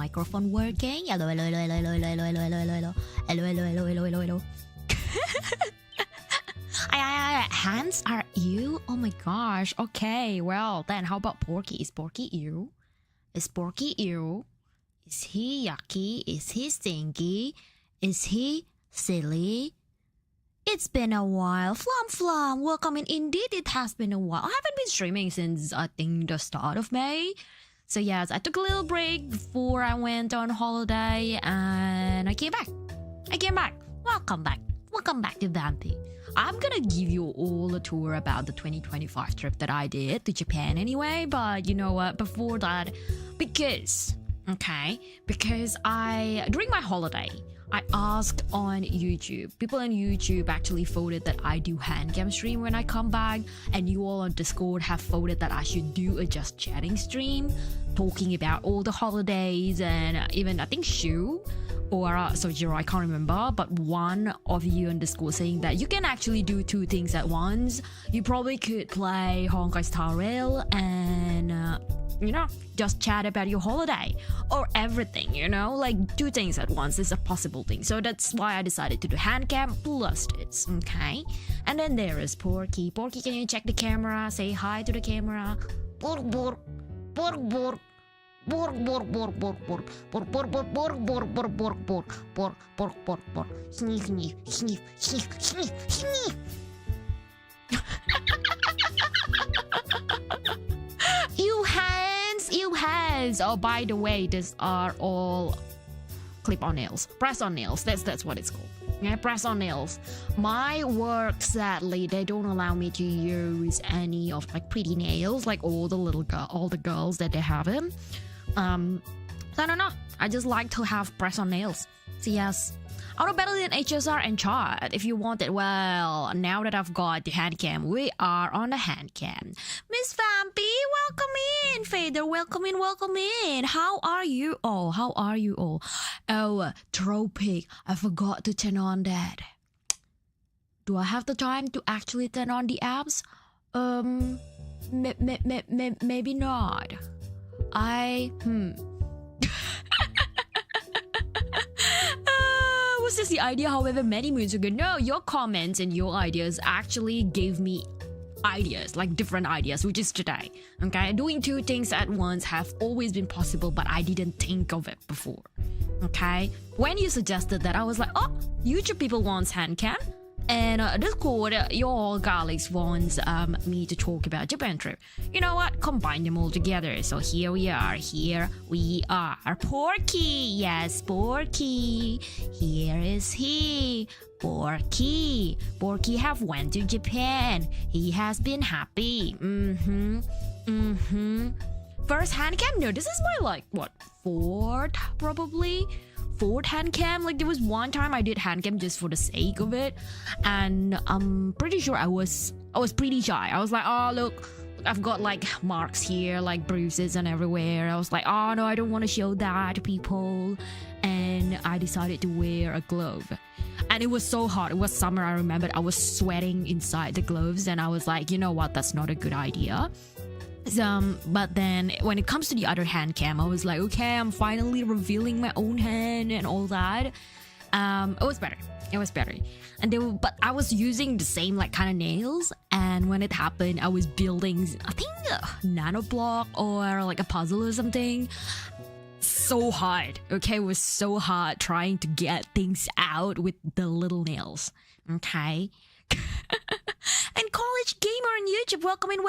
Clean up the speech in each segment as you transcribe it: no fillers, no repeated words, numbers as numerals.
microphone working? Hello, hello, hello, hello, hello, hello, hello, hello, hello, hello, hello, hello, hello, hello, hello. Hands, are you? Oh my gosh. Okay, well then, how about Porky? Is Porky you? Is Porky you? Is he yucky? Is he stinky? Is he silly? It's been a while. Flum, welcome in. Indeed, it has been a while. I haven't been streaming since I think the start of May. So yes, I took a little break before I went on holiday and I came back. Welcome back to Vanti. I'm gonna give you all a tour about the 2025 trip that I did to Japan anyway, but you know what, before that, because during my holiday, I asked on YouTube. People on YouTube actually voted that I do HANDCAM stream when I come back, and you all on Discord have voted that I should do a just chatting stream, talking about all the holidays, and even I think Shu or Sojiro, I can't remember, but one of you on Discord saying that you can actually do two things at once. You probably could play Honkai Star Rail and just chat about your holiday or everything, like two things at once is a possible thing. So that's why I decided to do HANDCAM plus this, okay? And then there is Porky. Porky, can you check the camera? Say hi to the camera. Bork, bork, bork, bork. Bork, bork, bork, bork, bork, bork, bork, bork, bork, bork, bork, bork, bork, bork, bork, bork, bork, sniff, sniff, sniff, sniff, sniff, sniff. You hands. Oh, by the way, these are all clip-on nails, press-on nails. That's what it's called. Yeah, press-on nails. My work, sadly, they don't allow me to use any of like pretty nails, like all the girls that they have them. I don't know. I just like to have press-on nails. So yes, Auto better than HSR and chart if you want it. Well, now that I've got the HANDCAM, we are on the HANDCAM. Miss Vampy, welcome in. Fader, welcome in. How are you all? Oh, Tropic, I forgot to turn on that. Do I have the time to actually turn on the apps? Maybe not. Was this the idea however many moons ago? No, your comments and your ideas actually gave me ideas, like different ideas, which is today. Okay, doing two things at once have always been possible, but I didn't think of it before. Okay, when you suggested that, I was like, oh, YouTube people wants HANDCAM, and Discord, your colleagues wants me to talk about Japan trip. You know what? Combine them all together. So here we are. Porky, yes, Porky. Here is he. Porky have went to Japan. He has been happy. First HANDCAM? No, this is my fourth HANDCAM. Like there was one time I did HANDCAM just for the sake of it, and I'm pretty sure I was pretty shy. I was like, oh look, I've got like marks here, like bruises and everywhere. I was like, oh no, I don't want to show that to people, and I decided to wear a glove. And it was so hot. It was summer. I remembered I was sweating inside the gloves, and I was like, you know what, that's not a good idea. But then when it comes to the other HANDCAM, I was like, okay, I'm finally revealing my own hand and all that. It was better. And but I was using the same like kind of nails, and when it happened, I was building, I think, a nano block or like a puzzle or something. So hard. Okay, it was so hard trying to get things out with the little nails. Okay. And College Gamer on YouTube, welcome in.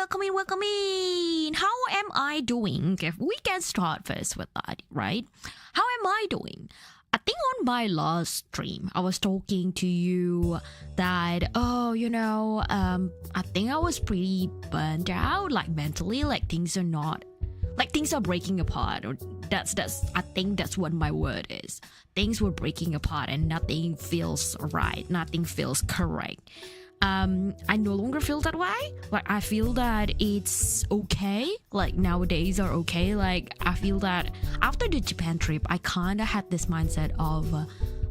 How am I doing? If we can start first with that, right? How am I doing? I think on my last stream, I was talking to you that, I think I was pretty burnt out, like mentally, like things are breaking apart, or I think that's what my word is. Things were breaking apart and nothing feels right, nothing feels correct. I no longer feel that way. Like I feel that it's okay. Like nowadays are okay. Like I feel that after the Japan trip, I kind of had this mindset of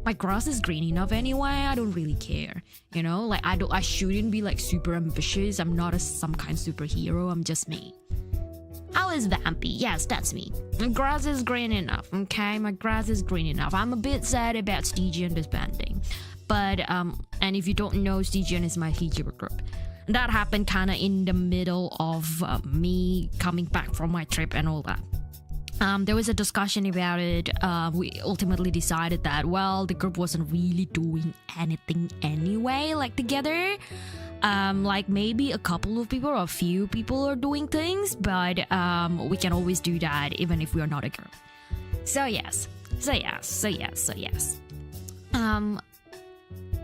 my grass is green enough anyway. I don't really care. Like I shouldn't be like super ambitious. I'm not some kind of superhero. I'm just me. I was vampy. Yes, that's me. My grass is green enough, okay? My grass is green enough. I'm a bit sad about Stygian disbanding. But, and if you don't know, Stygian is my favorite group. That happened kind of in the middle of me coming back from my trip and all that. There was a discussion about it. We ultimately decided that, well, the group wasn't really doing anything anyway, like together. Like maybe a couple of people or a few people are doing things, but we can always do that even if we are not a group. So yes.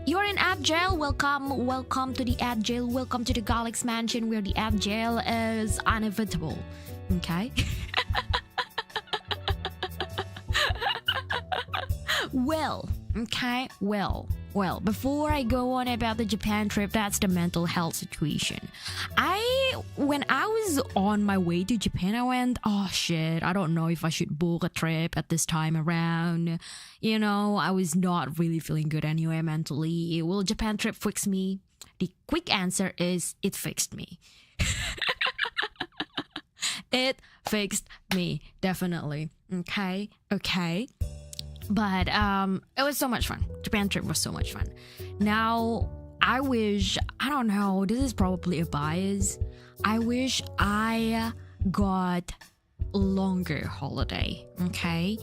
You're in App Jail. Welcome to the App Jail. Welcome to the Garlic's Mansion, where the App Jail is inevitable. Okay. Well, before I go on about the Japan trip, that's the mental health situation. When I was on my way to Japan, I went, oh shit, I don't know if I should book a trip at this time around. You know, I was not really feeling good anyway mentally. Will Japan trip fix me? The quick answer is it fixed me. It fixed me, definitely. Okay. But it was so much fun. Japan trip was so much fun. Now, I don't know, this is probably a bias. I wish I got longer holiday, okay?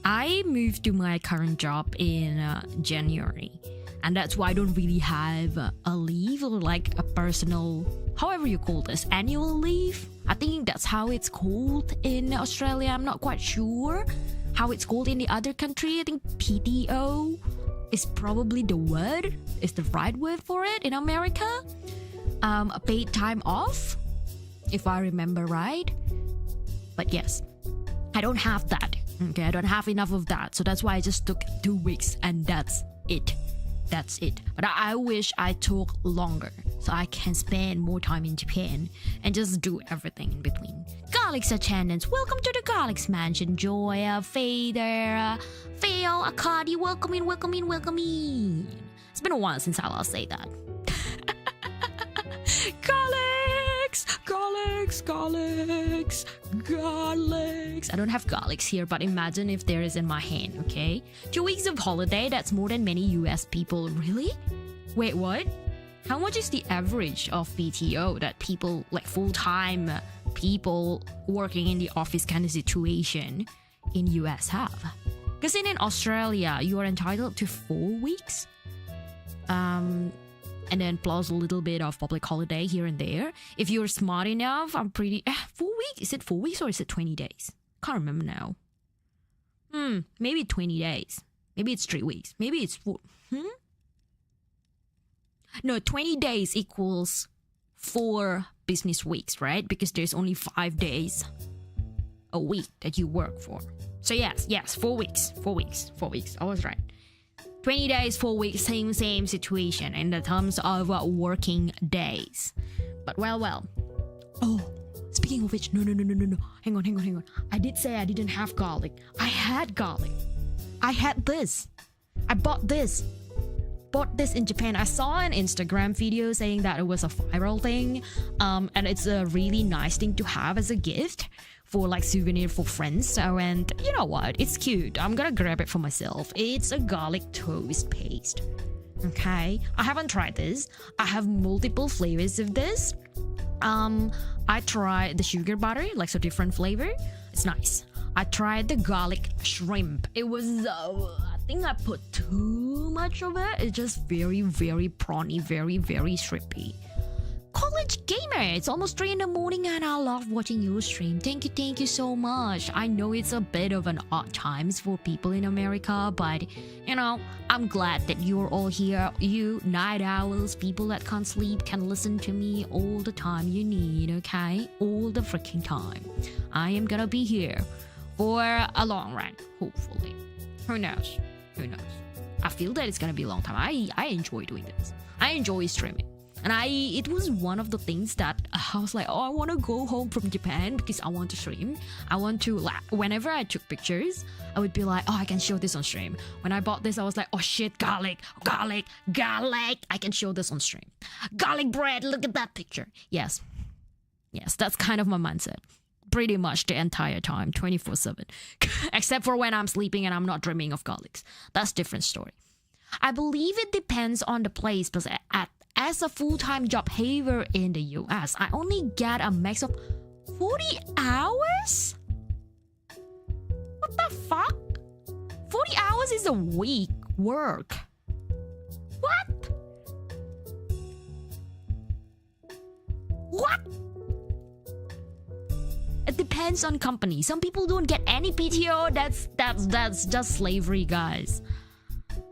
I moved to my current job in January. And that's why I don't really have a leave or like a personal, however you call this, annual leave. I think that's how it's called in Australia. I'm not quite sure how it's called in the other country. I think PTO is probably the right word for it in America. A paid time off, if I remember right. But yes, I don't have that. Okay, I don't have enough of that. So that's why I just took 2 weeks and that's it. But I wish I took longer so I can spend more time in Japan and just do everything in between. Garlic's attendants, welcome to the Garlic's Mansion. Joya, Fader, Fail, Akadi, welcome in. It's been a while since I last say that. Garlics. I don't have garlics here, but imagine if there is in my hand, okay? 2 weeks of holiday, that's more than many US people. Really? Wait, what? How much is the average of PTO that people, like full-time people working in the office kind of situation in US have? Because in Australia, you are entitled to 4 weeks. And then plus a little bit of public holiday here and there. If you're smart enough, I'm pretty... 4 weeks? Is it 4 weeks or is it 20 days? Can't remember now. Maybe 20 days. Maybe it's 3 weeks. Maybe it's 4... No, 20 days equals 4 business weeks, right? Because there's only 5 days a week that you work for. So yes, 4 weeks. 4 weeks. I was right. 20 days, 4 weeks, same situation in the terms of working days. But well. Oh, speaking of which, no. Hang on. I did say I didn't have garlic. I had garlic. I had this. I bought this in Japan. I saw an Instagram video saying that it was a viral thing. And it's a really nice thing to have as a gift for like souvenir for friends. So I went, you know what, it's cute, I'm gonna grab it for myself. It's a garlic toast paste. Okay, I haven't tried this. I have multiple flavors of this. I tried the sugar butter, like so different flavor. It's nice. I tried the garlic shrimp. It was I think I put too much of it. It's just very prawny, very shrimpy. College gamer, it's almost 3 in the morning and I love watching your stream. Thank you so much. I know it's a bit of an odd times for people in America, but you know, I'm glad that you're all here. You night owls, people that can't sleep, can listen to me all the time you need, okay? All the freaking time. I am gonna be here for a long run, hopefully. Who knows? I feel that it's gonna be a long time. I enjoy doing this. I enjoy streaming. And it was one of the things that I was like, oh, I want to go home from Japan because I want to stream. I want to, like, whenever I took pictures, I would be like, oh, I can show this on stream. When I bought this, I was like, oh shit, garlic. I can show this on stream. Garlic bread, look at that picture. Yes, that's kind of my mindset. pretty much the entire time, 24/7. Except for when I'm sleeping and I'm not dreaming of colleagues. That's a different story. I believe it depends on the place, but as a full-time job here in the US, I only get a max of 40 hours? What the fuck? 40 hours is a week work. What? What? It depends on company. Some people don't get any PTO. That's just slavery, guys.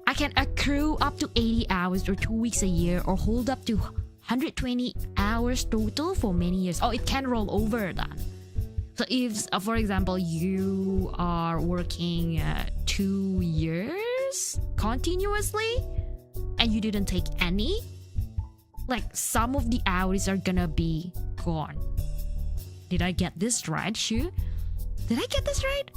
I can accrue up to 80 hours or 2 weeks a year, or hold up to 120 hours total for many years. Oh, it can roll over that. So if, for example, you are working 2 years continuously and you didn't take any, like some of the hours are gonna be gone. Did I get this right, Shu? Did I get this right?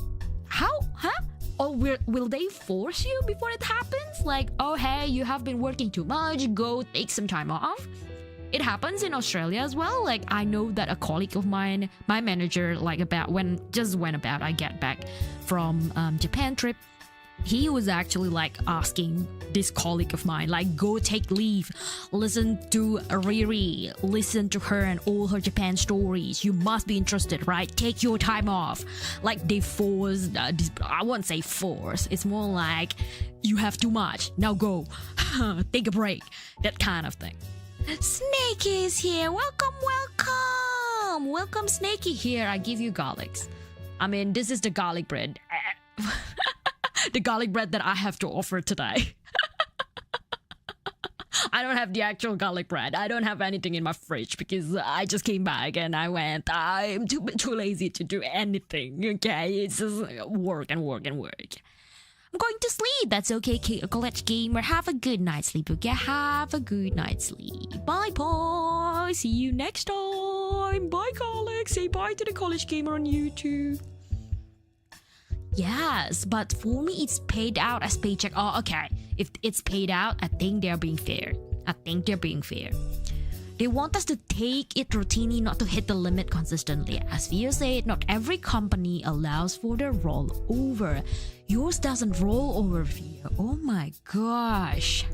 How? Huh? Or will they force you before it happens? Like, oh, hey, you have been working too much, go take some time off. It happens in Australia as well. Like, I know that a colleague of mine, my manager, like I get back from Japan trip, he was actually like asking this colleague of mine, like, go take leave, listen to Riera, listen to her and all her Japan stories. You must be interested, right? Take your time off. Like, they forced, I won't say force, it's more like, you have too much, now go, take a break, that kind of thing. Snakey is here. Welcome, Snakey here. I give you garlics. I mean, this is the garlic bread. The garlic bread that I have to offer today. I don't have the actual garlic bread. I don't have anything in my fridge because I just came back and I'm too lazy to do anything. Okay, it's just work and work and work. I'm going to sleep. That's okay, college gamer. Have a good night's sleep, okay? Have a good night's sleep. Bye. See you next time. Bye, Alex. Say bye to the college gamer on YouTube. Yes, but for me, it's paid out as paycheck. Oh, okay. If it's paid out, I think they're being fair. They want us to take it routinely, not to hit the limit consistently. As Vio said, not every company allows for the rollover. Yours doesn't roll over, Vio. Oh my gosh.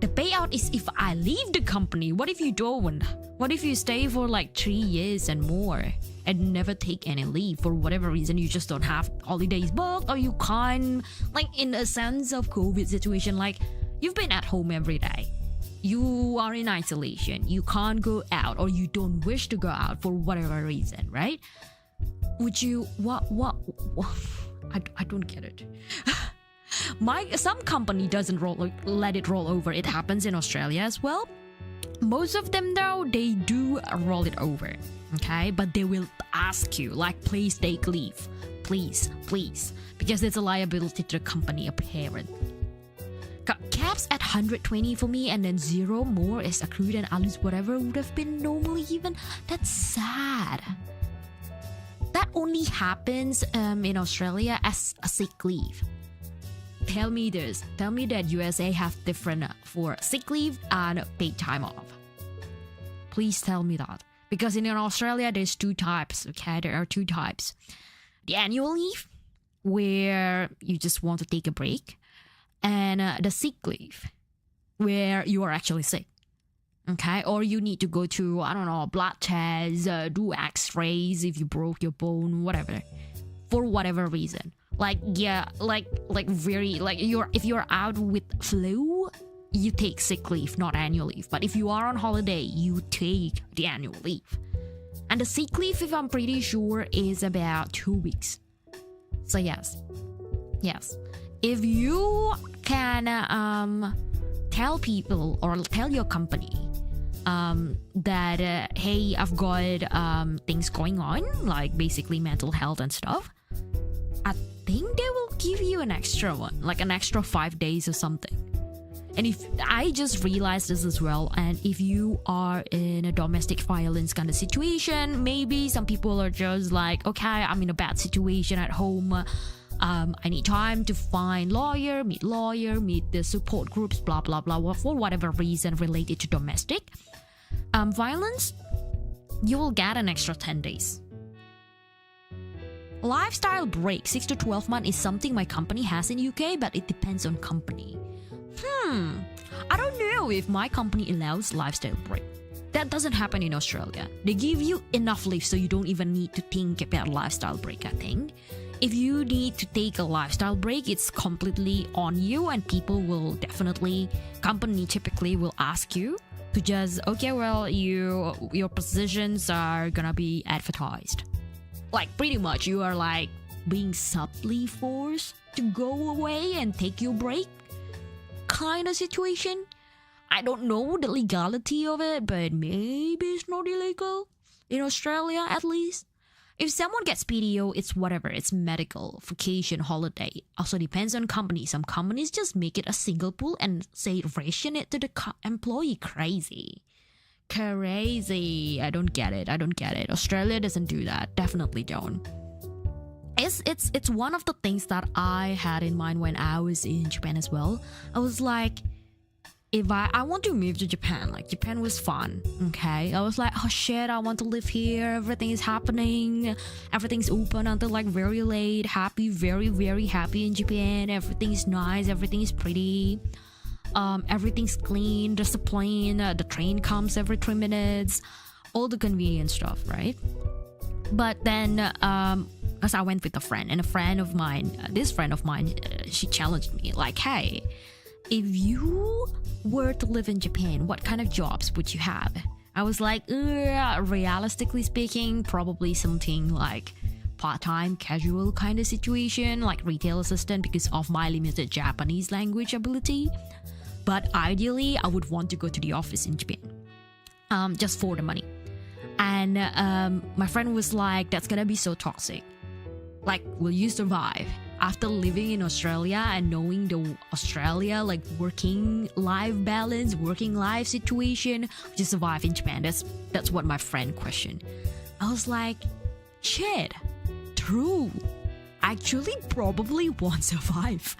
The payout is if I leave the company. What if you don't? What if you stay for like 3 years and more and never take any leave for whatever reason? You just don't have holidays booked, or you can't, like, in a sense of COVID situation, like you've been at home every day. You are in isolation. You can't go out, or you don't wish to go out for whatever reason, right? Would you what? I don't get it. Some company doesn't let it roll over. It happens in Australia as well. Most of them, though, they do roll it over, okay? But they will ask you, like, please take leave. Please. Because it's a liability to the company, apparently. Caps at 120 for me, and then 0 more is accrued, and I lose whatever would have been normally even. That's sad. That only happens in Australia as a sick leave. Tell me this. Tell me that USA have different for sick leave and paid time off. Please tell me that. Because in Australia, there's 2 types, okay? There are 2 types. The annual leave, where you just want to take a break. And the sick leave, where you are actually sick. Okay? Or you need to go to, I don't know, blood tests, do x-rays if you broke your bone, whatever. For whatever reason. Like, yeah, if you're out with flu, you take sick leave, not annual leave. But if you are on holiday, you take the annual leave. And the sick leave, if I'm pretty sure, is about 2 weeks. So yes. If you can tell people or tell your company that, hey, I've got things going on, like basically mental health and stuff, I think they will give you an extra one, like an extra 5 days or something. And if I just realized this as well, and if you are in a domestic violence kind of situation, maybe some people are just like, okay, I'm in a bad situation at home. I need time to find lawyer, meet the support groups, blah, blah, blah, for whatever reason related to domestic violence, you will get an extra 10 days. Lifestyle break 6 to 12 months is something my company has in UK, but it depends on company. I don't know if my company allows lifestyle break. That doesn't happen in Australia. They give you enough leave so you don't even need to think about lifestyle break, I think. If you need to take a lifestyle break, it's completely on you, and people will definitely, company typically will ask you to just, okay, well, your positions are gonna be advertised. Like pretty much you are like being subtly forced to go away and take your break kind of situation. I don't know the legality of it, but maybe it's not illegal in Australia at least. If someone gets PTO, it's whatever. It's medical, vacation, holiday. Also depends on company. Some companies just make it a single pool and say ration it to the employee. Crazy. I don't get it. Australia doesn't do that. Definitely don't. It's one of the things that I had in mind when I was in Japan as well. I was like, if I want to move to Japan, like Japan was fun, okay? I was like, oh shit, I want to live here. Everything is happening. Everything's open until like very late. Happy, very, very happy in Japan. Everything is nice. Everything is pretty. Everything's clean. There's a plane. The train comes every 3 minutes. All the convenient stuff, right? But then, because I went with a friend, and a friend of mine, she challenged me like, hey, if you were to live in Japan, what kind of jobs would you have? I was like, realistically speaking, probably something like part-time, casual kind of situation, like retail assistant because of my limited Japanese language ability. But ideally, I would want to go to the office in Japan, just for the money. And my friend was like, that's gonna be so toxic. Like, will you survive? After living in Australia and knowing the Australia like working life balance, working life situation, would you survive in Japan? That's what my friend questioned. I was like, shit, true. Actually, probably won't survive.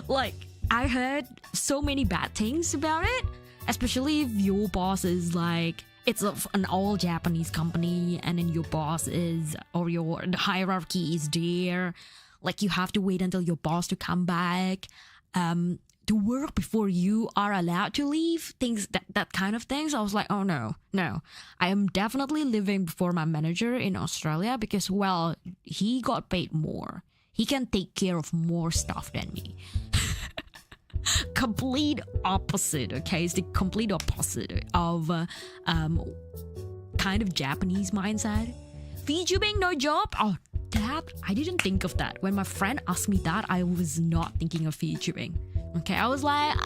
Like, I heard so many bad things about it, especially if your boss is like, it's an all Japanese company, and then your boss is, or the hierarchy is there. Like, you have to wait until your boss to come back to work before you are allowed to leave. Things that kind of things. I was like, oh no. I am definitely living before my manager in Australia because, well, he got paid more. He can take care of more stuff than me. Complete opposite, okay? It's the complete opposite of kind of Japanese mindset. VTubing, no job? Oh, that, I didn't think of that. When my friend asked me that, I was not thinking of VTubing. Okay, I was like,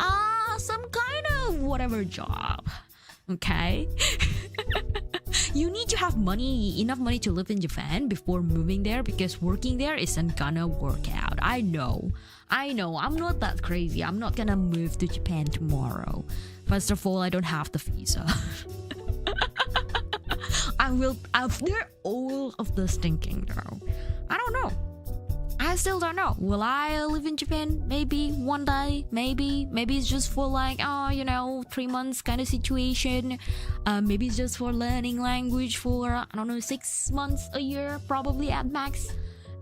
some kind of whatever job. Okay? You need to have enough money to live in Japan before moving there because working there isn't gonna work out. I know. I'm not that crazy. I'm not gonna move to Japan tomorrow. First of all, I don't have the visa. After all of this thinking though, I don't know. I still don't know. Will I live in Japan? Maybe one day. Maybe it's just for like 3 months kind of situation. Maybe it's just for learning language for I don't know 6 months, a year, probably at max.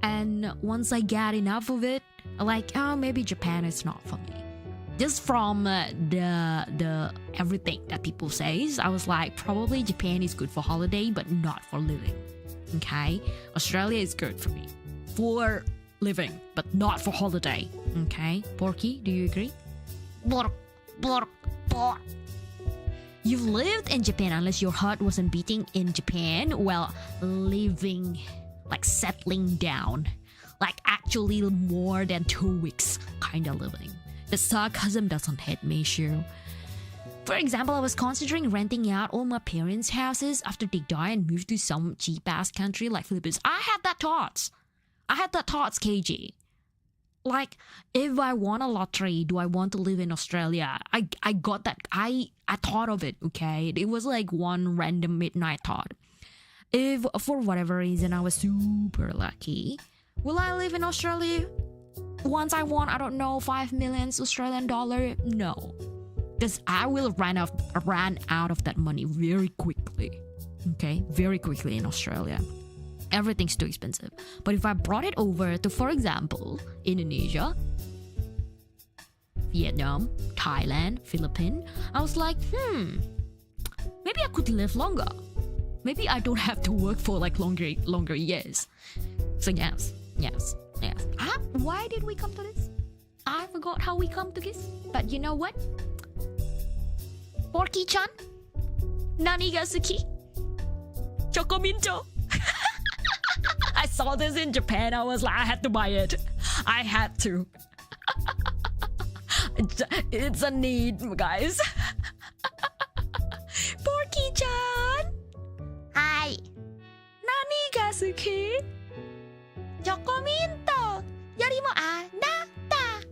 And once I get enough of it, like maybe Japan is not for me. Just from the everything that people says, I was like, probably Japan is good for holiday, but not for living. Okay, Australia is good for me for living, but not for holiday. Okay, Porky, do you agree? You've lived in Japan unless your heart wasn't beating in Japan. Well, living, like settling down, like actually more than 2 weeks kind of living. The sarcasm doesn't hit me, sure. For example, I was considering renting out all my parents' houses after they die and move to some cheap-ass country like Philippines. I had that thoughts, KG. Like, if I won a lottery, do I want to live in Australia? I got that. I thought of it, okay? It was like one random midnight thought. If, for whatever reason, I was super lucky, will I live in Australia? Once I won, I don't know, 5 million Australian dollar? No. Because I will run out of that money very quickly. Okay, very quickly in Australia. Everything's too expensive. But if I brought it over to, for example, Indonesia, Vietnam, Thailand, Philippines, I was like, maybe I could live longer. Maybe I don't have to work for like longer years. So yes. Why did we come to this? I forgot how we come to this. But you know what? Porky-chan, Nani ga suki? Chocominto. I saw this in Japan. I was like, I had to buy it. I had to. It's a need, guys. Porky-chan. Hi. Nani ga suki? Chocominto. Yorimo anata.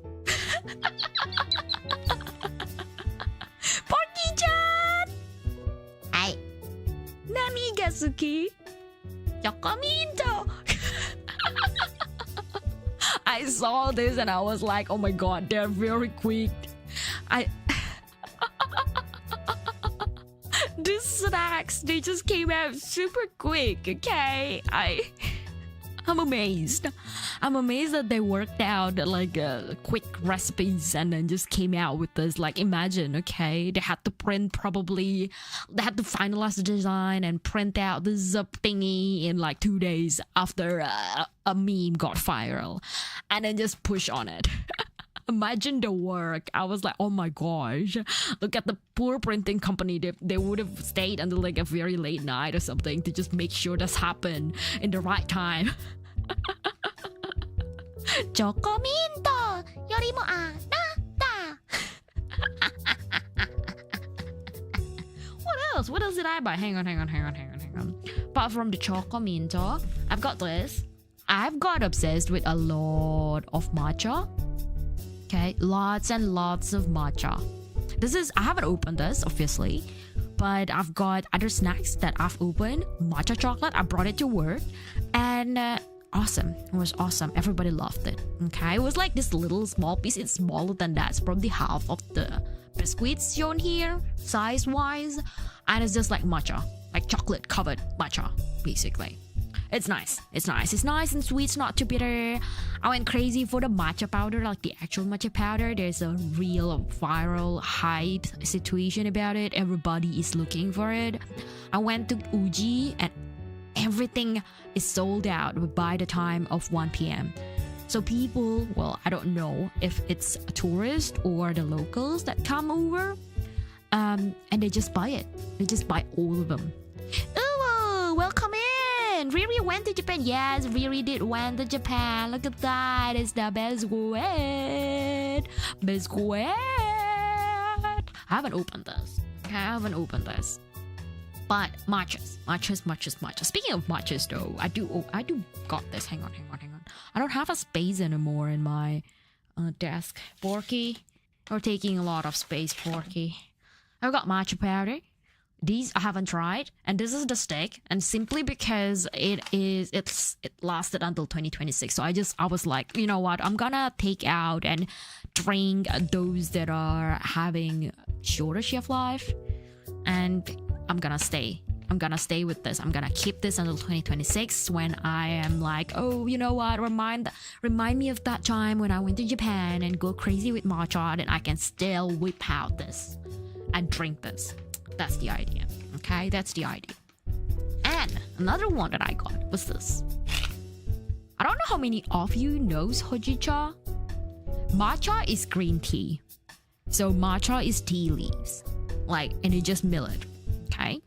Porky-chan. Hi. Nani ga suki? Chocominto. I saw this and I was like, oh my god, they're very quick. These snacks, they just came out super quick, okay? I'm amazed. I'm amazed that they worked out like quick recipes and then just came out with this. Like, imagine, okay, they had to finalize the design and print out this thingy in like 2 days after a meme got viral, and then just push on it. Imagine the work. I was like, oh my gosh, look at the poor printing company. They would have stayed until like a very late night or something to just make sure this happened in the right time. Chocominto yorimo anata. What else did I buy? Hang on. Apart from the Chocominto, I've got this. I've got obsessed with a lot of matcha. Okay, lots and lots of matcha. I haven't opened this, obviously, but I've got other snacks that I've opened. Matcha chocolate, I brought it to work, and awesome. It was awesome. Everybody loved it. Okay, it was like this little small piece. It's smaller than that. It's probably half of the biscuits shown here, size-wise, and it's just like matcha, like chocolate covered matcha, basically. It's nice and sweet. It's not too bitter. I went crazy for the matcha powder, like the actual matcha powder. There's a real viral hype situation about it. Everybody is looking for it. I went to Uji and everything is sold out by the time of 1 p.m. So people, well, I don't know if it's a tourist or the locals that come over, and they just buy it. They just buy all of them. Oh, welcome in. Riri went to Japan. Yes, Riri did went to Japan. Look at that. It's the biscuit. I haven't opened this. Okay, I haven't opened this. But matchas. Speaking of matchas though, I do got this. Hang on. I don't have a space anymore in my desk. Porky, you're taking a lot of space, Porky. I've got matcha powder. These I haven't tried, and this is the stick, and simply because it lasted until 2026. So I was like, you know what, I'm gonna take out and drink those that are having shorter shelf life, and I'm gonna stay with this. I'm gonna keep this until 2026 when I am like, oh, you know what, remind me of that time when I went to Japan and go crazy with matcha, and I can still whip out this and drink this. That's the idea. Okay, that's the idea. And another one that I got was this. I don't know how many of you knows hojicha. Matcha is green tea. So matcha is tea leaves. And you just mill it. Okay?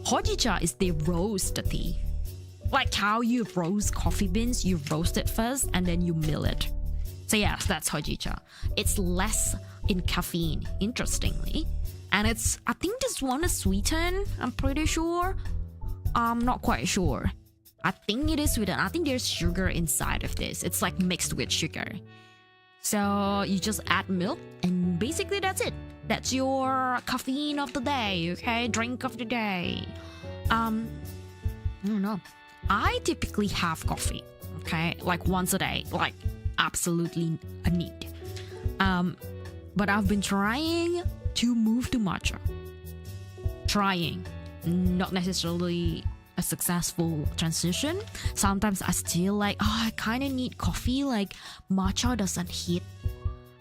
Hojicha is the roast tea. Like how you roast coffee beans, you roast it first and then you mill it. So yes, that's hojicha. It's less in caffeine, interestingly. And I think this one is sweetened, I'm pretty sure. I'm not quite sure. I think it is sweetened. I think there's sugar inside of this. It's like mixed with sugar. So you just add milk and basically that's it. That's your caffeine of the day, okay? Drink of the day. I don't know. I typically have coffee, okay? Like once a day, like absolutely a need. But I've been trying to move to matcha. not necessarily a successful transition. Sometimes I still like, I kind of need coffee. Like matcha doesn't hit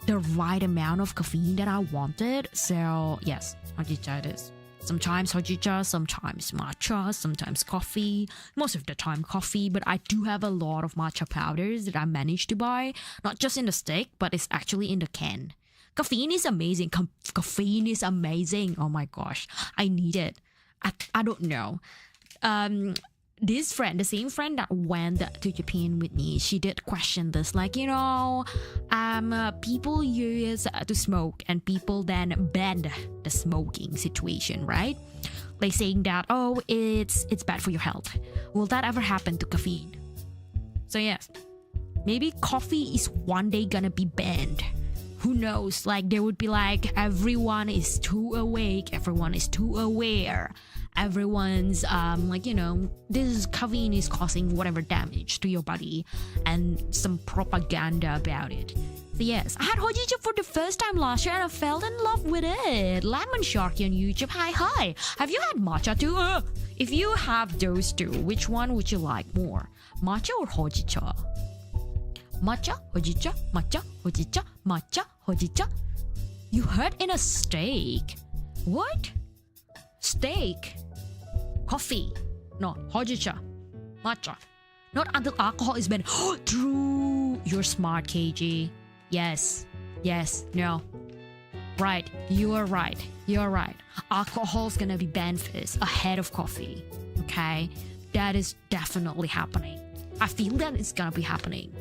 the right amount of caffeine that I wanted. So yes, hojicha it is. Sometimes hojicha, sometimes matcha, sometimes coffee. Most of the time coffee, but I do have a lot of matcha powders that I managed to buy. Not just in the stick, but it's actually in the can. Caffeine is amazing. Caffeine is amazing. Oh my gosh, I need it. I don't know. This friend, the same friend that went to Japan with me, she did question this, like, people use to smoke and people then ban the smoking situation, right? Like saying that, it's bad for your health. Will that ever happen to caffeine? So yes, maybe coffee is one day gonna be banned. Who knows? Like there would be like, everyone is too awake, everyone is too aware. Everyone's this caffeine is causing whatever damage to your body, and some propaganda about it. So yes, I had hojicha for the first time last year and I fell in love with it. Lemon Sharky on YouTube. Hi. Have you had matcha too? If you have those two, which one would you like more? Matcha or hojicha? Matcha, hojicha, matcha, hojicha, matcha, hojicha. You heard in a steak. What? Steak. Coffee. No, hojicha. Matcha. Not until alcohol is banned. True. You're smart, KG. Yes. No. Right. You are right. Alcohol's gonna be banned first, ahead of coffee. Okay? That is definitely happening. I feel that it's gonna be happening.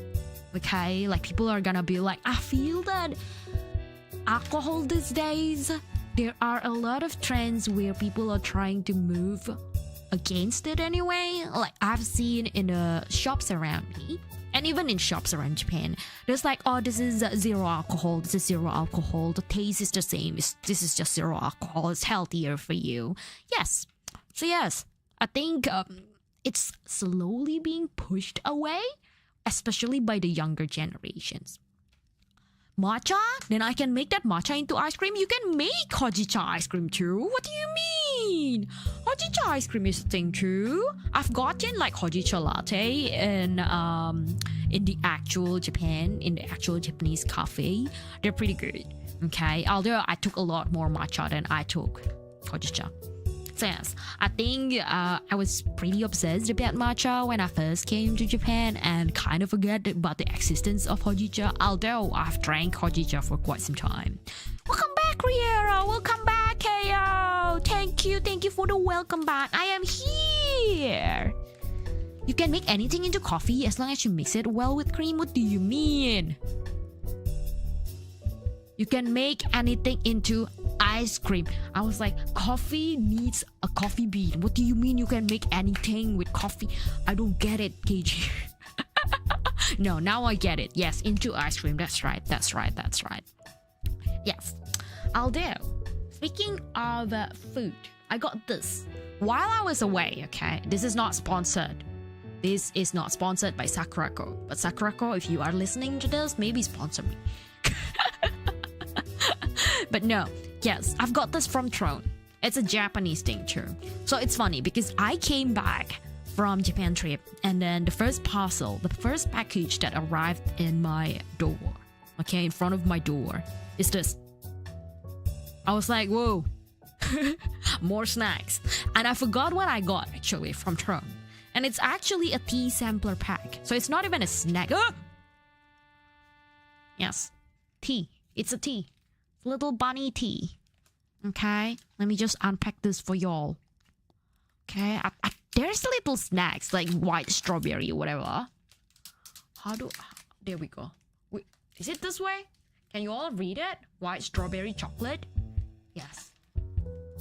Okay? Like people are gonna be like, I feel that alcohol these days, there are a lot of trends where people are trying to move against it anyway. Like I've seen in the shops around me, and even in shops around Japan, there's like, this is zero alcohol, this is zero alcohol, the taste is the same, this is just zero alcohol, it's healthier for you. Yes. So yes, I think it's slowly being pushed away, especially by the younger generations. Matcha? Then I can make that matcha into ice cream. You can make hojicha ice cream too. What do you mean? Hojicha ice cream is a thing too. I've gotten like hojicha latte in the actual Japan, in the actual Japanese cafe. They're pretty good. Okay, although I took a lot more matcha than I took hojicha. So yes, I think I was pretty obsessed about matcha when I first came to Japan and kind of forgot about the existence of hojicha, although I've drank hojicha for quite some time. Welcome back, Riera! Welcome back, KO! Thank you for the welcome back. I am here! You can make anything into coffee as long as you mix it well with cream. What do you mean? You can make anything into ice cream. I was like, coffee needs a coffee bean. What do you mean you can make anything with coffee? I don't get it, KG. No, now I get it. Yes, into ice cream. That's right. Yes, I'll do. Speaking of food, I got this while I was away. Okay, this is not sponsored. This is not sponsored by Sakurako. But Sakurako, if you are listening to this, maybe sponsor me. But no, yes, I've got this from Throne. It's a Japanese thing too. So it's funny because I came back from Japan trip and then the first package that arrived in my door, okay, in front of my door, is this. I was like, whoa, more snacks. And I forgot what I got actually from Throne. And it's actually a tea sampler pack. So it's not even a snack. Yes, tea. It's a tea. Little bunny tea. Okay, let me just unpack this for y'all. Okay, there's little snacks like white strawberry or whatever. There we go. Wait, is it this way? Can you all read it? White strawberry chocolate? Yes.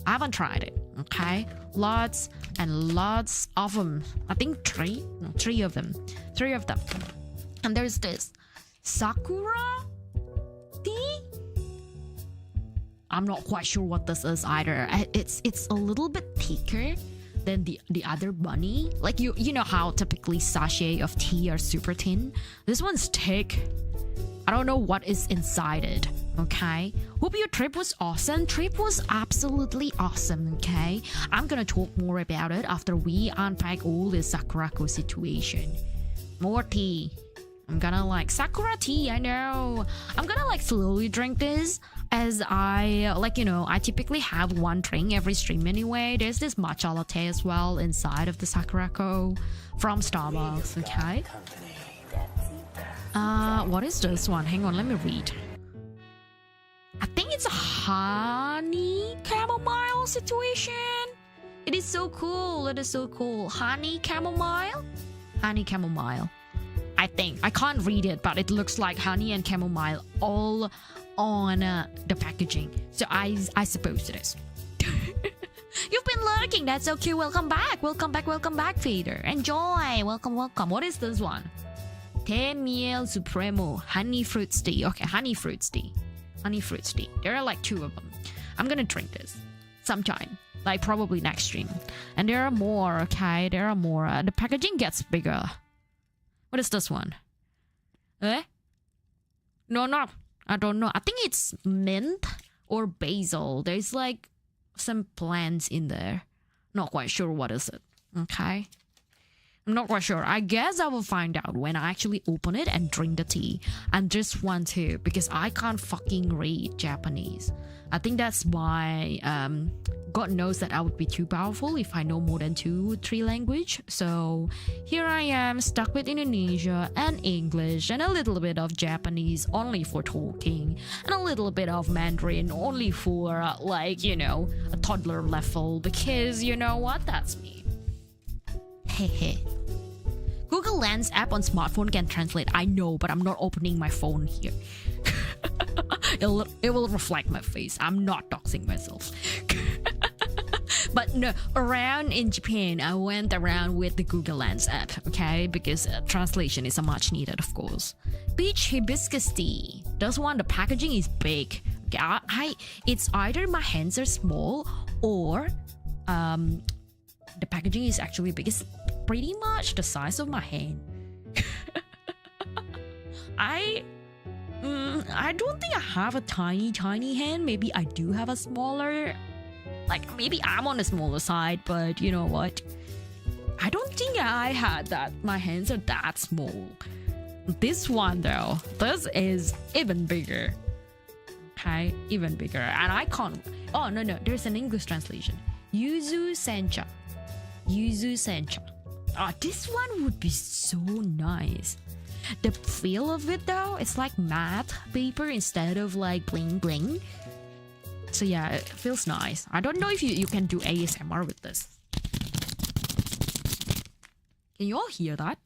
I haven't tried it. Okay, lots and lots of them. I think three of them. And there's this Sakura tea. I'm not quite sure what this is either. It's a little bit thicker than the other bunny. Like you know how typically sachet of tea are super thin. This one's thick. I don't know what is inside it. Okay, hope your trip was awesome. Trip was absolutely awesome. Okay, I'm gonna talk more about it after we unpack all this Sakurako situation. More tea. I'm gonna like Sakura tea. I know. I'm gonna like slowly drink this, as I like, you know, I typically have one drink every stream anyway. There's this matcha latte as well inside of the Sakurako from Starbucks. Okay. What is this one? Hang on, let me read. I think it's a honey chamomile situation. It is so cool. It is so cool. Honey chamomile? Honey chamomile. I think. I can't read it, but it looks like honey and chamomile all on the packaging. So I suppose it is. You've been lurking. That's so cute. Welcome back. Welcome back. Welcome back, Feeder. Enjoy. Welcome, welcome. What is this one? Te Miel Supremo. Honey fruit tea. Okay, honey fruit tea. Honey fruit tea. There are like 2 of them. I'm gonna drink this sometime, like probably next stream. And there are more. Okay, there are more. The packaging gets bigger. What is this one? Eh? No, I don't know. I think it's mint or basil. There's like some plants in there. Not quite sure what is it. Okay. I'm not quite sure. I guess I will find out when I actually open it and drink the tea. And just want to, because I can't fucking read Japanese. I think that's why God knows that I would be too powerful if I know more than 2-3 language. So here I am stuck with Indonesia and English and a little bit of Japanese only for talking and a little bit of Mandarin only for like, you know, a toddler level, because you know what, that's me. Hehe. Google Lens app on smartphone can translate. I know, but I'm not opening my phone here. It will reflect my face. I'm not doxing myself. But no, around in Japan, I went around with the Google Lens app, okay? Because translation is a much needed, of course. Peach hibiscus tea. This one, the packaging is big. Okay, it's either my hands are small or the packaging is actually big. It's pretty much the size of my hand. I don't think I have a tiny hand. Maybe I do have a smaller, like maybe I'm on the smaller side, but you know what? I don't think I had that. My hands are that small. This one though, this is even bigger. Okay, even bigger. And I can't, oh no, there's an English translation. Yuzu sencha. Yuzu sencha. Oh, this one would be so nice. The feel of it though, it's like matte paper instead of like bling bling. So yeah, it feels nice. I don't know if you can do ASMR with this. Can you all hear that?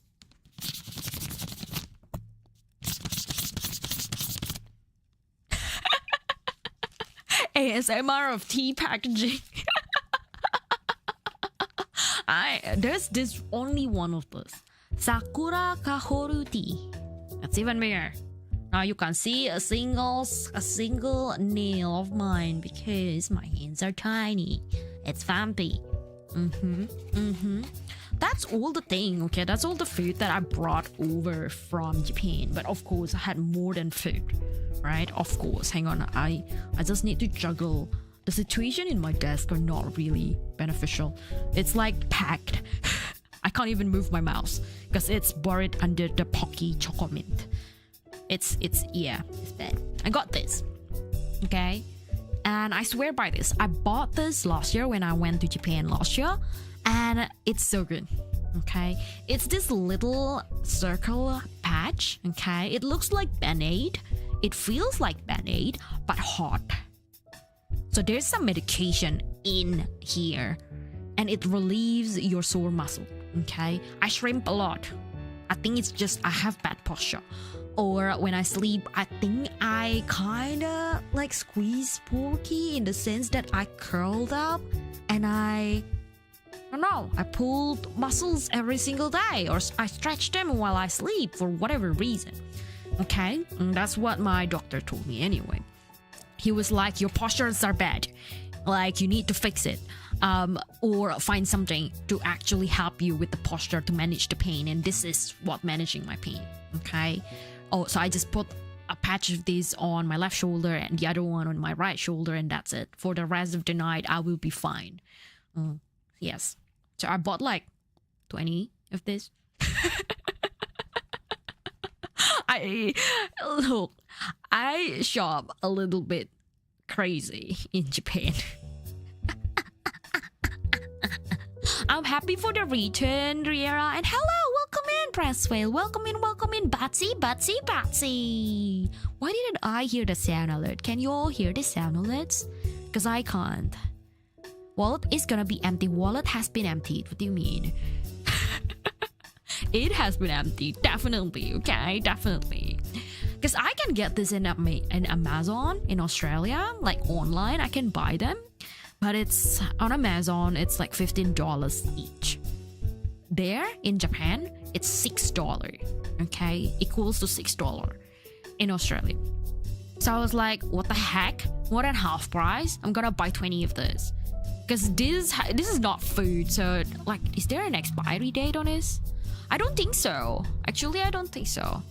ASMR of tea packaging. There's this only one of this. Sakura Kahoru tea. That's even bigger. Now you can see a single nail of mine because my hands are tiny. It's vampy. That's all the thing, okay? That's all the food that I brought over from Japan. But of course, I had more than food, right? Of course. Hang on, I just need to juggle. The situation in my desk are not really beneficial. It's like packed. I can't even move my mouse because it's buried under the Pocky Choco Mint. It's bad. I got this, okay? And I swear by this. I bought this last year when I went to Japan last year, and it's so good, okay? It's this little circle patch, okay? It looks like Band-Aid. It feels like Band-Aid, but hot. So there's some medication in here, and it relieves your sore muscle, okay? I shrimp a lot. I think it's just I have bad posture. Or when I sleep, I think I kinda like squeeze Porky in the sense that I curled up and I don't know, I pulled muscles every single day, or I stretch them while I sleep for whatever reason. Okay? And that's what my doctor told me anyway. He was like, your postures are bad. Like, you need to fix it. Or find something to actually help you with the posture to manage the pain. And this is what managing my pain. Okay? Oh, so I just put a patch of this on my left shoulder and the other one on my right shoulder, and that's it. For the rest of the night, I will be fine. Yes. So I bought like 20 of this. I shop a little bit crazy in Japan. I'm happy for the return, Riera. And hello, welcome in, Presswell. Welcome in, Batsy. Why didn't I hear the sound alert? Can you all hear the sound alerts? Because I can't. Wallet is gonna be empty. Wallet has been emptied. What do you mean? It has been emptied. Definitely, okay? Definitely. Because I can get this in Amazon in Australia, like online. I can buy them. But it's on Amazon, it's like $15 each. There in Japan, it's $6. Okay, equals to $6 in Australia. So I was like, what the heck? More than half price? I'm gonna buy 20 of this. Because this is not food. So like, is there an expiry date on this? I don't think so. Actually, I don't think so.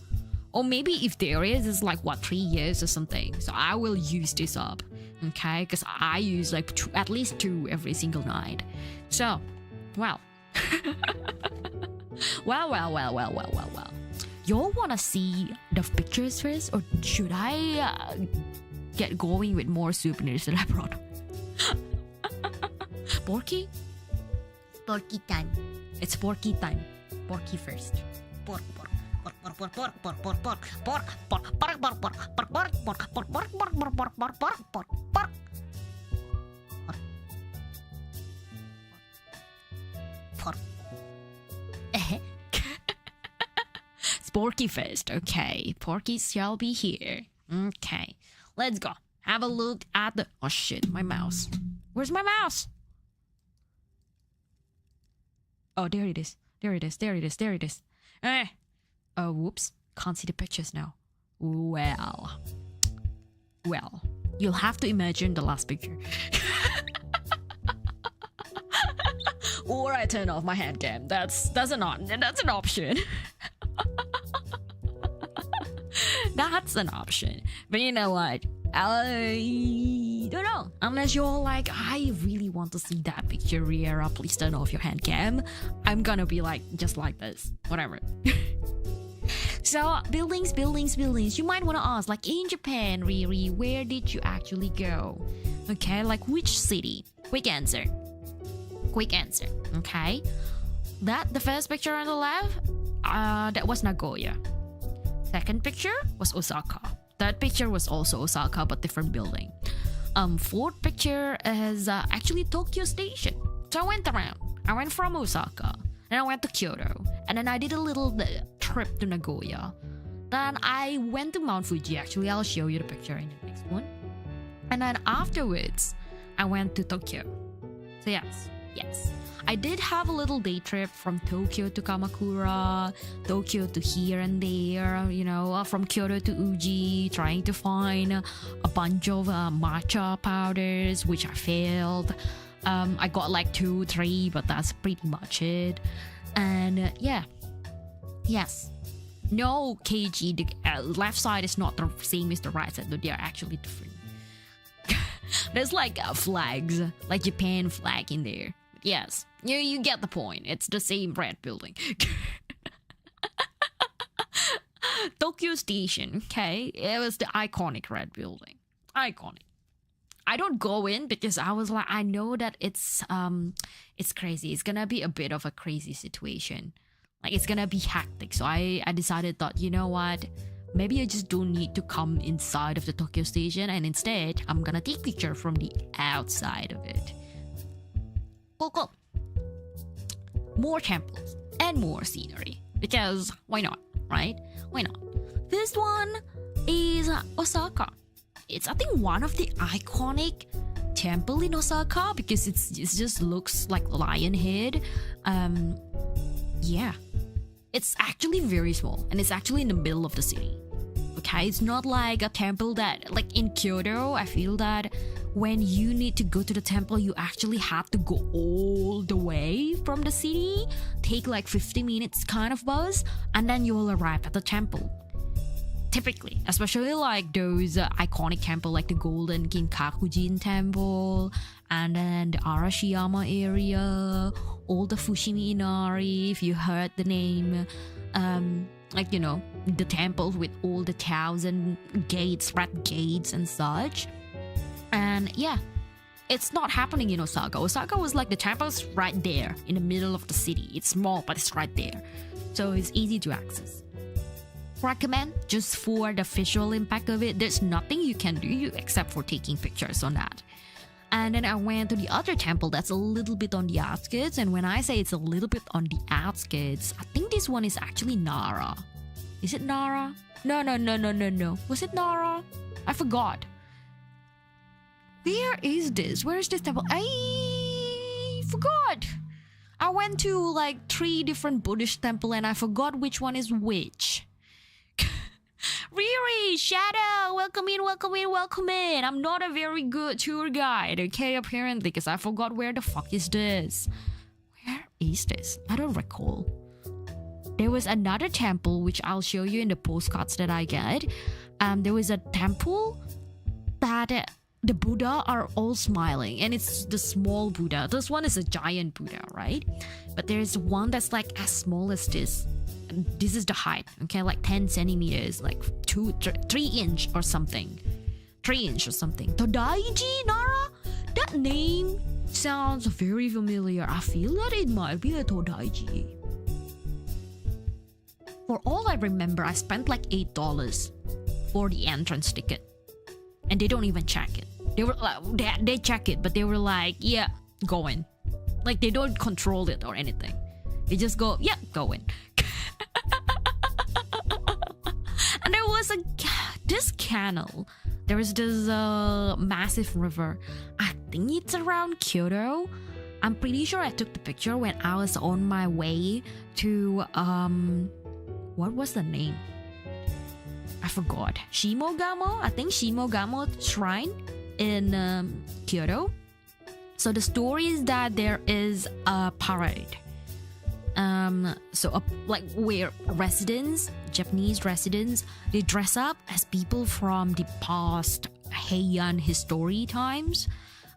Or maybe if there is, it's like what, 3 years or something. So I will use this up. Okay, because I use like at least 2 every single night. So, well. well. Y'all wanna see the pictures first, or should I get going with more souvenirs that I brought? Porky? Porky time. It's Porky time. Porky first. Pork. Porky first, okay. Porky shall be here. Okay, let's go. Have a look at the... Oh shit, my mouse. Where's my mouse? Oh, there it is. There it is. Oh, whoops. Can't see the pictures now. Well, you'll have to imagine the last picture. Or I turn off my hand cam. That's an option. That's an option. But you know what? I don't know. Unless you're like, I really want to see that picture, Riera, please turn off your hand cam. I'm gonna be like, just like this. Whatever. So, buildings. You might want to ask, like, in Japan, Riri, where did you actually go? Okay, like, which city? Quick answer. Okay. The first picture on the left, that was Nagoya. Second picture was Osaka. Third picture was also Osaka, but different building. Fourth picture is actually Tokyo Station. So I went around. I went from Osaka, then I went to Kyoto, and then I did a little trip to Nagoya. Then I went to Mount Fuji. Actually, I'll show you the picture in the next one. And then afterwards, I went to Tokyo. So yes. I did have a little day trip from Tokyo to Kamakura, Tokyo to here and there, you know, from Kyoto to Uji, trying to find a bunch of matcha powders, which I failed. I got like 2, 3, but that's pretty much it. And yes. No, KG, the left side is not the same as the right side, though they are actually different. There's like flags, like Japan flag in there. Yes, you get the point. It's the same red building. Tokyo Station, okay? It was the iconic red building. Iconic. I don't go in because I was like, I know that it's crazy. It's gonna be a bit of a crazy situation. Like, it's gonna be hectic. So I decided that, you know what? Maybe I just don't need to come inside of the Tokyo Station, and instead, I'm gonna take picture from the outside of it. Cool. More temples and more scenery. Because why not, right? Why not? This one is Osaka. It's, I think, one of the iconic temple in Osaka because it just looks like lion head. Yeah. It's actually very small, and it's actually in the middle of the city. Okay, it's not like a temple that, like in Kyoto, I feel that when you need to go to the temple, you actually have to go all the way from the city, take like 50 minutes kind of bus, and then you will arrive at the temple. typically, especially like those iconic temple like the Golden Ginkakujin Temple, and then the Arashiyama area, all the Fushimi Inari, if you heard the name, like, you know, the temples with all the 1,000 gates, red gates and such. And yeah, it's not happening in Osaka. Osaka was like the temple's right there in the middle of the city. It's small, but it's right there, so it's easy to access. Recommend just for the visual impact of it. There's nothing you can do except for taking pictures on that. And then I went to the other temple that's a little bit on the outskirts. And when I say it's a little bit on the outskirts, I think this one is actually Nara. Is it Nara? No. Was it Nara? I forgot. Where is this? Where is this temple? I forgot. I went to like 3 different Buddhist temples and I forgot which one is which. Riera, Shadow, welcome in. I'm not a very good tour guide, okay, apparently, because I forgot where the fuck is this. Where is this? I don't recall. There was another temple, which I'll show you in the postcards that I get. There was a temple that the Buddha are all smiling, and it's the small Buddha. This one is a giant Buddha, right? But there's one that's like as small as this. This is the height, okay, like 10 centimeters, like 3 inch or something. 3 inch or something. Todaiji Nara? That name sounds very familiar. I feel that it might be a Todaiji. For all I remember, I spent like $8 for the entrance ticket. And they don't even check it. They were like, they check it, but they were like, yeah, go in. Like, they don't control it or anything. They just go, yeah, go in. And there was this canal. There is this massive river. I think it's around Kyoto. I'm pretty sure I took the picture when I was on my way to what was the name? I forgot. Shimogamo? I think Shimogamo Shrine in Kyoto. So the story is that there is a parade. Like where residents, Japanese residents, they dress up as people from the past Heian history times,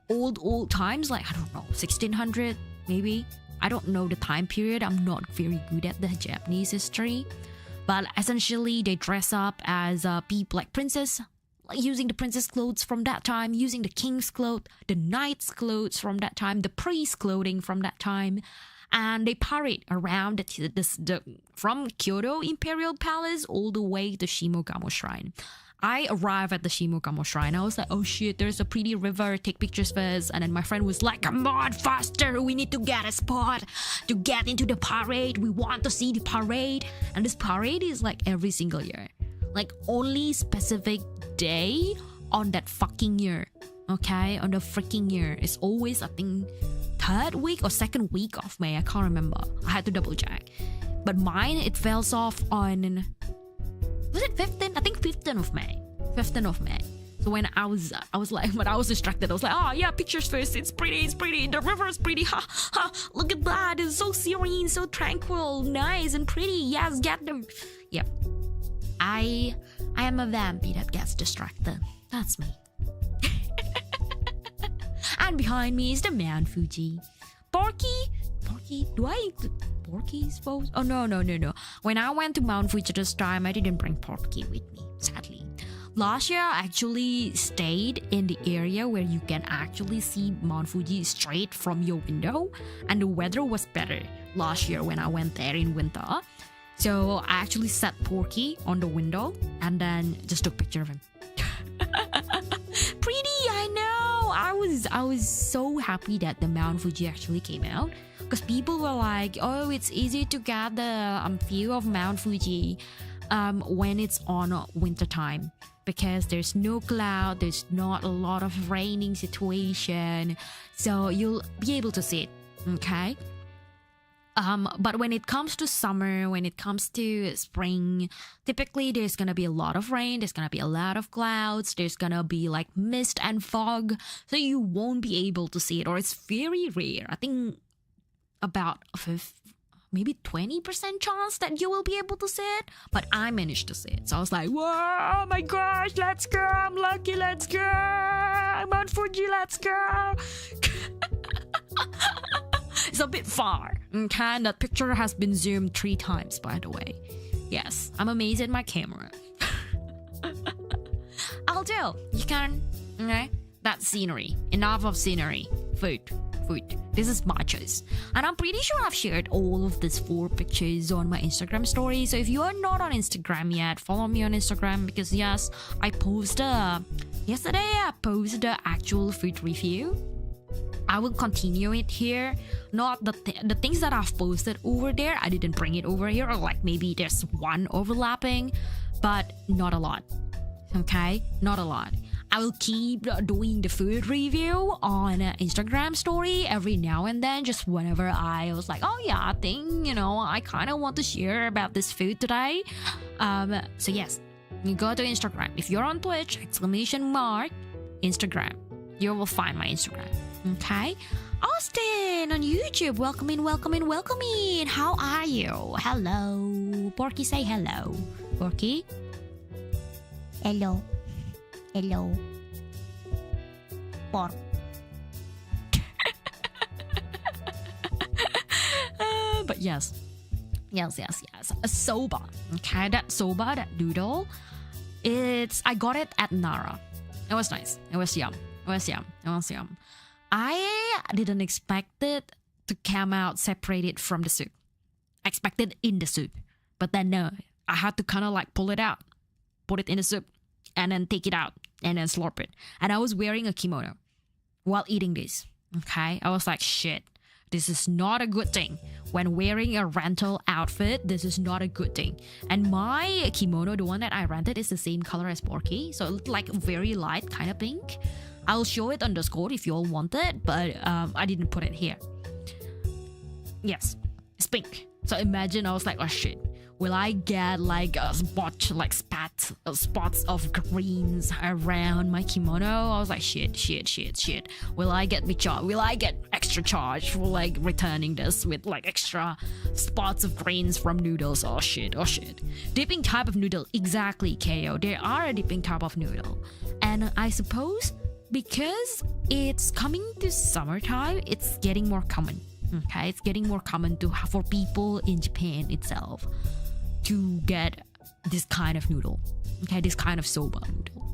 old times, like I don't know, 1600 maybe. I don't know the time period. I'm not very good at the Japanese history, but essentially they dress up as people like princess, like using the princess clothes from that time, using the king's clothes, the knight's clothes from that time, the priest's clothing from that time. And they parade around from Kyoto Imperial Palace all the way to Shimogamo Shrine. I arrived at the Shimogamo Shrine. I was like, oh shit, there's a pretty river, take pictures first. And then my friend was like, come on, faster, we need to get a spot to get into the parade. We want to see the parade. And this parade is like every single year. Like only specific day on that fucking year. Okay, on the freaking year. It's always, I think, 3rd week or 2nd week of May. I can't remember. I had to double check. But mine, it falls off on... Was it 15th? I think 15th of May. 15th of May. So when I was like, when I was distracted, I was like, oh yeah, pictures first. It's pretty. The river is pretty. Ha, ha, look at that. It's so serene, so tranquil, nice and pretty. Yes, get them. Yeah. I am a vampy that gets distracted. That's me. And behind me is the Mount Fuji. Porky? Do I include Porky, suppose? Oh, no. When I went to Mount Fuji this time, I didn't bring Porky with me, sadly. Last year, I actually stayed in the area where you can actually see Mount Fuji straight from your window. And the weather was better last year when I went there in winter. So I actually set Porky on the window and then just took a picture of him. Pretty, I know. I was so happy that the Mount Fuji actually came out, because people were like, oh, it's easy to get the view of Mount Fuji when it's on winter time, because there's no cloud, there's not a lot of raining situation, so you'll be able to see it. Okay. But when it comes to summer, when it comes to spring, typically there's gonna be a lot of rain, there's gonna be a lot of clouds, there's gonna be like mist and fog, so you won't be able to see it, or it's very rare. I think about maybe 20% chance that you will be able to see it, but I managed to see it. So I was like, whoa, oh my gosh, let's go, I'm lucky, let's go, I'm on Fuji, let's go. It's a bit far, okay? And that picture has been zoomed 3 times, by the way. Yes, I'm amazed at my camera. I'll do. You can, okay? That's scenery. Enough of scenery. Food. This is matchas. And I'm pretty sure I've shared all of these 4 pictures on my Instagram story. So if you are not on Instagram yet, follow me on Instagram because yes, yesterday I posted the actual food review. I will continue it here. Not the things that I've posted over there, I didn't bring it over here, or like maybe there's one overlapping, but not a lot. Okay, not a lot. I will keep doing the food review on Instagram story every now and then, just whenever I was like, oh yeah, I think, I kind of want to share about this food today. So yes, you go to Instagram. If you're on Twitch, ! Instagram. You will find my Instagram. Okay? Austin on YouTube. Welcome in. How are you? Hello. Porky, say hello. Porky? Hello. Pork. But yes. A soba. Okay, that soba, that noodle. I got it at Nara. It was nice. It was yum. I didn't expect it to come out separated from the soup. I expected in the soup. But then no, I had to kind of like pull it out, put it in the soup, and then take it out, and then slurp it. And I was wearing a kimono while eating this. Okay? I was like, shit, this is not a good thing. When wearing a rental outfit, this is not a good thing. And my kimono, the one that I rented, is the same color as Porky. So it looked like very light, kind of pink. I'll show it on Discord if you all want it, but I didn't put it here. Yes, it's pink. So imagine I was like, oh shit, will I get like a spot, like spots of greens around my kimono? I was like, shit. Will I get extra charge for like returning this with like extra spots of greens from noodles? Oh shit. Dipping type of noodle, exactly, KO. There are a dipping type of noodle. And I suppose because it's coming to summertime, it's getting more common. Okay, it's getting more common for people in Japan itself to get this kind of noodle. Okay, this kind of soba noodle.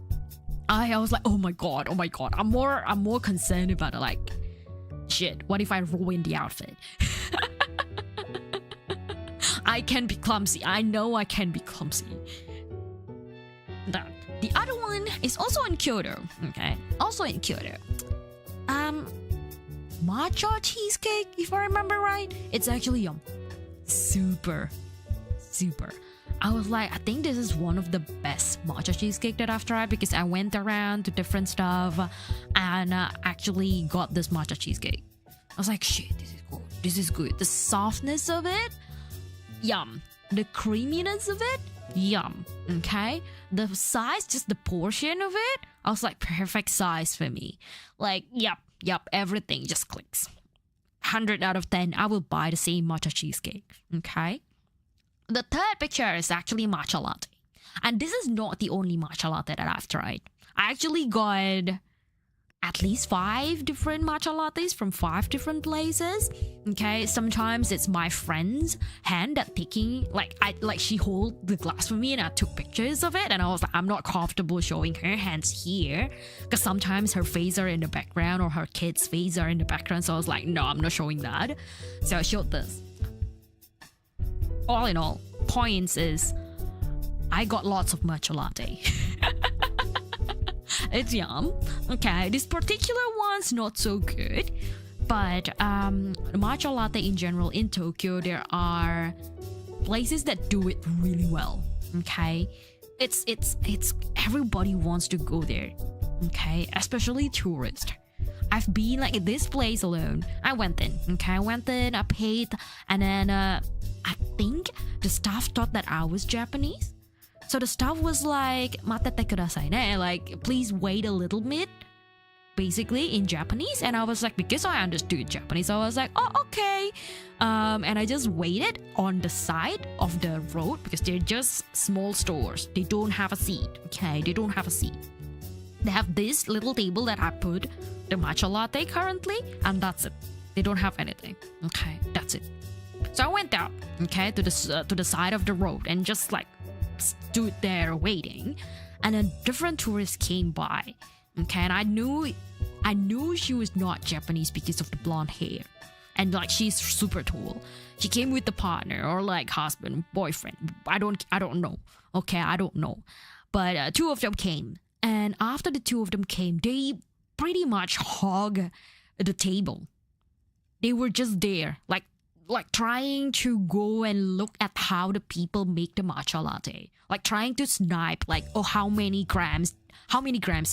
I was like, oh my god. I'm more concerned about it, like, shit, what if I ruin the outfit? I can be clumsy. I know I can be clumsy. That. The other one is also in Kyoto. Okay, also in Kyoto. Matcha cheesecake, if I remember right. It's actually yum. Super. I was like, I think this is one of the best matcha cheesecake that I've tried because I went around to different stuff and actually got this matcha cheesecake. I was like, shit, this is good. The softness of it, yum. The creaminess of it, yum. Okay, the size, just the portion of it, I was like, perfect size for me. Like, yep, everything just clicks. 100 out of 10, I will buy the same matcha cheesecake. Okay, the third picture is actually matcha latte, and this is not the only matcha latte that I've tried. I actually got at least 5 different matcha lattes from 5 different places. Okay, sometimes it's my friend's hand that taking, she hold the glass for me and I took pictures of it, and I was like, I'm not comfortable showing her hands here because sometimes her face are in the background or her kids' face are in the background, so I was like, no, I'm not showing that. So I showed this. All in all, points is I got lots of matcha latte. It's yum. Okay, this particular one's not so good, but matcha latte in general in Tokyo, there are places that do it really well. Okay, it's everybody wants to go there. Okay, especially tourists. I've been like this place alone. I went in. Okay, I paid, and then I think the staff thought that I was Japanese. So the staff was like, matete kudasai ne, like, please wait a little bit. basically in Japanese. And I was like, because I understood Japanese, I was like, oh, okay. And I just waited on the side of the road because they're just small stores. They don't have a seat. Okay, they don't have a seat. They have this little table that I put the matcha latte currently, and that's it. They don't have anything. Okay, that's it. So I went out, okay, to the side of the road and just like stood there waiting, and a different tourist came by. Okay, and I knew she was not Japanese because of the blonde hair, and like she's super tall. She came with the partner or like husband, boyfriend. I don't know. Okay, I don't know, but two of them came. And after the two of them came, they pretty much hog the table. They were just there, like trying to go and look at how the people make the matcha latte. Like trying to snipe, like, oh, how many grams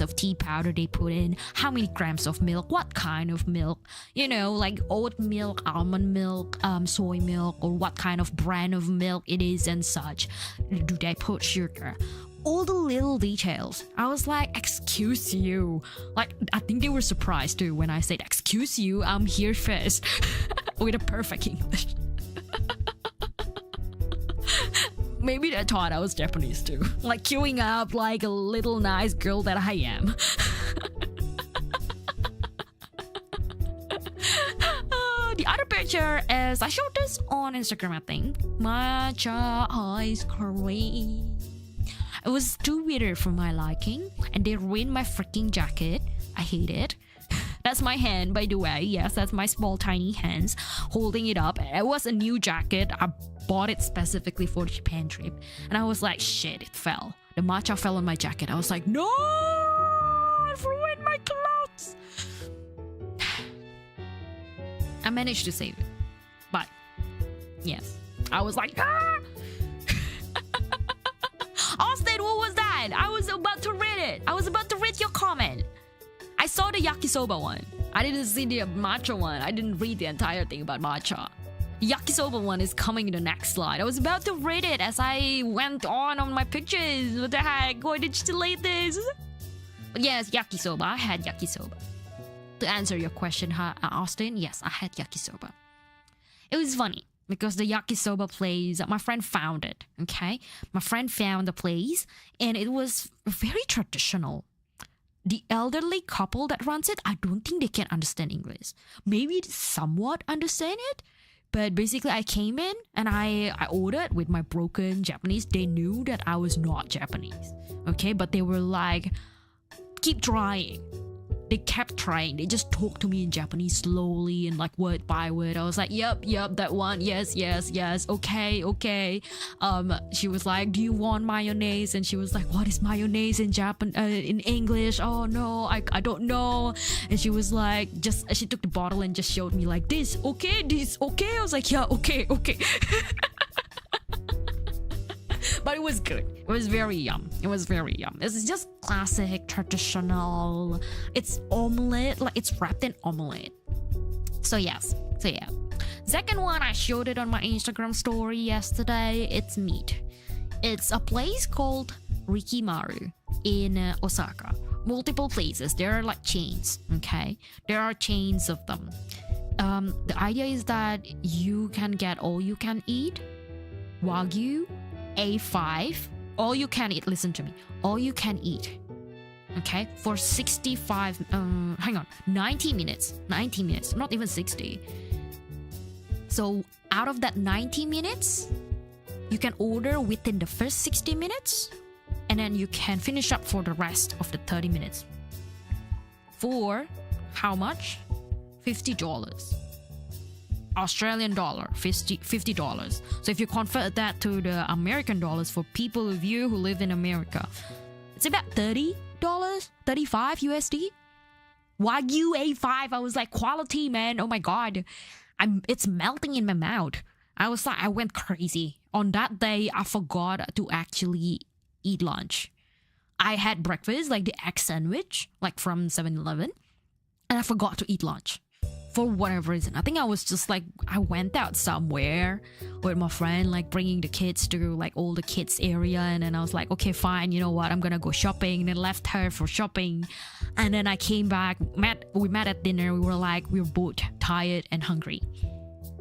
of tea powder they put in, how many grams of milk, what kind of milk, like oat milk, almond milk, soy milk, or what kind of brand of milk it is and such. Do they put sugar? All the little details. I was like, excuse you. Like, I think they were surprised too when I said, excuse you, I'm here first. With a perfect English. Maybe they thought I was Japanese too. Like, queuing up like a little nice girl that I am. The other picture is, I showed this on Instagram, I think. Matcha ice cream. It was too weird for my liking, and they ruined my freaking jacket. I hate it. That's my hand, by the way. Yes, that's my small tiny hands holding it up. It was a new jacket. I bought it specifically for the Japan trip, and I was like, shit, it fell. The matcha fell on my jacket. I was like, no, it ruined my clothes. I managed to save it, but yes, I was like, ah! Austin, what was that? I was about to read it. I was about to read your comment. I saw the yakisoba one. I didn't see the matcha one. I didn't read the entire thing about matcha. The yakisoba one is coming in the next slide. I was about to read it as I went on my pictures. What the heck? Why did you delete this? But yes, yakisoba. I had yakisoba. To answer your question, Austin, yes, I had yakisoba. It was funny. Because the yakisoba place, my friend found it, okay? My friend found the place, and it was very traditional. The elderly couple that runs it, I don't think they can understand English. Maybe somewhat understand it, but basically I came in and I ordered with my broken Japanese. They knew that I was not Japanese, okay? But they were like, keep trying. They kept trying. They just talked to me in Japanese slowly and like word by word. I was like, yep, that one. Yes. Okay. She was like, do you want mayonnaise? And she was like, what is mayonnaise in in English? Oh no, I don't know. And she was like, she took the bottle and just showed me like, this okay. I was like, yeah, okay. But it was good. It was very yum. It's just classic, traditional. It's omelette, like it's wrapped in omelette. So yeah. Second one, I showed it on my Instagram story yesterday. It's meat. It's a place called Rikimaru in Osaka. Multiple places. There are like chains, okay? There are chains of them. The idea is that you can get all you can eat Wagyu A5, all you can eat, listen to me, all you can eat, okay, for 90 minutes, not even 60. So out of that 90 minutes, you can order within the first 60 minutes, and then you can finish up for the rest of the 30 minutes. For how much? $50. Australian dollar, $50. So if you convert that to the American dollars for people of you who live in America, it's about $30, $35 USD. Wagyu A5, I was like, quality, man. Oh my God. It's melting in my mouth. I was like, I went crazy. On that day, I forgot to actually eat lunch. I had breakfast, like the egg sandwich, like from 7-Eleven, and I forgot to eat lunch. for whatever reason. I think I was just like, I went out somewhere with my friend, like bringing the kids to like all the kids area, and then I was like, okay, fine, you know what, I'm gonna go shopping. And then left her for shopping, and then I came back. We met at dinner. We were both tired and hungry,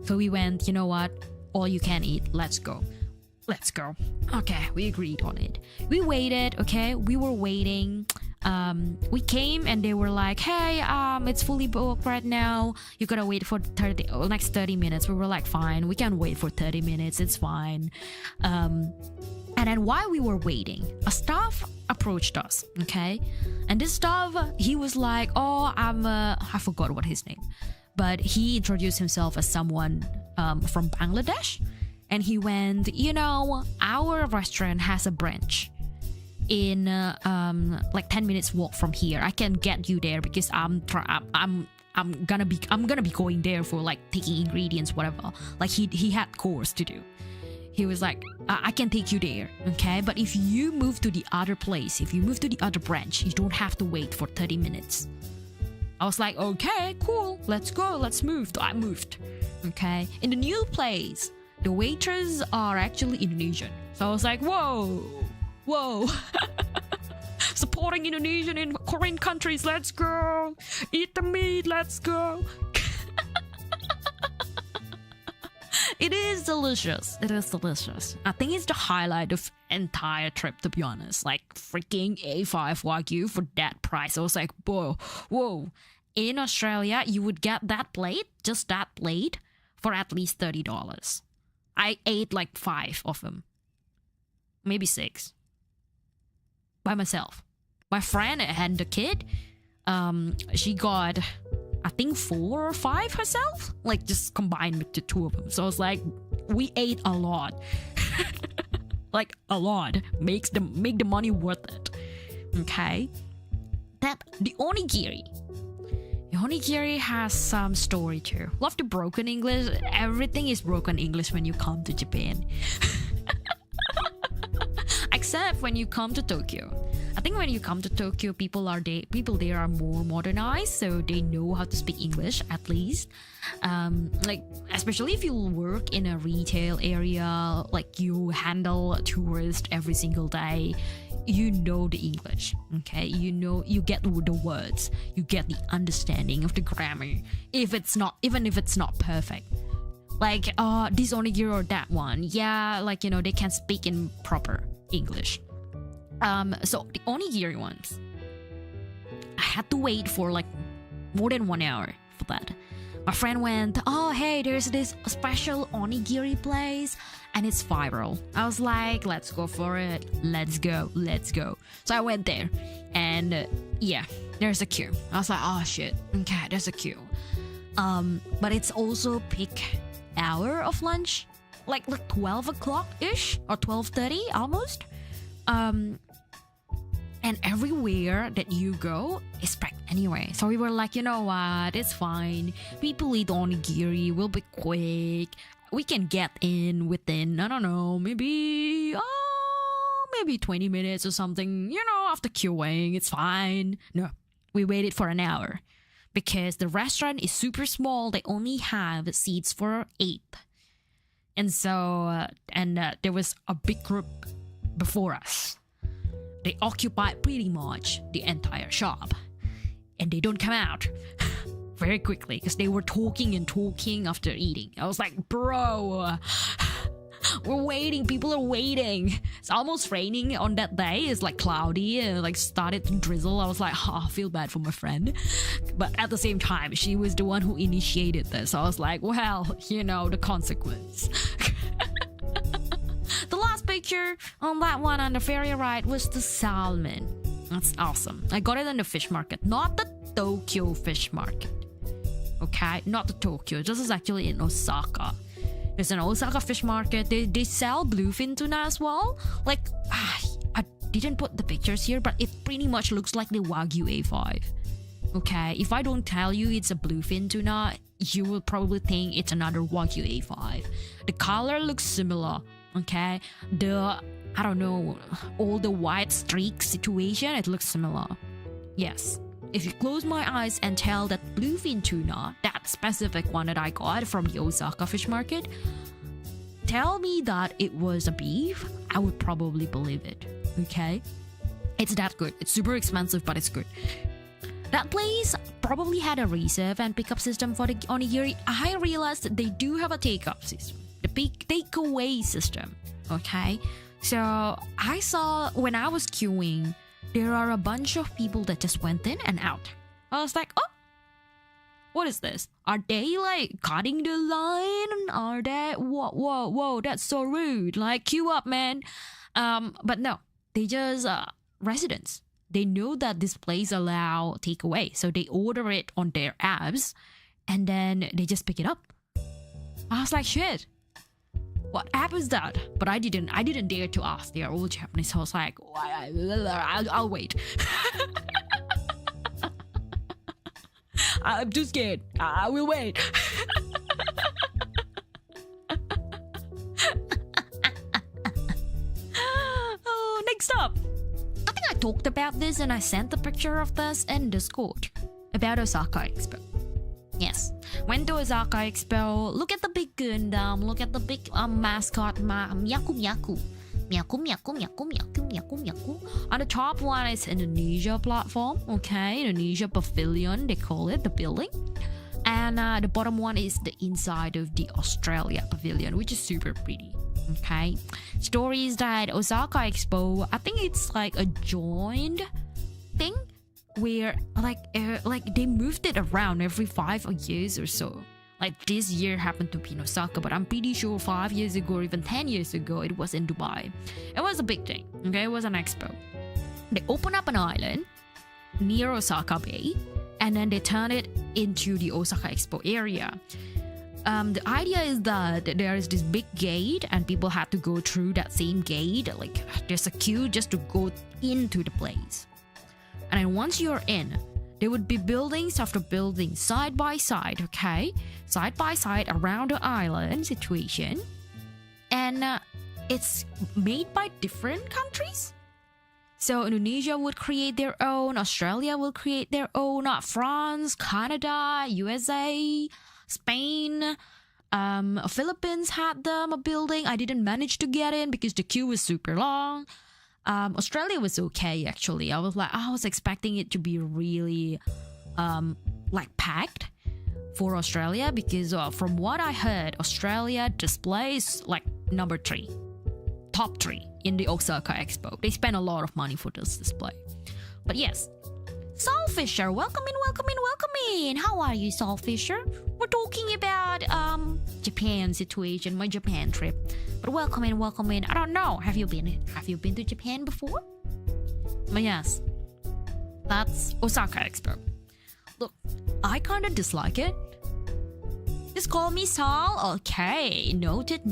so we went. You know what? All you can eat. Let's go. Okay, we agreed on it. We waited. Okay, we were waiting. We came and they were like, hey, it's fully booked right now. You gotta wait for next 30 minutes. We were like, fine, we can wait for 30 minutes. It's fine. And then while we were waiting, a staff approached us. Okay, and this staff, he was like, oh, I forgot what his name, but he introduced himself as someone from Bangladesh. And he went, you know, our restaurant has a branch in like 10 minutes walk from here. I can get you there because I'm gonna be going there for like taking ingredients, whatever. Like he had course to do. He was like, I can take you there, okay? But if you move to the other place, if you move to the other branch, you don't have to wait for 30 minutes. I was like, okay, cool, let's go, let's move. So I moved, okay? In the new place, the waiters are actually Indonesian. So I was like, whoa. Supporting Indonesian in Korean countries, let's go. Eat the meat, let's go. It is delicious. I think it's the highlight of entire trip, to be honest. Like freaking A5 Wagyu for that price. I was like, whoa. In Australia, you would get that plate, just that plate, for at least $30. I ate like 5 of them. Maybe 6. By myself. My friend and the kid, she got, I think 4 or 5 herself. Like just combined with the 2 of them. So I was like, we ate a lot. Like a lot. Make the money worth it. Okay. The onigiri. The onigiri has some story too. Love the broken English. Everything is broken English when you come to Japan. Except when you come to Tokyo. I think when you come to Tokyo, people there are more modernized, so they know how to speak English at least. Like especially if you work in a retail area, like you handle tourists every single day. You know the English, okay? You get the words, you get the understanding of the grammar. Even if it's not perfect, like this onigiri or that one, yeah, like you know they can speak in proper English. So the onigiri ones, I had to wait for like more than 1 hour for that. My friend went, oh hey, there's this special onigiri place and it's viral. I was like, let's go for it. Let's go. So I went there and yeah, there's a queue. I was like, oh shit, okay, there's a queue. But it's also peak hour of lunch, like 12 o'clock ish or 12:30 almost. And everywhere that you go is packed anyway. So we were like, you know what? It's fine. People eat onigiri. We'll be quick. We can get in within, I don't know, maybe 20 minutes or something. You know, after queuing, it's fine. No, we waited for an hour because the restaurant is super small. They only have seats for 8. And so, there was a big group before us. They occupied pretty much the entire shop. And they don't come out very quickly because they were talking after eating. I was like, bro, we're waiting. People are waiting. It's almost raining on that day. It's like cloudy and like started to drizzle. I was like, I feel bad for my friend. But at the same time, she was the one who initiated this. I was like, well, you know, the consequence. The last picture on that one on the ferry ride was the salmon. That's awesome. I got it in the fish market, not the Tokyo fish market. Okay, not the Tokyo. This is actually in Osaka. There's an Osaka fish market. They sell bluefin tuna as well. Like, I didn't put the pictures here, but it pretty much looks like the Wagyu A5. Okay, if I don't tell you it's a bluefin tuna, you will probably think it's another Wagyu A5. The color looks similar. Okay, I don't know, all the white streak situation, it looks similar. Yes, if you close my eyes and tell that bluefin tuna, that specific one that I got from the Osaka fish market, tell me that it was a beef, I would probably believe it. Okay? It's that good. It's super expensive, but it's good. That place probably had a reserve and pickup system for the onigiri. I realized that they do have a take-up system, the big takeaway system. Okay, so I saw when I was queuing, there are a bunch of people that just went in and out. I was like, oh, what is this? Are they like cutting the line? Are they whoa? That's so rude. Like, queue up, man. But no, they just residents. They know that this place allow takeaway, so they order it on their apps, and then they just pick it up. I was like, shit, what app is that? But I didn't dare to ask. They are all Japanese. So I was like, I'll wait. I'm too scared. I will wait. Oh, next up. I talked about this and I sent a picture of this in Discord about Osaka Expo. Yes, went to Osaka Expo. Look at the big Gundam. Look at the big mascot Myaku. On the top one is Indonesia platform. Okay, Indonesia pavilion, they call it, the building. And the bottom one is the inside of the Australia pavilion, which is super pretty. Okay, story is that Osaka Expo, I think it's like a joint thing where like they moved it around every 5 years or so. Like this year happened to be in Osaka, but I'm pretty sure 5 years ago or even 10 years ago it was in Dubai. It was a big thing. Okay, it was an expo. They open up an island near Osaka Bay, and then they turn it into the Osaka Expo area. The idea is that there is this big gate and people have to go through that same gate. Like there's a queue just to go into the place. And then once you're in, there would be buildings after buildings side by side, okay? Side by side around the island situation. And it's made by different countries. So Indonesia would create their own, Australia will create their own, France, Canada, USA, Spain, Philippines had them a building. I didn't manage to get in because the queue was super long. Australia was okay actually. I was expecting it to be really like packed for Australia because from what I heard, Australia displays like number 3, top 3 in the Osaka Expo. They spent a lot of money for this display. But yes, Saul Fisher, welcome in. How are you, Saul Fisher? We're talking about Japan situation, my Japan trip. But welcome in. I don't know. Have you been to Japan before? But yes, that's Osaka Expo. Look, I kind of dislike it. Just call me Saul. Okay, noted.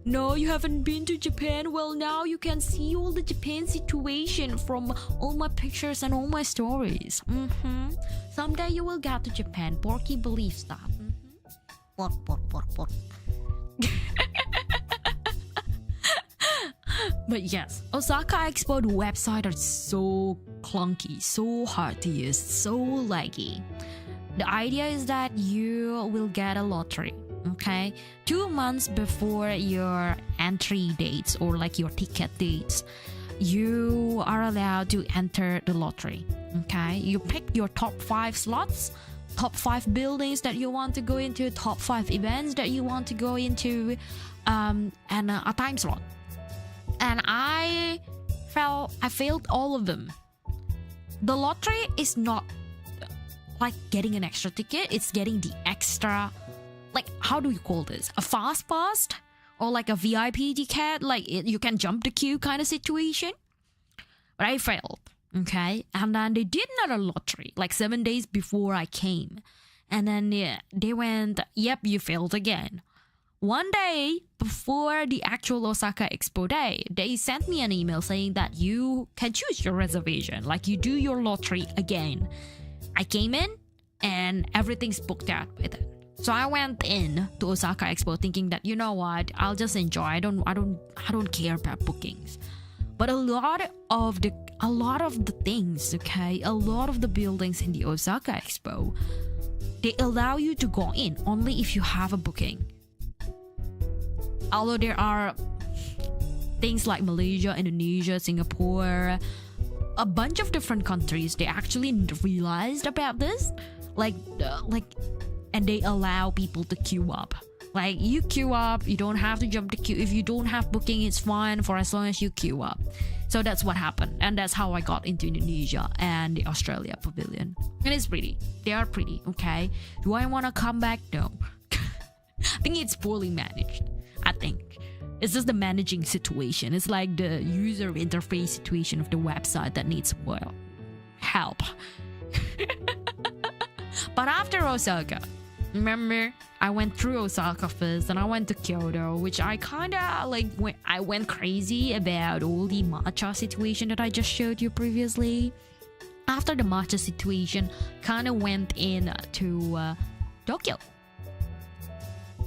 No, you haven't been to Japan. Well, now you can see all the Japan situation from all my pictures and all my stories. Someday you will get to Japan. Porky believes that. Pork. But yes, Osaka Expo, the website are so clunky, so hard to use, so laggy. The idea is that you will get a lottery. Okay, 2 months before your entry dates or like your ticket dates, you are allowed to enter the lottery. Okay, you pick your top 5 slots, top 5 buildings that you want to go into, top 5 events that you want to go into, and a time slot. And I failed all of them. The lottery is not like getting an extra ticket, it's getting the extra, like, how do you call this? A fast pass? Or like a VIP ticket? Like, you can jump the queue kind of situation? But I failed, okay? And then they did another lottery, like 7 days before I came. And then they went, yep, you failed again. One day before the actual Osaka Expo day, they sent me an email saying that you can choose your reservation. Like, you do your lottery again. I came in and everything's booked out with it. So I went in to Osaka Expo thinking that, you know what, I'll just enjoy. I don't care about bookings. But a lot of the things, okay, a lot of the buildings in the Osaka Expo, they allow you to go in only if you have a booking. Although there are things like Malaysia, Indonesia, Singapore, a bunch of different countries, they actually realized about this, and they allow people to queue up. Like, you queue up, you don't have to jump the queue. If you don't have booking, it's fine for as long as you queue up. So that's what happened, and that's how I got into Indonesia and the Australia Pavilion. And it's pretty. They are pretty, okay? Do I want to come back? No. I think it's poorly managed. I think it's just the managing situation. It's like the user interface situation of the website that needs, well, help. But after Osaka, remember, I went through Osaka first and I went to Kyoto, which I kind of like, I went crazy about all the matcha situation that I just showed you previously. After the matcha situation, kind of went in to Tokyo.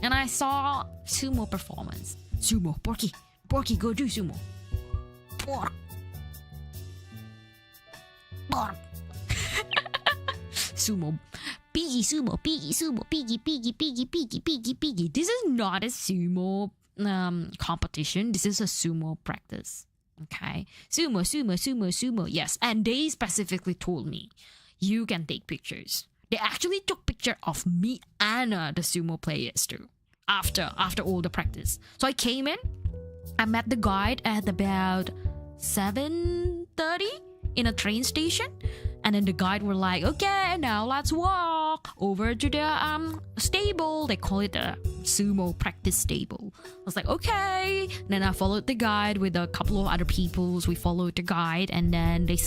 And I saw sumo performance. Sumo, Porky, go do sumo. Pork. Sumo. Piggy sumo, piggy. This is not a sumo competition. This is a sumo practice. Okay? Sumo. Yes, and they specifically told me, you can take pictures. They actually took picture of me and the sumo players too. After all the practice. So I came in, I met the guide at about 7:30 in a train station. And then the guide were like, okay, now let's walk over to the stable. They call it a sumo practice stable. I was like, okay. And then I followed the guide with a couple of other peoples. We followed the guide, and then they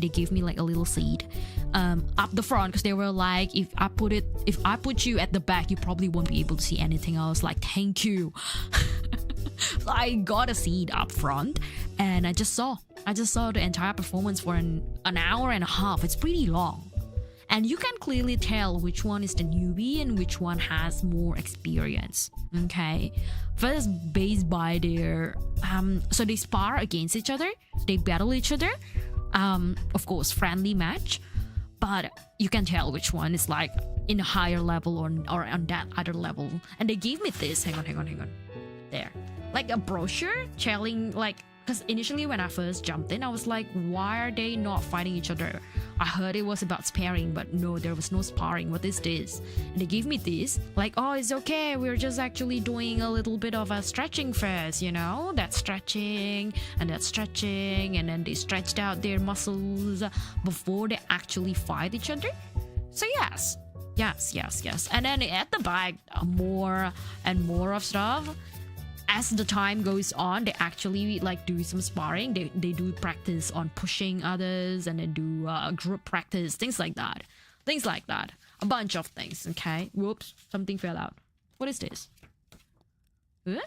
gave me like a little seat up the front, because they were like, if I put you at the back, you probably won't be able to see anything. I was like, thank you. So I got a seat up front, and I just saw the entire performance for an hour and a half. It's pretty long, and you can clearly tell which one is the newbie and which one has more experience. Okay, first based by their so they spar against each other, they battle each other, of course friendly match, but you can tell which one is like in a higher level or on that other level. And they gave me this, hang on there, like a brochure telling, like, because initially when I first jumped in, I was like, why are they not fighting each other? I heard it was about sparring, but no, there was no sparring. What is this? And they gave me this, like, oh, it's okay, we're just actually doing a little bit of a stretching first, you know, that's stretching, and then they stretched out their muscles before they actually fight each other. So yes. And then at the back, more and more of stuff. As the time goes on, they actually like do some sparring. They do practice on pushing others, and then do group practice, things like that. A bunch of things, okay? Whoops, something fell out. What is this? Huh?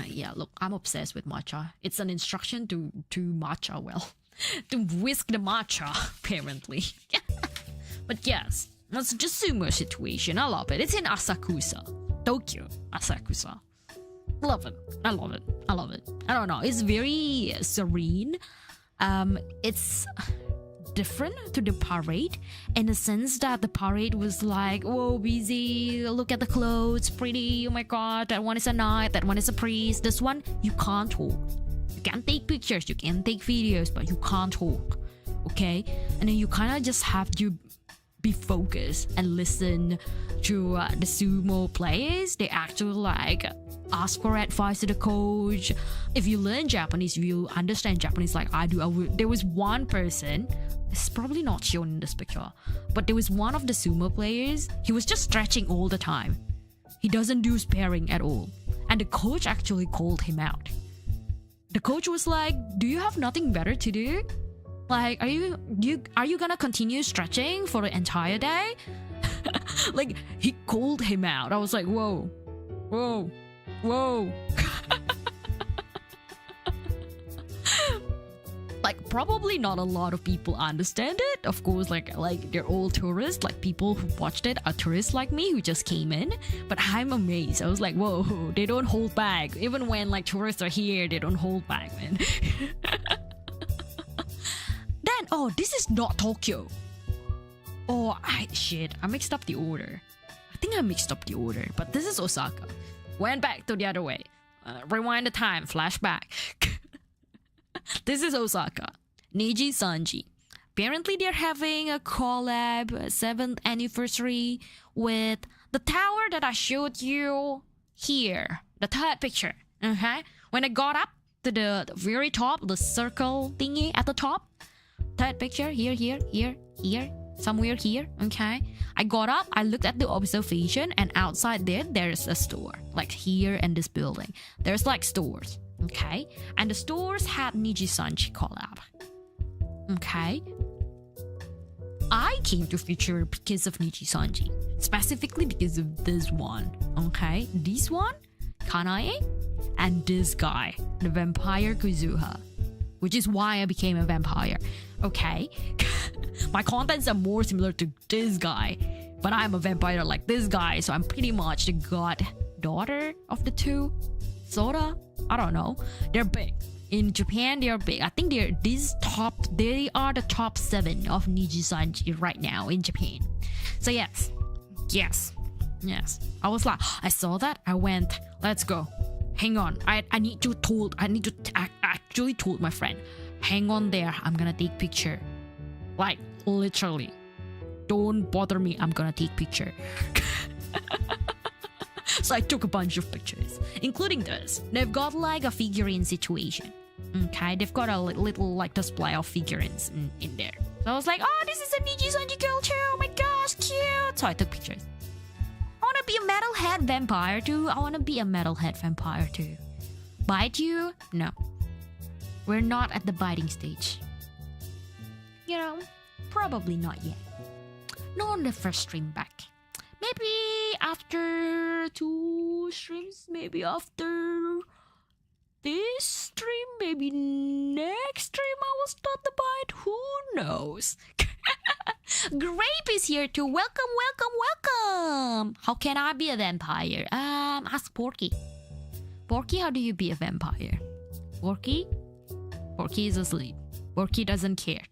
Yeah, look, I'm obsessed with matcha. It's an instruction to matcha, well, to whisk the matcha, apparently. But yes, it's just sumo situation. I love it. It's in Asakusa. Tokyo, Asakusa. Love it. I love it. I don't know. It's very serene. It's different to the parade in the sense that the parade was like, whoa, busy. Look at the clothes, pretty. Oh my god, that one is a knight, that one is a priest. This one, you can't talk. You can take pictures, you can take videos, but you can't talk. Okay? And then you kind of just have to be focused and listen to the sumo players. They actually like ask for advice to the coach. If you learn Japanese, if you understand Japanese like I do, there was one person, it's probably not shown in this picture, but there was one of the sumo players. He was just stretching all the time. He doesn't do sparring at all, and the coach actually called him out. The coach was like, do you have nothing better to do? Like, are you gonna continue stretching for the entire day? Like, he called him out. I was like, whoa. Like, probably not a lot of people understand it. Of course, like they're all tourists, like people who watched it are tourists like me who just came in. But I'm amazed. I was like, whoa, they don't hold back. Even when like tourists are here, they don't hold back, man. Then, oh, this is not Tokyo. Oh, shit, I mixed up the order. I think I mixed up the order, but this is Osaka. Went back to the other way. Rewind the time, flashback. This is Osaka. Niji Sanji. Apparently they're having a collab 7th anniversary with the tower that I showed you here. The third picture. Okay? When I got up to the very top, the circle thingy at the top. Third picture, here. Somewhere here, okay? I got up, I looked at the observation, and outside there's a store. Like here in this building. There's like stores, okay? And the stores had Niji Sanji collab. Okay? I came to feature because of Niji Sanji. Specifically because of this one, okay? This one, Kanae, and this guy, the vampire Kuzuha. Which is why I became a vampire. Okay? My contents are more similar to this guy, but I'm a vampire like this guy, so I'm pretty much the goddaughter of the two. Sorta? I don't know. They're big. In Japan, they are big. I think they are the top 7 of Niji Sanji right now in Japan. So yes. I was like, I saw that, I went, let's go. Hang on. I actually told my friend, hang on there, I'm gonna take picture. Like, literally. Don't bother me, I'm gonna take picture. So I took a bunch of pictures, including this. They've got like a figurine situation. Okay, they've got a little like display of figurines in there. So I was like, oh, this is a Niji Sanji girl too. Oh my gosh, cute. So I took pictures. I wanna be a metalhead vampire too. Bite you? No. We're not at the biting stage. You know, probably not yet. Not on the first stream back. Maybe after 2 streams, maybe after this stream, maybe next stream I will start the bite. Who knows? Grape is here too. Welcome. How can I be a vampire? Ask Porky. Porky, how do you be a vampire? Porky is asleep. Porky doesn't care.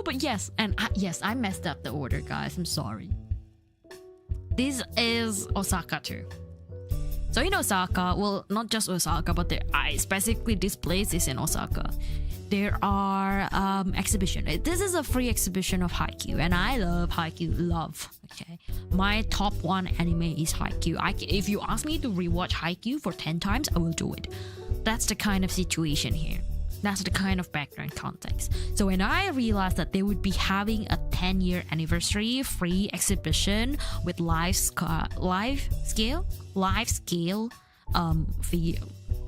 But yes, I messed up the order, guys. I'm sorry. This is Osaka too. So in Osaka, well, not just Osaka, but specifically this place is in Osaka. There are exhibition. This is a free exhibition of Haikyuu, and I love Haikyuu. Okay, my top 1 anime is Haikyuu. If you ask me to rewatch Haikyuu for 10 times, I will do it. That's the kind of situation here. That's the kind of background context. So when I realized that they would be having a 10-year anniversary free exhibition with live scale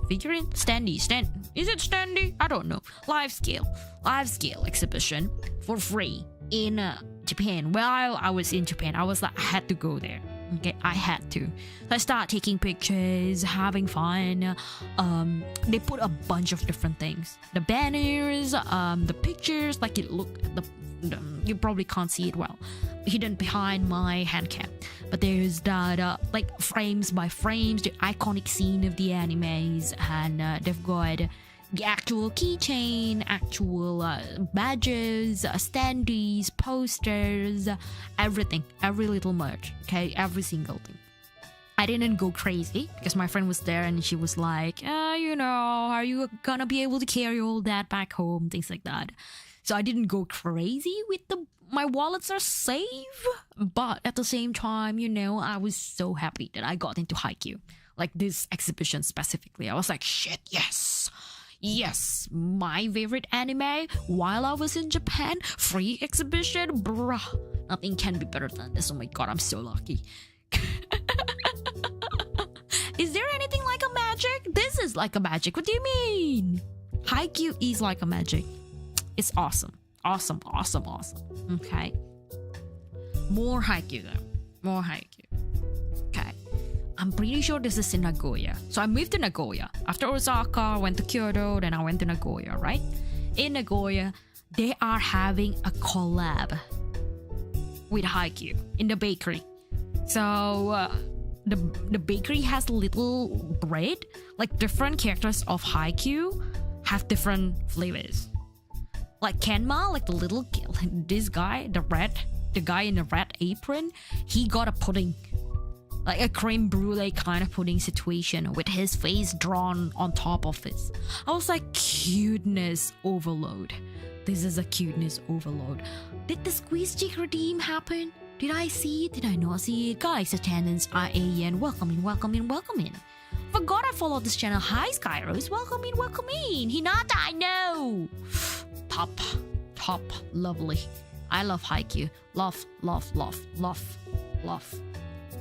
figurine standee. Is it standee? I don't know. Live scale exhibition for free in Japan. While I was in Japan, I was like, I had to go there. Okay, I had to. So I started taking pictures, having fun. They put a bunch of different things. The banners, the pictures, like it look. You probably can't see it well, hidden behind my hand cam. But there's that like frames by frames, the iconic scene of the animes, and they've got the actual keychain, actual badges, standees, posters, everything, every little merch, okay, every single thing. I didn't go crazy because my friend was there and she was like, are you gonna be able to carry all that back home, things like that. So I didn't go crazy with my wallets are safe, but at the same time, I was so happy that I got into Haikyuu, like this exhibition specifically. I was like, shit, yes, my favorite anime while I was in Japan, free exhibition, bruh, nothing can be better than this. Oh my god, I'm so lucky. Is there anything like a magic? This is like a magic. What do you mean? Haikyuu is like a magic. It's awesome. Okay. More Haikyuu though. Okay. I'm pretty sure this is in Nagoya. So I moved to Nagoya. After Osaka, I went to Kyoto, then I went to Nagoya, right? In Nagoya, they are having a collab with Haikyuu in the bakery. So the bakery has little bread, like different characters of Haikyuu have different flavors. Like Kenma, like the little this guy, the guy in the red apron, he got a pudding, like a creme brulee kind of pudding situation with his face drawn on top of it. I was like, cuteness overload. This is a cuteness overload. Did the squeeze stick redeem happen? Did I see it? Did I not see it? Guys, attendance IAN. Welcome in, welcome in, welcome in. Forgot I followed this channel. Hi, Skyros. Welcome in, welcome in. Hinata, I know. Top, lovely. I love Haikyuu. Love.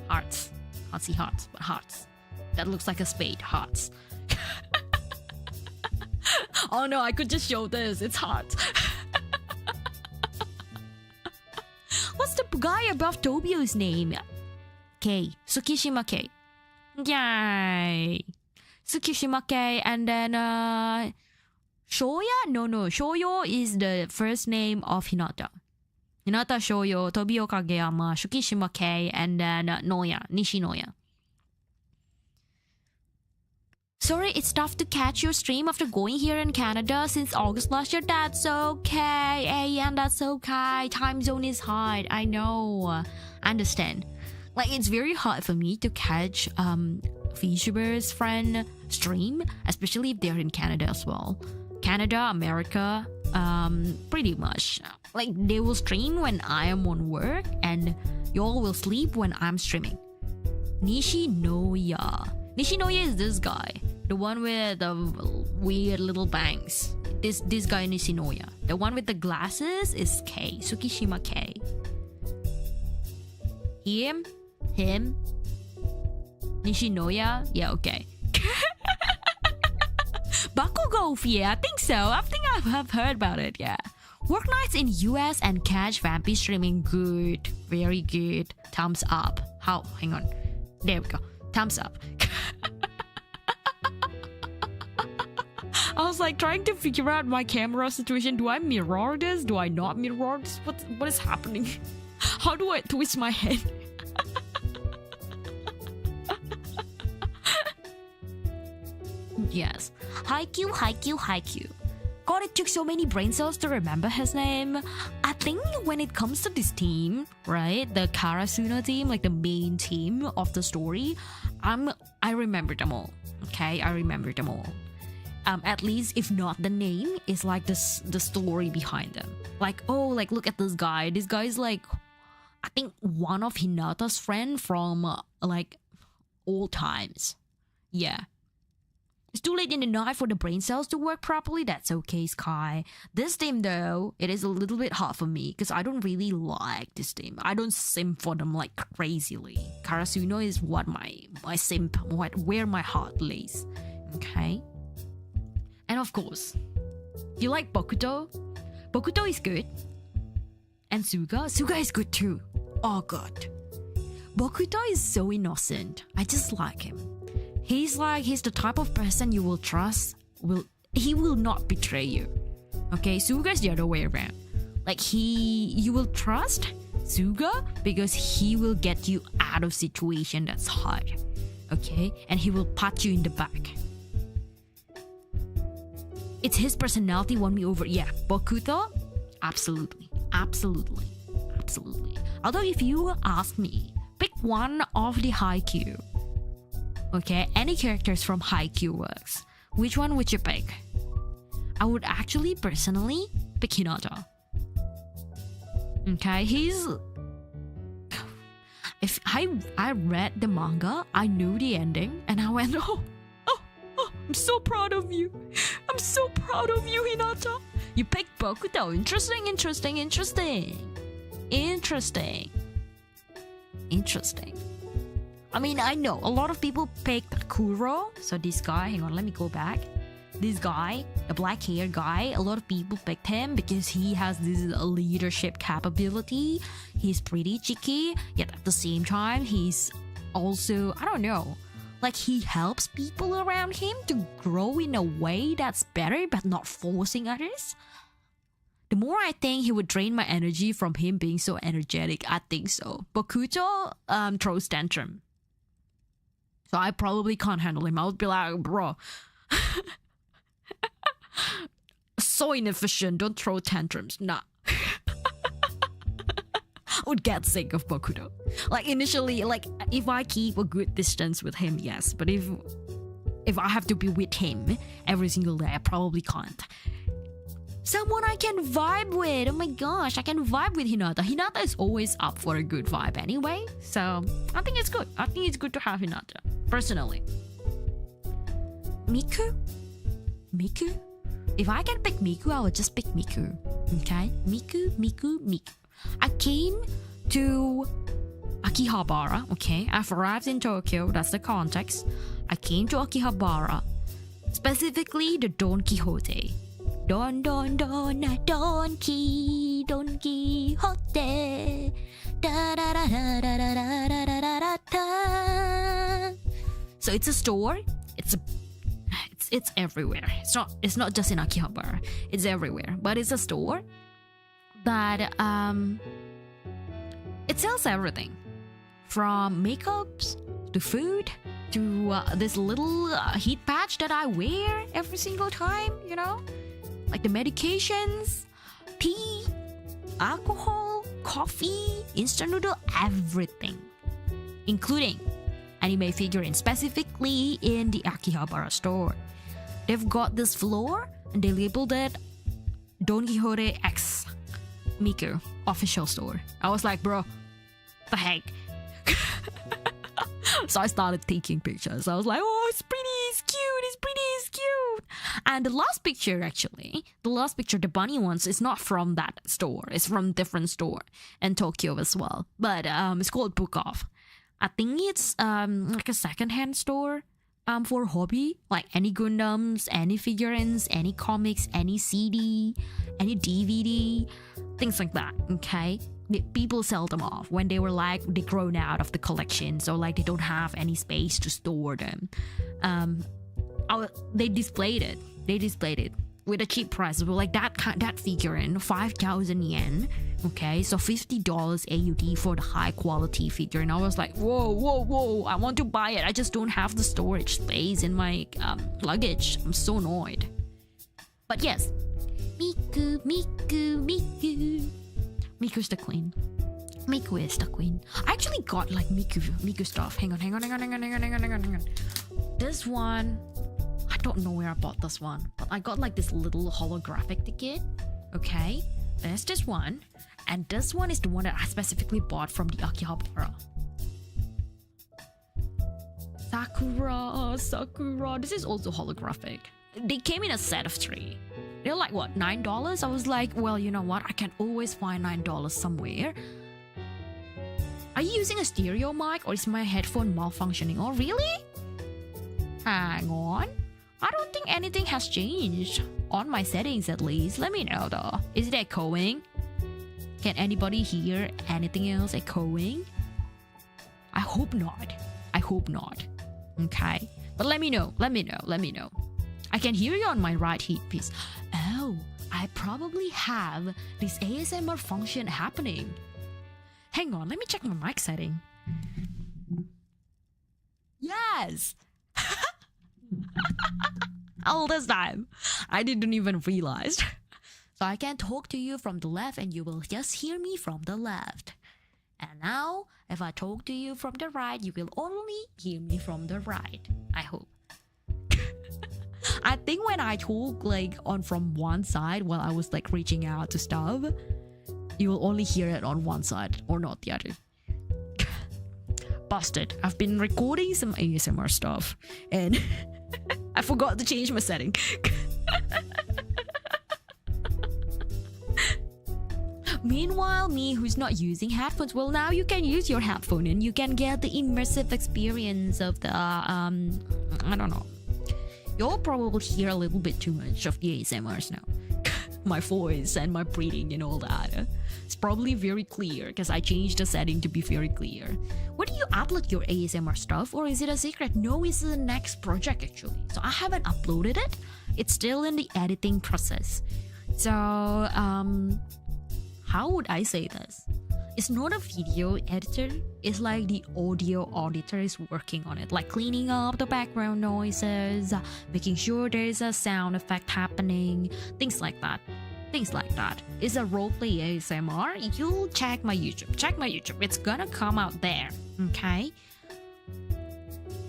Hearts. Heartsy hearts, but hearts. That looks like a spade. Hearts. Oh no, I could just show this. It's hearts. What's the guy above Tobio's name? K. Tsukishima K. Yay. Tsukishima K. And then Shoya? No. Shoyo is the first name of Hinata. Hinata Shoyo, Tobio Kageyama, Tsukishima K, and then Nishinoya. Sorry, it's tough to catch your stream after going here in Canada since August last year. That's okay, and that's okay. Time zone is hard. I know. I understand. Like, it's very hard for me to catch VTuber's friend stream, especially if they're in Canada as well. Canada, America, pretty much. Like, they will stream when I am on work, and y'all will sleep when I'm streaming. Nishinoya. Nishinoya is this guy, the one with the weird little bangs. This guy Nishinoya. The one with the glasses is K. Tsukishima K. Him. Nishinoya. Yeah, okay. Bakugo, yeah, I think so. I think I have heard about it, yeah. Work nights in US and catch vampy streaming. Good. Very good. Thumbs up. How? Hang on. There we go. Thumbs up. I was like trying to figure out my camera situation. Do I mirror this? Do I not mirror this? What is happening? How do I twist my head? Yes. Haikyuu. God, it took so many brain cells to remember his name. I think when it comes to this team, right, the Karasuno team, like the main team of the story, I remember them all. Okay, I remember them all. At least if not the name, is like the story behind them. Like, oh, like look at this guy. This guy is like, I think one of Hinata's friend from like old times. Yeah. It's too late in the night for the brain cells to work properly. That's okay, Sky. This team, though, it is a little bit hard for me because I don't really like this team. I don't simp for them like crazily. Karasuno is what my simp, where my heart lays. Okay? And of course, you like Bokuto? Bokuto is good. And Suga is good too. Oh god. Bokuto is so innocent. I just like him. He's the type of person you will trust. He will not betray you. Okay, Suga is the other way around. Like you will trust Suga because he will get you out of situation that's hard. Okay, and he will pat you in the back. It's his personality won me over. Yeah, Bokuto, absolutely. Although if you ask me, pick one of the Haikyuu. Okay, any characters from Haikyuu works. Which one would you pick? I would actually personally pick Hinata. Okay, if I read the manga, I knew the ending, and I went, oh, I'm so proud of you. I'm so proud of you, Hinata. You picked Bokuto. Interesting. I mean, I know a lot of people picked Kuro. So this guy, hang on, let me go back. This guy, the black hair guy, a lot of people picked him because he has this leadership capability. He's pretty cheeky, yet at the same time, he's also, I don't know, like he helps people around him to grow in a way that's better but not forcing others. The more I think he would drain my energy from him being so energetic, I think so. Bokuto throws tantrum. So I probably can't handle him. I would be like, bro, so inefficient, don't throw tantrums. Nah. I would get sick of Bokuto. Like initially, like if I keep a good distance with him, yes. But if I have to be with him every single day, I probably can't. Someone I can vibe with. Oh my gosh, I can vibe with Hinata. Hinata is always up for a good vibe anyway. So I think it's good. I think it's good to have Hinata, personally. Miku? If I can pick Miku, I would just pick Miku. Okay? Miku. I came to Akihabara, okay? I've arrived in Tokyo, that's the context. I came to Akihabara, specifically the Don Quixote. Don Quixote. Da da da da da da da da da da. So it's a store. It's everywhere. It's not just in Akihabara. It's everywhere. But it's a store that it sells everything, from makeups to food to this little heat patch that I wear every single time, you know, like the medications, tea, alcohol, coffee, instant noodle, everything, including anime figurines, specifically in the Akihabara store. They've got this floor and they labeled it Don Quixote X Miku official store. I was like, bro, the heck? So I started taking pictures. I was like, oh, it's pretty cute. And the last picture, the bunny ones, is not from that store. It's from a different store in Tokyo as well. But it's called Book Off. I think it's like a secondhand store for hobby, like any Gundams, any figurines, any comics, any CD, any DVD, things like that, okay? People sell them off when they were like, they grown out of the collection, so like they don't have any space to store them. They displayed it with a cheap price. But like that figurine, 5,000 yen, okay, so $50 AUD for the high quality figure. And I was like, whoa, I want to buy it. I just don't have the storage space in my luggage. I'm so annoyed. But yes, Miku. Miku's the queen. Miku is the queen. I actually got like Miku stuff. Hang on. This one, I don't know where I bought this one, but I got like this little holographic ticket. Okay, there's this one, and this one is the one that I specifically bought from the Akihabara. Sakura. This is also holographic. They came in a set of 3. They're like, what, $9? I was like, well, you know what? I can always find $9 somewhere. Are you using a stereo mic or is my headphone malfunctioning? Oh, really? Hang on. I don't think anything has changed. On my settings, at least. Let me know, though. Is it echoing? Can anybody hear anything else echoing? I hope not. Okay? But let me know. I can hear you on my right earpiece. Oh, I probably have this ASMR function happening. Hang on, let me check my mic setting. Yes! All this time. I didn't even realize. So I can talk to you from the left and you will just hear me from the left. And now, if I talk to you from the right, you will only hear me from the right. I hope. I think when I talk like on from one side while I was like reaching out to stuff, you will only hear it on one side or not the other. Busted. I've been recording some ASMR stuff and I forgot to change my setting. Meanwhile, me who's not using headphones, well, now you can use your headphone and you can get the immersive experience of the I don't know. You'll probably hear a little bit too much of the ASMRs now. my voice and my breathing and all that. It's probably very clear because I changed the setting to be very clear. Where do you upload your ASMR stuff, or is it a secret? No, it's the next project actually. So I haven't uploaded it. It's still in the editing process. So how would I say this? It's not a video editor. It's like the audio auditor is working on it, like cleaning up the background noises, making sure there's a sound effect happening, things like that. It's a roleplay ASMR. You'll check my YouTube. It's gonna come out there, okay?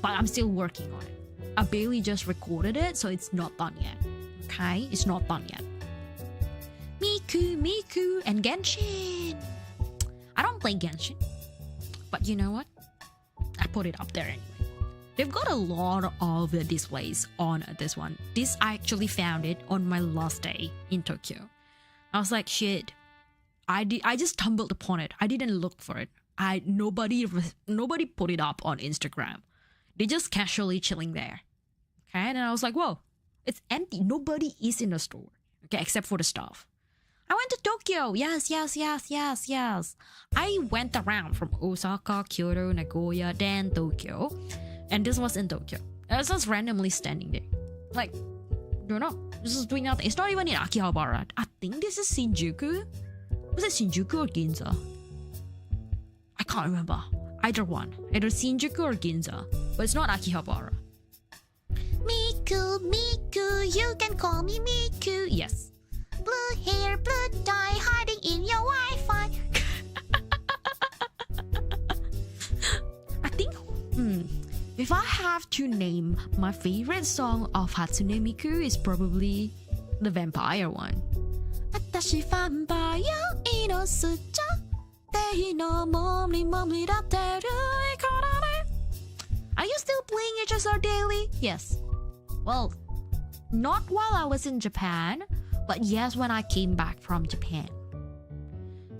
But I'm still working on it. I barely just recorded it, so it's not done yet. Okay? It's not done yet. Miku, and Genshin. I don't play Genshin. But you know what? I put it up there anyway. They've got a lot of displays on this one. This I actually found it on my last day in Tokyo. I was like, shit. I just stumbled upon it. I didn't look for it. Nobody put it up on Instagram. They just casually chilling there. Okay, and I was like, whoa, it's empty. Nobody is in the store. Okay, except for the staff. I went to Tokyo. Yes. I went around from Osaka, Kyoto, Nagoya, then Tokyo. And this was in Tokyo. I was just randomly standing there. Like, don't know. This is doing nothing. It's not even in Akihabara. I think this is Shinjuku. Was it Shinjuku or Ginza? I can't remember. Either one. Either Shinjuku or Ginza. But it's not Akihabara. Miku, you can call me Miku. Yes. Blue hair, blue dye, hiding in your Wi-Fi. I think, if I have to name my favorite song of Hatsune Miku, is probably the vampire one. Atashi vampire inosucha dehi no momri dateru ikarare. Are you still playing HSR daily? Yes. Well, not while I was in Japan, but yes, when I came back from Japan.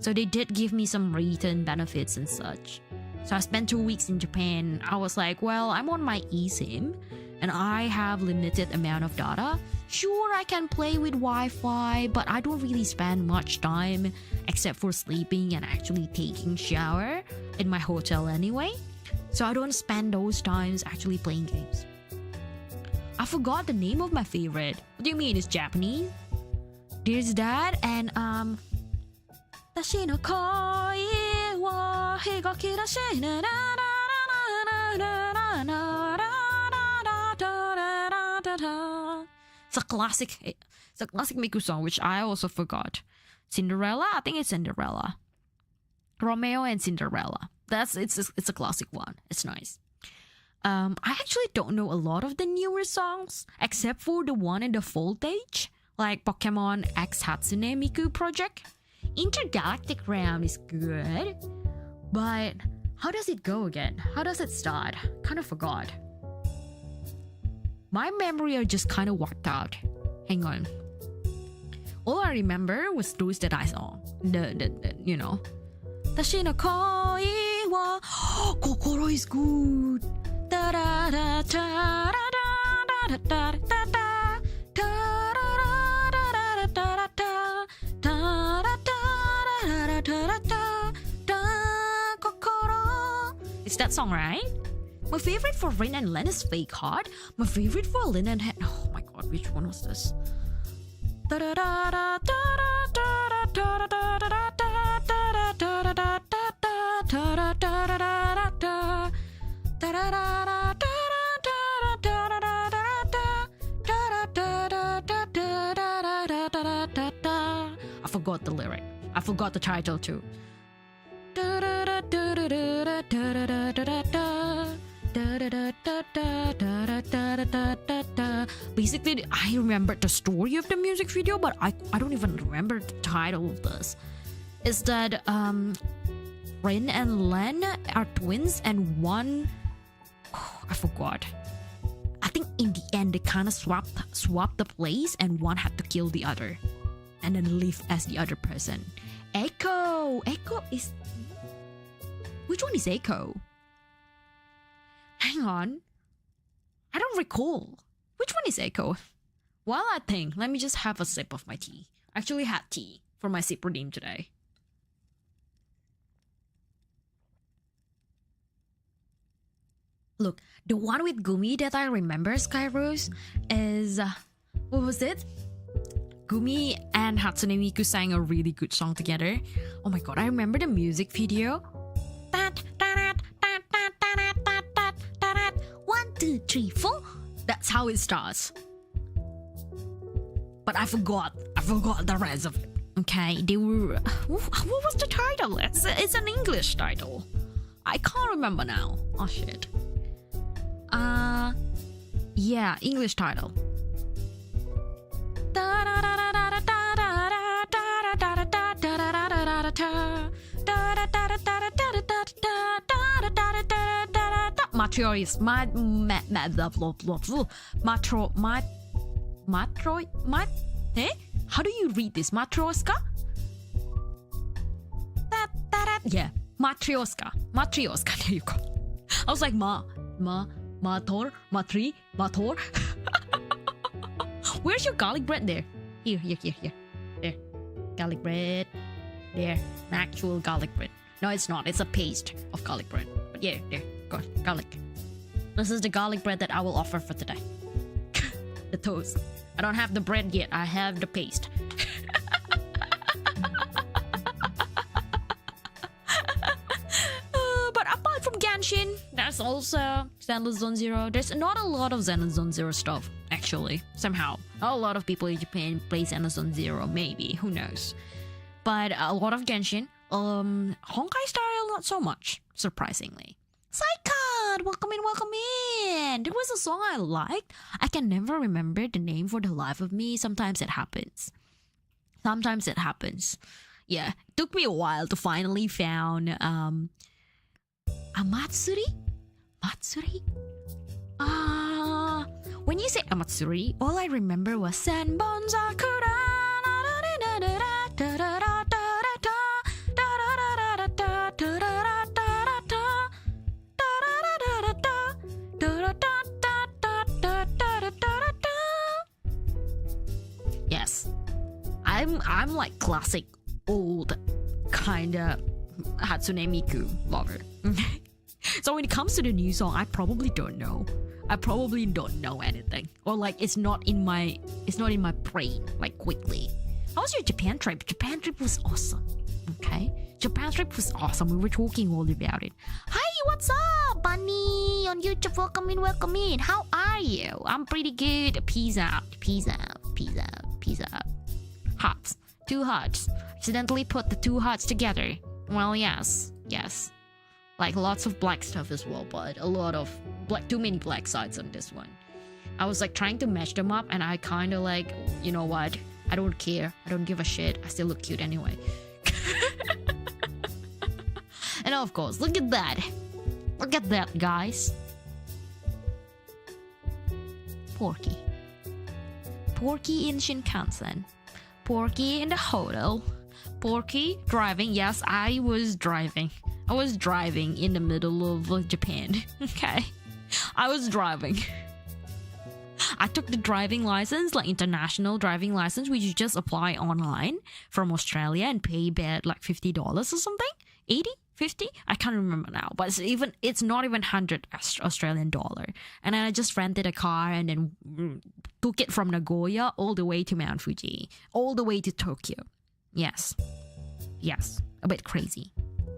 So they did give me some return benefits and such. So I spent 2 weeks in Japan. I was like, well, I'm on my eSIM and I have limited amount of data. Sure, I can play with Wi-Fi, but I don't really spend much time except for sleeping and actually taking shower in my hotel anyway. So I don't spend those times actually playing games. I forgot the name of my favorite. What do you mean it's Japanese? There's that and Tashi no koi wa higakirashi na na na na na na. It's a classic Miku song which I also forgot. Cinderella? I think it's Cinderella. Romeo and Cinderella. It's a classic one. It's nice. I actually don't know a lot of the newer songs except for the one in the Voltage, like Pokemon X Hatsune Miku project. Intergalactic Realm is good, but how does it go again? How does it start? Kind of forgot. My memory are just kind of wiped out. Hang on. All I remember was those that I saw. The you know. Tashi no koi wa kokoro is good. Da da da da da da da da da. It's that song, right? My favorite for Rin and Len is Fake Heart. My favorite for Lin and oh my god, which one was this? I forgot the lyric. I forgot the title too. Basically, I remembered the story of the music video, but I don't even remember the title of this. Is that Rin and Len are twins and one I forgot. I think in the end they kind of swapped the place and one had to kill the other and then live as the other person. Echo is... Which one is Echo? Hang on. I don't recall. Which one is Echo? While I think, let me just have a sip of my tea. Actually had tea for my sip redeem today. Look, the one with Gumi that I remember, Skyrose, is what was it? Gumi and Hatsune Miku sang a really good song together. Oh my god, I remember the music video. 1, 2, 3, 4. That's how it starts. But I forgot the rest of it. Okay, they were. What was the title? It's an English title. I can't remember now. Oh shit. Yeah, English title. Matriois, how do you read this? Matryoshka? Yeah, Matryoshka. There you go. I was like, Mator. Where's your garlic bread there? Here. There. Garlic bread. There. Actual garlic bread. No, it's not. It's a paste of garlic bread. But yeah, there. Garlic. This is the garlic bread that I will offer for today. The toast. I don't have the bread yet. I have the paste. But apart from Genshin, there's also Xenoblade Zone Zero. There's not a lot of Xenoblade Zone Zero stuff, actually. Somehow. Not a lot of people in Japan play Xenoblade Zone Zero, maybe. Who knows? But a lot of Genshin. Honkai style, not so much, surprisingly. Psychod! Welcome in! There was a song I liked. I can never remember the name for the life of me. Sometimes it happens. Yeah, it took me a while to finally found Amatsuri? Matsuri? When you say Amatsuri, all I remember was Senbon Sakura. Yes, I'm like classic old kinda Hatsune Miku lover. So when it comes to the new song, I probably don't know anything, or like it's not in my brain like quickly. How was your Japan trip? Japan trip was awesome. Okay, Japan trip was awesome. We were talking all about it. Hi, what's up, Bunny on YouTube? Welcome in. How are you? I'm pretty good. Peace out. Hearts. 2 hearts. Accidentally put the 2 hearts together. Well, yes. Like lots of black stuff as well, but a lot of too many black sides on this one. I was like trying to match them up, and I kind of like, you know what? I don't care. I don't give a shit. I still look cute anyway. And of course, look at that. Look at that, guys. Porky in Shinkansen. Porky in the hotel. Porky driving. Yes, I was driving in the middle of Japan. Okay, I was driving. I took the driving license, like international driving license, which you just apply online from Australia and pay about like $50 or something. 80, 50? I can't remember now, but it's not even 100 Australian dollar. And then I just rented a car and then took it from Nagoya all the way to Mount Fuji, all the way to Tokyo. Yes, a bit crazy.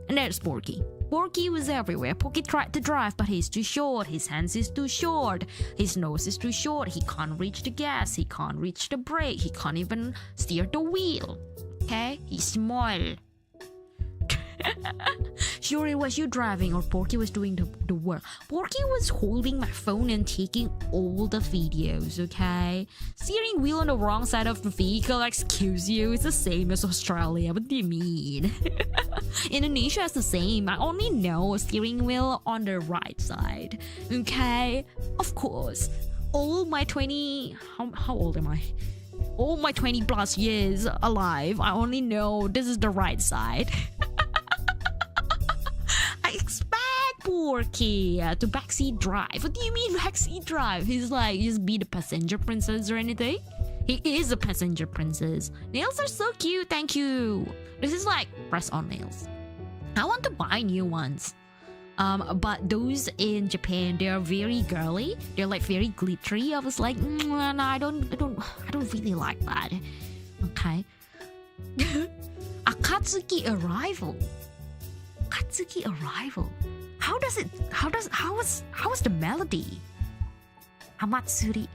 And there's Porky. Porky was everywhere. Porky tried to drive, but he's too short. His hands is too short. His nose is too short. He can't reach the gas. He can't reach the brake. He can't even steer the wheel. Okay? He's small. Sure, it was you driving, or Porky was doing the work. Porky was holding my phone and taking all the videos, okay? Steering wheel on the wrong side of the vehicle, excuse you, it's the same as Australia. What do you mean? Indonesia is the same. I only know a steering wheel on the right side, okay? Of course. All my 20... How old am I? All my 20 plus years alive, I only know this is the right side. I expect Porky to backseat drive. What do you mean backseat drive? He's like, just be the passenger princess or anything? He is a passenger princess. Nails are so cute, thank you. This is like press-on nails. I want to buy new ones. But those in Japan, they are very girly. They're like very glittery. I was like, no, I don't really like that. Okay. Akatsuki arrival. Akatsuki arrival. How was the melody? Hamatsuri.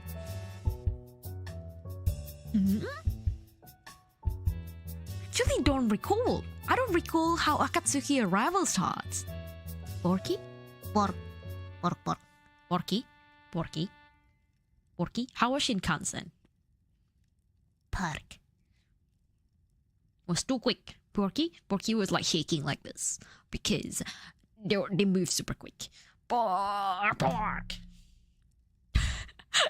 Actually don't recall. I don't recall how Akatsuki arrival starts. Porky? Pork. Porky? How was Shinkansen? Pork. Was too quick. Porky was like shaking like this because they move super quick. Pork.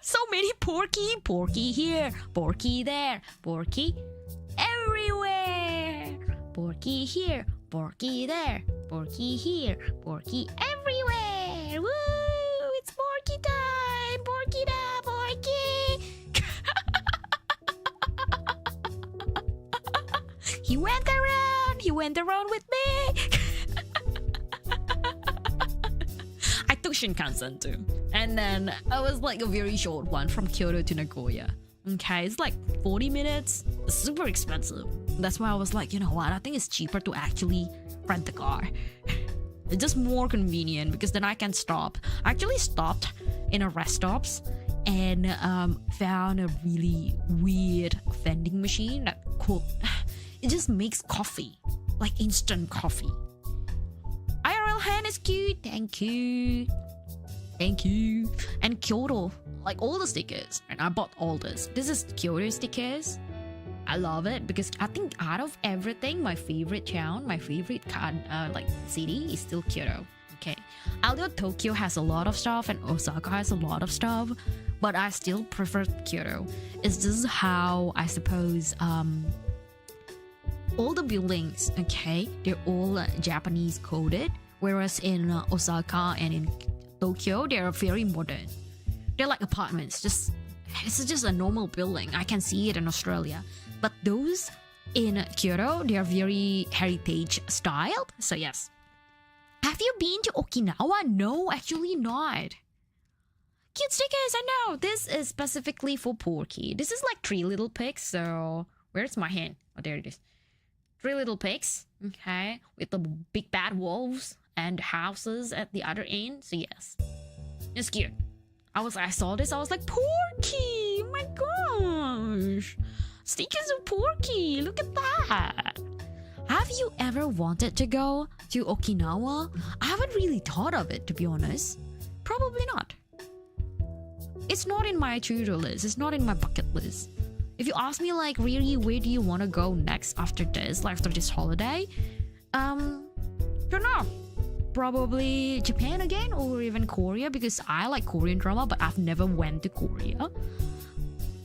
So many Porky here, Porky there, Porky everywhere. Porky here, Porky there, Porky here, Porky everywhere. Woo! It's Porky time, Porky da, Porky. He went around with me. I took Shinkansen too. And then it was like a very short one from Kyoto to Nagoya. Okay, it's like 40 minutes. It's super expensive. That's why I was like, you know what? I think it's cheaper to actually rent a car. It's just more convenient because then I can stop. I actually stopped in a rest stops and found a really weird vending machine that it just makes coffee, like instant coffee. IRL hand is cute. Thank you. And Kyoto, like all the stickers, and I bought all this. This is Kyoto stickers. I love it because I think out of everything, my favorite town, my favorite like city is still Kyoto. Okay, although Tokyo has a lot of stuff and Osaka has a lot of stuff, but I still prefer Kyoto. It's just how I suppose all the buildings, okay, they're all Japanese coded, whereas in Osaka and in Tokyo, they're very modern. They're like apartments. It's just a normal building. I can see it in Australia. But those in Kyoto, they are very heritage styled. So yes. Have you been to Okinawa? No, actually not. Cute stickers, I know. This is specifically for Porky. This is like 3 little pigs. So where's my hand? Oh, there it is. 3 little pigs. Okay. With the big bad wolves and houses at the other end. So yes, it's cute. I saw this, I was like, Porky, oh my gosh, stickers of Porky, look at that. Have you ever wanted to go to Okinawa? I haven't really thought of it, to be honest. Probably not. It's not in my to-do list. It's not in my bucket list. If you ask me like, really, where do you want to go next after this holiday? Don't know. Probably Japan again or even Korea because I like Korean drama, but I've never went to Korea.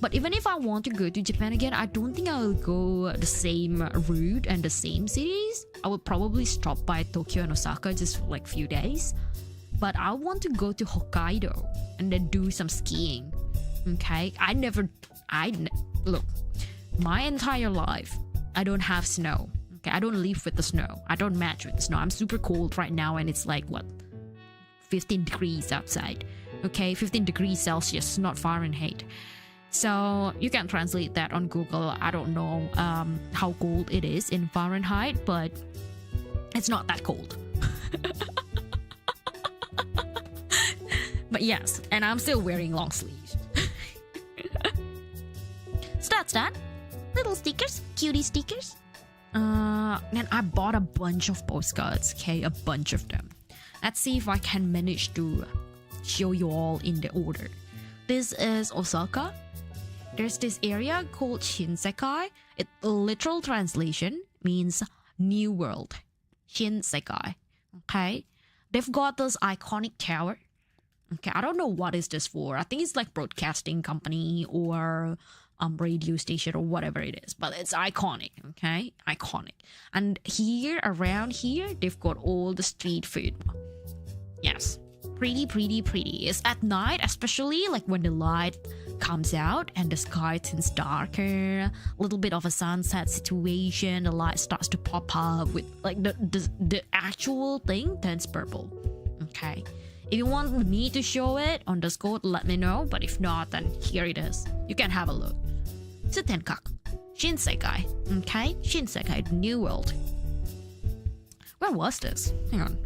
But even if I want to go to Japan again, I don't think I'll go the same route and the same cities. I would probably stop by Tokyo and Osaka just for like few days. But I want to go to Hokkaido and then do some skiing. Okay, look, my entire life, I don't have snow. Okay, I don't live with the snow. I don't match with the snow. I'm super cold right now and it's like, what, 15 degrees outside. Okay, 15 degrees Celsius, not Fahrenheit. So you can translate that on Google. I don't know how cold it is in Fahrenheit, but it's not that cold. But yes, and I'm still wearing long sleeves. So that's that. Little stickers, cutie stickers. And I bought a bunch of postcards, okay, a bunch of them. Let's see if I can manage to show you all in the order. This is Osaka. There's this area called Shinsekai. Its literal translation means new world. Shinsekai. Okay. They've got this iconic tower. Okay, I don't know what is this for. I think it's like broadcasting company or radio station or whatever it is, but it's iconic. Okay, iconic. And here, around here, they've got all the street food. Yes, pretty. It's at night, especially like when the light comes out and the sky turns darker, a little bit of a sunset situation, the light starts to pop up with like the actual thing turns purple. Okay, if you want me to show it on Discord, let me know, but if not, then here it is. You can have a look. Sutenkak Shinsekai. Okay, Shinsekai, the new world. Where was this? Hang on.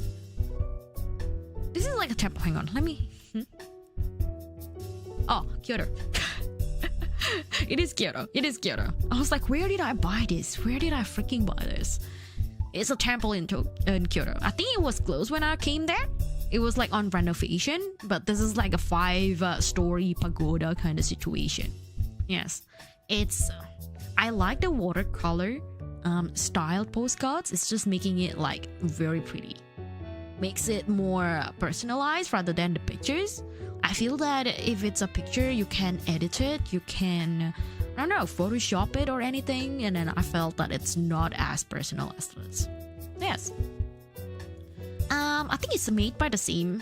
This is like a temple. Hang on, let me. Oh, Kyoto. It is Kyoto. I was like, where did I buy this? Where did I freaking buy this? It's a temple in Kyoto. I think it was closed when I came there. It was like on renovation, but this is like a 5-story pagoda kind of situation. Yes, it's. I like the watercolor styled postcards. It's just making it like very pretty. Makes it more personalized rather than the pictures. I feel that if it's a picture, you can edit it, you can, I don't know, Photoshop it or anything, and then I felt that it's not as personal as this. Yes. I think it's made by the same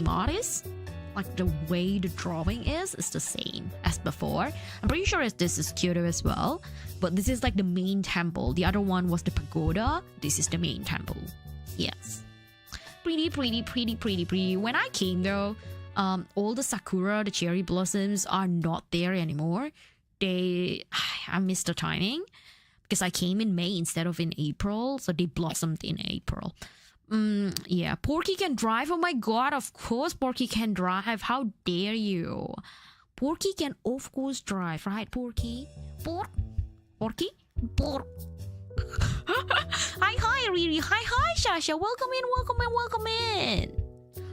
artist. Like the way the drawing is the same as before. I'm pretty sure this is Kyoto as well, but this is like the main temple. The other one was the pagoda. This is the main temple. Yes. Pretty. When I came though, all the sakura, the cherry blossoms are not there anymore. I missed the timing because I came in May instead of in April, so they blossomed in April. Yeah, Porky can drive. Oh my god, of course Porky can drive. How dare you? Porky can of course drive, right Porky? Porky? Hi Riri. Hi Sasha. Welcome in.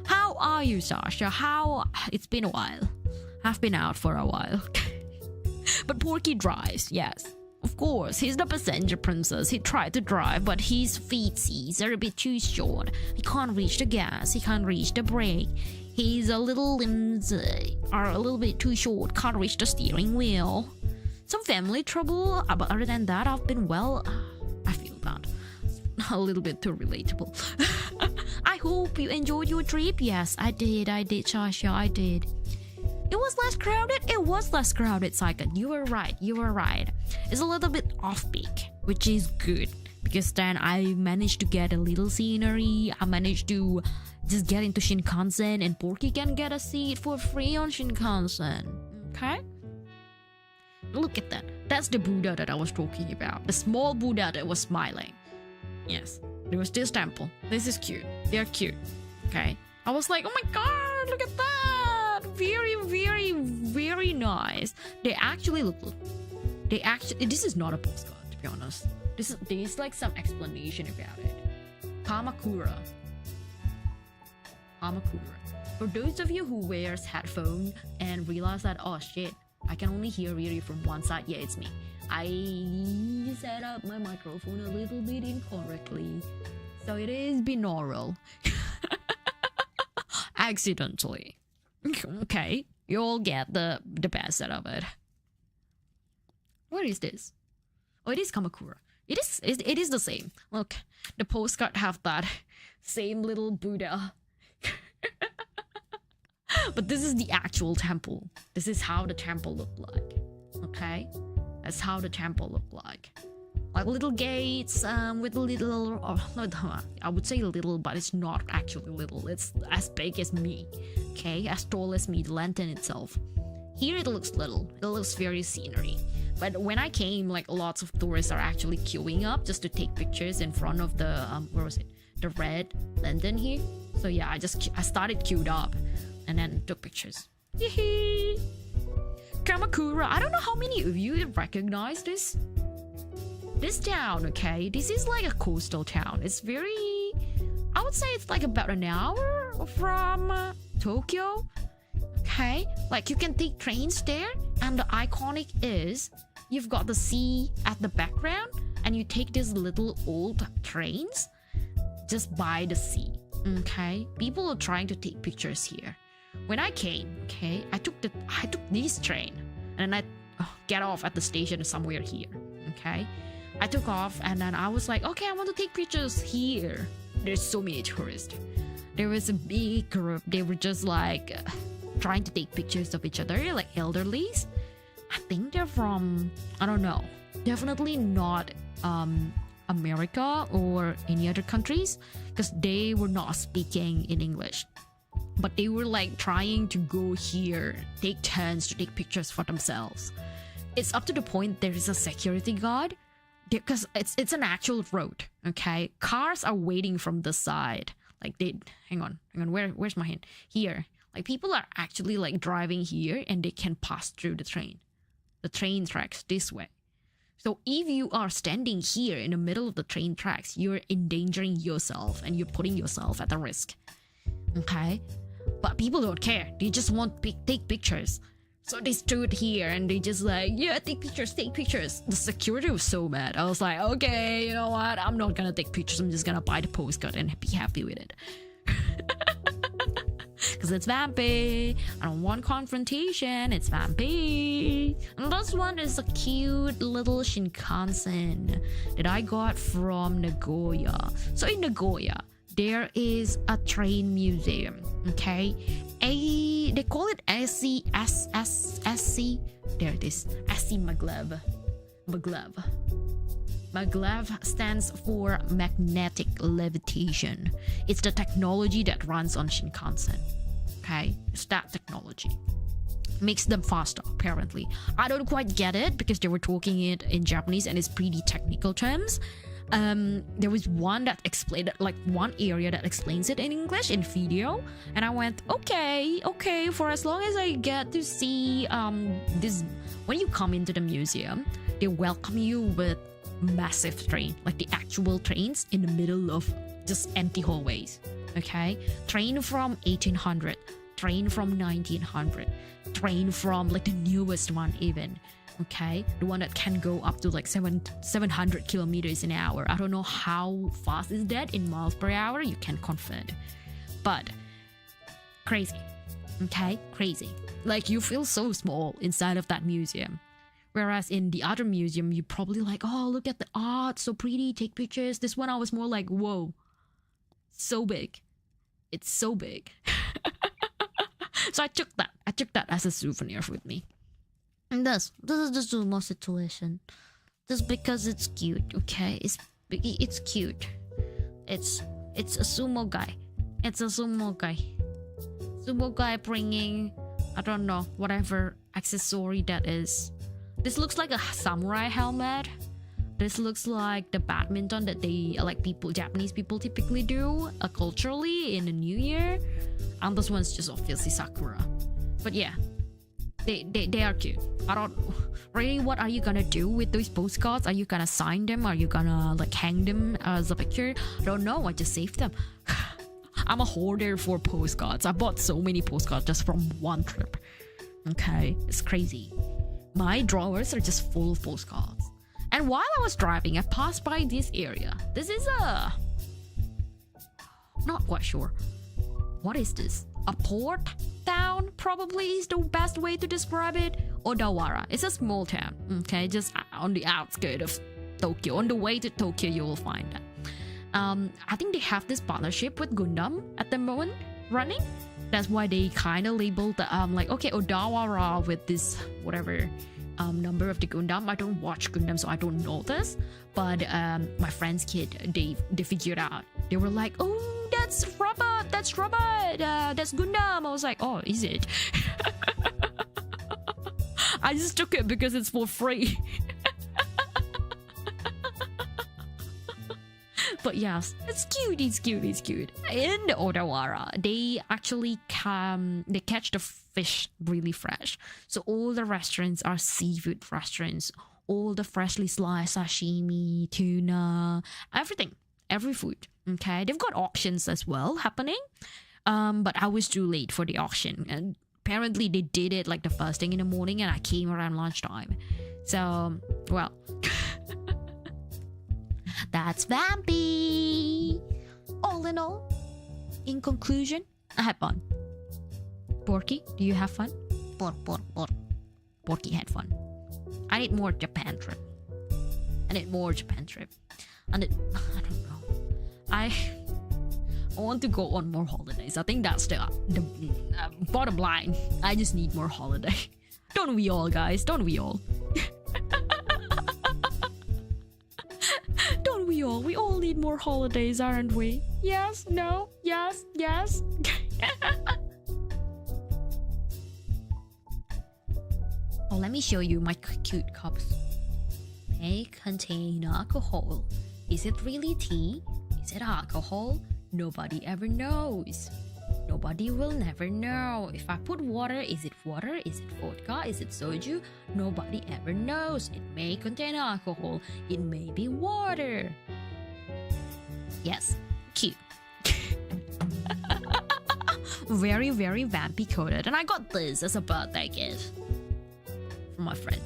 How are you, Sasha? It's been a while. I've been out for a while. But Porky drives, yes. Of course, he's the passenger princess. He tried to drive, but his feetsies are a bit too short. He can't reach the gas. He can't reach the brake. His little limbs are a little bit too short. Can't reach the steering wheel. Some family trouble, but other than that, I've been well. I feel bad. A little bit too relatable. I hope you enjoyed your trip. Yes, I did, Sasha, I did. It was less crowded. It was less crowded, Saikat. You were right. It's a little bit off-peak, which is good. Because then I managed to get a little scenery. I managed to just get into Shinkansen. And Porky can get a seat for free on Shinkansen. Okay? Look at that. That's the Buddha that I was talking about. The small Buddha that was smiling. Yes. There was this temple. This is cute. They're cute. Okay? I was like, oh my god, look at that. Very nice. They actually look. This is not a postcard, to be honest. There's like some explanation about it. Kamakura. For those of you who wears headphones and realize that, oh shit, I can only hear Riera from one side. Yeah, it's me. I set up my microphone a little bit incorrectly, so it is binaural. Accidentally. Okay, you all get the best out of it. What is this? Oh, it is Kamakura. It is the same. Look, the postcard have that same little Buddha. But this is the actual temple. This is how the temple looked like. Okay? That's how the temple looked like. Like little gates with little, I would say little, but it's not actually little. It's as big as me. Okay? As tall as me, the lantern itself. Here it looks little. It looks very scenery. But when I came, like lots of tourists are actually queuing up just to take pictures in front of the, where was it? The red lantern here. So yeah, I started queued up and then took pictures. Yee-hee! Kamakura. I don't know how many of you recognize this town, okay? This is like a coastal town. It's very, I would say it's like about an hour from Tokyo. Okay, like you can take trains there, and the iconic is you've got the sea at the background, and you take these little old trains just by the sea. Okay, people are trying to take pictures here. When I came, okay, I took this train, and then I get off at the station somewhere here. Okay, I took off, and then I was like, okay, I want to take pictures here. There's so many tourists. there was a big group. They were just like trying to take pictures of each other, like elderlies. I think they're from, I don't know, definitely not America or any other countries, because they were not speaking in English. But they were like trying to go here, take turns to take pictures for themselves. It's up to the point there is a security guard, because it's an actual road, okay? Cars are waiting from the side. Like hang on, where's my hand? Here. Like people are actually like driving here and they can pass through the train tracks this way. So if you are standing here in the middle of the train tracks, you're endangering yourself and you're putting yourself at a risk, okay? But people don't care. They just want to take pictures. So they stood here and they just like, yeah, take pictures. The security was so mad. I was like, okay, you know what? I'm not gonna take pictures. I'm just gonna buy the postcard and be happy with it. Because it's vampy. I don't want confrontation. It's vampy. And this one is a cute little Shinkansen that I got from Nagoya. So in Nagoya, there is a train museum, okay? They call it SC. There it is. SC Maglev. Maglev stands for magnetic levitation. It's the technology that runs on Shinkansen. Okay? It's that technology. Makes them faster, apparently. I don't quite get it because they were talking it in Japanese and it's pretty technical terms. There was one that explained it, like one area that explains it in English in video, and I went, okay, for as long as I get to see this. When you come into the museum, they welcome you with massive train, like the actual trains in the middle of just empty hallways. Okay, train from 1800, train from 1900, train from like the newest one even. Okay, the one that can go up to like 700 kilometers an hour. I don't know how fast is that in miles per hour. You can confirm, but crazy. Okay, crazy. Like you feel so small inside of that museum. Whereas in the other museum, you probably like, oh, look at the art, so pretty, take pictures. This one I was more like, whoa, so big. It's so big. So I took that as a souvenir with me. And this is the sumo situation. Just because it's cute, okay? It's cute. It's a sumo guy. It's a sumo guy. Sumo guy bringing, I don't know, whatever accessory that is. This looks like a samurai helmet. This looks like the badminton that they like Japanese people typically do culturally in the New Year. And this one's just obviously Sakura. But yeah, they are cute. I don't really. What are you gonna do with those postcards? Are you gonna sign them? Are you gonna like hang them as a picture? I don't know. I just saved them. I'm a hoarder for postcards. I bought so many postcards just from one trip. Okay, it's crazy. My drawers are just full of postcards. And while I was driving, I passed by this area. This is not quite sure. What is this? A port town probably is the best way to describe it. Odawara. It's a small town, okay, just on the outskirts of Tokyo. On the way to Tokyo, you will find that. I think they have this partnership with Gundam at the moment running. That's why they kind of labeled the like, okay, Odawara with this whatever number of the Gundam. I don't watch Gundam, so I don't know this. But my friend's kid, they figured out. They were like, oh, that's robot, that's Gundam. I was like, oh, is it? I just took it because it's for free. But yes, it's cute. In the Odawara, they actually they catch the fish really fresh. So all the restaurants are seafood restaurants. All the freshly sliced sashimi, tuna, everything, every food. Okay, they've got auctions as well happening. But I was too late for the auction, and apparently they did it like the first thing in the morning, and I came around lunchtime. So, well. That's vampy. All in all, in conclusion, I had fun. Porky, do you have fun? Porky had fun. I need more Japan trip. I don't know. I want to go on more holidays. I think that's the bottom line. I just need more holiday. Don't we all, guys? Don't we all? Don't we all? We all need more holidays, aren't we? Yes? No? Yes? Yes? Oh, let me show you my cute cups. They contain alcohol. Is it really tea? Is it alcohol? Nobody ever knows. Nobody will never know. If I put water, is it water? Is it vodka? Is it soju? Nobody ever knows. It may contain alcohol. It may be water. Yes, cute. Very, very vampy coded. And I got this as a birthday gift from my friend.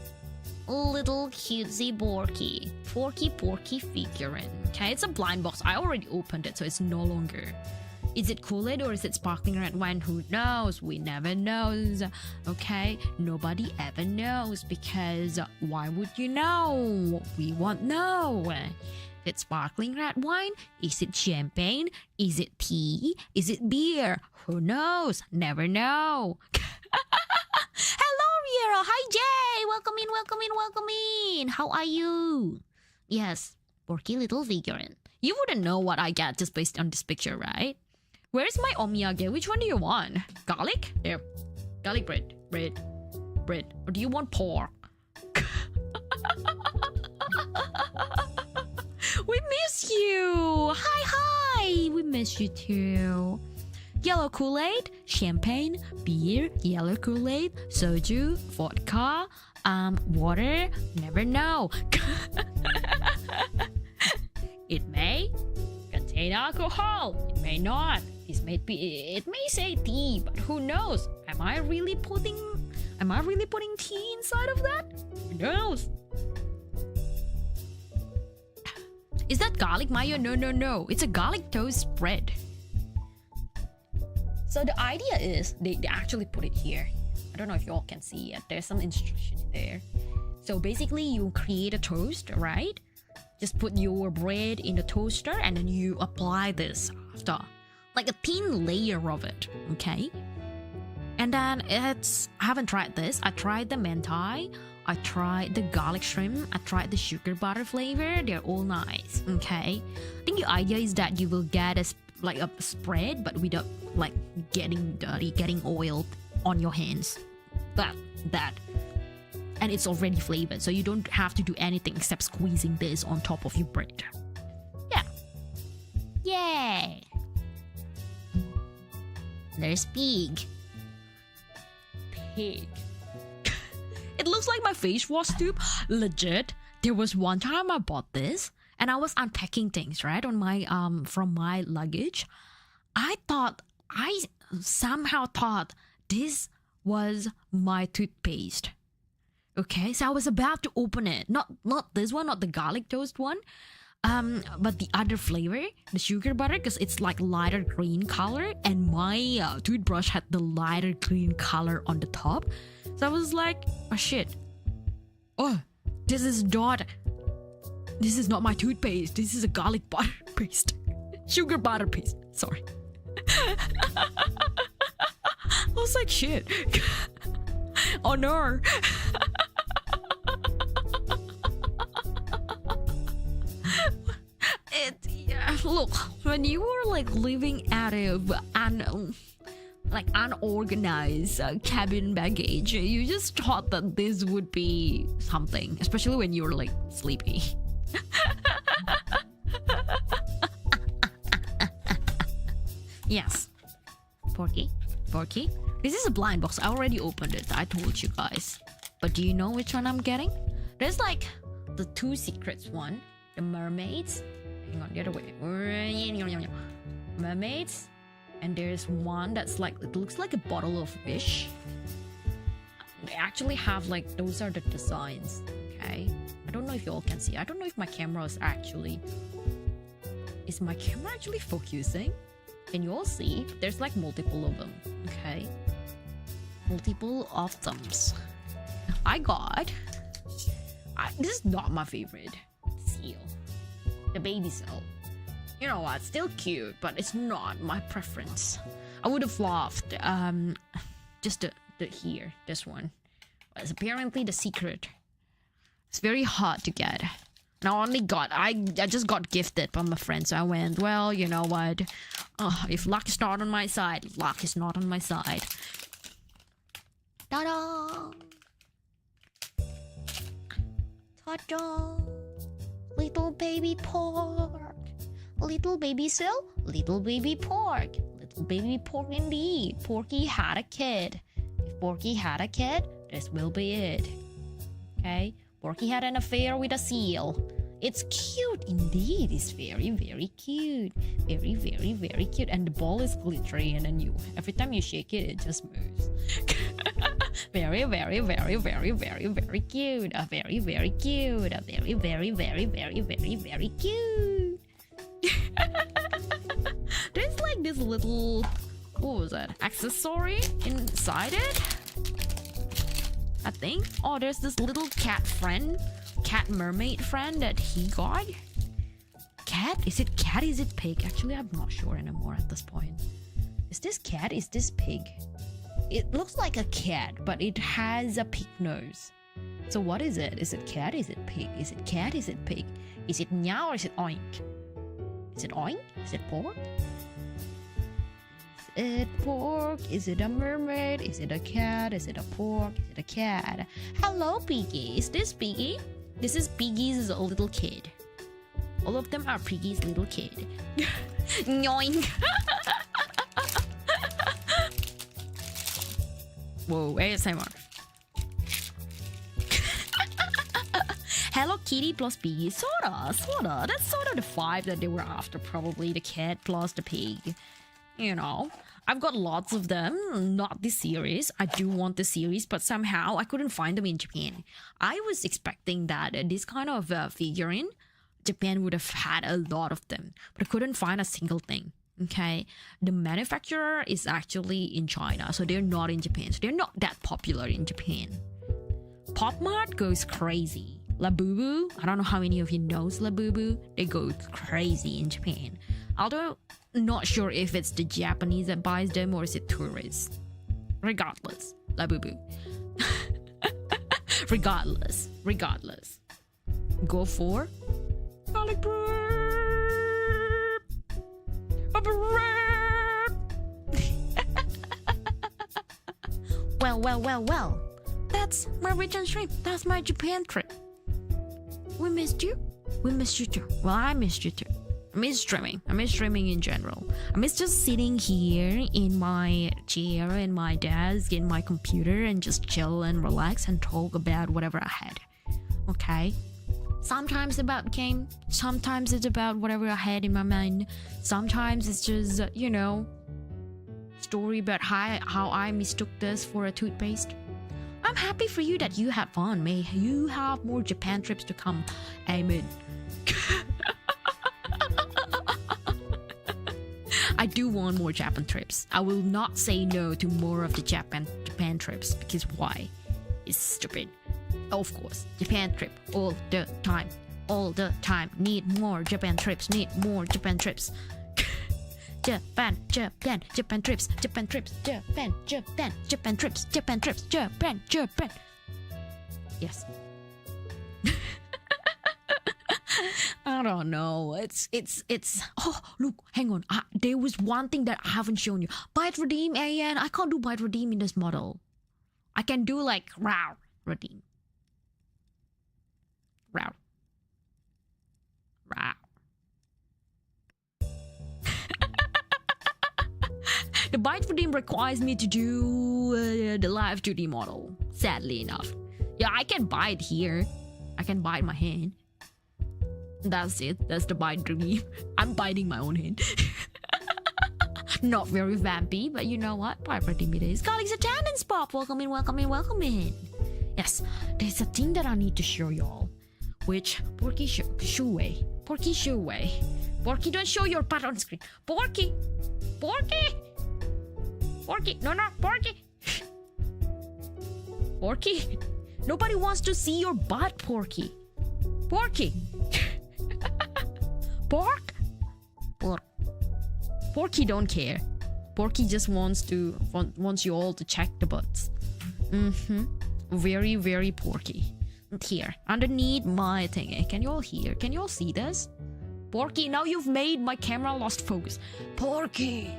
Little cutesy Borky. Porky figurine. Okay, it's a blind box. I already opened it, so it's no longer. Is it Kool-Aid or is it sparkling red wine? Who knows? We never knows. Okay, nobody ever knows, because why would you know? We won't know. Is it sparkling red wine? Is it champagne? Is it tea? Is it beer? Who knows? Never know. Hello, Riera. Hi, Jay. Welcome in, welcome in, welcome in. How are you? Yes, Porky little figurine. You wouldn't know what I get just based on this picture, right? Where's my omiyage? Which one do you want? Garlic? There. Garlic bread. Bread. Or do you want pork? We miss you. Hi. We miss you too. Yellow Kool-Aid, champagne, beer, yellow Kool-Aid, soju, vodka, water, never know. It may contain alcohol. It may not. It may say tea, but who knows? Am I really putting tea inside of that? Who knows? Is that garlic mayo? No. It's a garlic toast spread. So the idea is they actually put it here. I don't know if you all can see it. There's some instruction there. So basically you create a toast, right? Just put your bread in the toaster and then you apply this after. Like a thin layer of it, okay? And then I haven't tried this. I tried the mentai. I tried the garlic shrimp. I tried the sugar butter flavor. They're all nice, okay? I think the idea is that you will get a spread, but without like getting dirty, getting oiled on your hands. That. And it's already flavored, so you don't have to do anything except squeezing this on top of your bread. Yeah. Yay! There's pig. It looks like my face wash tube. Legit. There was one time I bought this and I was unpacking things, right, on my from my luggage. I somehow thought this was my toothpaste. Okay, so I was about to open it. Not this one, not the garlic toast one. But the other flavor, the sugar butter, because it's like lighter green color, and my toothbrush had the lighter green color on the top. So I was like, oh shit. Oh, this is not my toothpaste. This is a garlic butter paste. Sugar butter paste. Sorry. I was like, shit. Oh no. Look, when you were like living out of unorganized cabin baggage, you just thought that this would be something, especially when you were like sleepy. Yes. Porky. This is a blind box. I already opened it. I told you guys. But do you know which one I'm getting? There's like the two secrets one. The mermaids. Hang on, the other way. Mermaids. And there's one that's like, it looks like a bottle of fish. They actually have like, those are the designs. Okay. I don't know if you all can see. I don't know if my camera is actually... Is my camera actually focusing? Can you all see? There's like multiple of them. Okay. Multiple of them. This is not my favorite seal. The baby seal. You know what? Still cute, but it's not my preference. I would have loved just the here, this one. It's apparently the secret. It's very hard to get. And I just got gifted by my friend, so I went, well, you know what? If luck is not on my side, luck is not on my side. Ta-da! Ta-da! Little baby pork. Little baby Sil. Little baby pork. Little baby pork indeed. Porky had a kid. If Porky had a kid, this will be it. Okay? Porky had an affair with a seal. It's cute indeed. It's very, very cute. Very, very, very cute. And the ball is glittery, and then every time you shake it, it just moves. Very, very, very, very, very, very cute. Very, very cute. Very, very, very, very, very, very cute. There's like this little, what was that? Accessory inside it, I think. Oh, there's this little cat mermaid friend that he got. Cat? Is it cat? Is it pig? Actually, I'm not sure anymore at this point. Is this cat? Is this pig? It looks like a cat, but it has a pig nose. So what is it? Is it cat? Is it pig? Is it cat? Is it pig? Is it meow or is it oink? Is it oink? Is it pork? Is it pork? Is it a mermaid? Is it a cat? Is it a pork? Is it a cat? Hello, Piggy. Is this Piggy? This is Piggy's little kid. All of them are Piggy's little kid. Yoink. Whoa, ASMR. Hello Kitty plus Piggy. Sorta. That's sort of the vibe that they were after. Probably the cat plus the pig. You know, I've got lots of them. Not this series. I do want the series, but somehow I couldn't find them in Japan. I was expecting that this kind of figurine, Japan would have had a lot of them, but I couldn't find a single thing. Okay, the manufacturer is actually in China, so they're not in Japan. So they're not that popular in Japan. Pop Mart goes crazy. Labubu, I don't know how many of you knows Labubu. They go crazy in Japan. Although not sure if it's the Japanese that buys them or is it tourists. Regardless, Labubu. Regardless. Go for garlic bread. Well. That's my return trip. That's my Japan trip. We missed you. We missed you too. Well, I missed you too. I miss streaming. I miss streaming in general. I miss just sitting here in my chair in my desk in my computer and just chill and relax and talk about whatever I had. Okay? Sometimes about game. Sometimes it's about whatever I had in my mind. Sometimes it's just, story about how I mistook this for a toothpaste. I'm happy for you that you had fun. May you have more Japan trips to come. Amen. I do want more Japan trips. I will not say no to more of the Japan trips because why? It's stupid. Of course, Japan trip all the time. Need more Japan trips. Japan trips. Japan trips. Yes. I don't know. It's. Oh, look, hang on. There was one thing that I haven't shown you. Byte redeem, AN. I can't do byte redeem in this model. I can do like RAW redeem. RAW. The byte redeem requires me to do the live 2D model. Sadly enough. Yeah, I can buy it here. I can buy it my hand. That's it. That's the byte redeem. I'm biting my own hand. Not very vampy, but you know what? Byte redeem it is. Colleagues attendance pop. Welcome in. Yes, there's a thing that I need to show y'all. Which Porky Shoeway. Porky, don't show your butt on screen. Porky. No, Porky. Porky. Nobody wants to see your butt, Porky. Pork. Porky don't care. Porky just wants you all to check the butts. Very, very Porky. And here, underneath my thingy. Can you all hear? Can you all see this? Porky, now you've made my camera lost focus. Porky!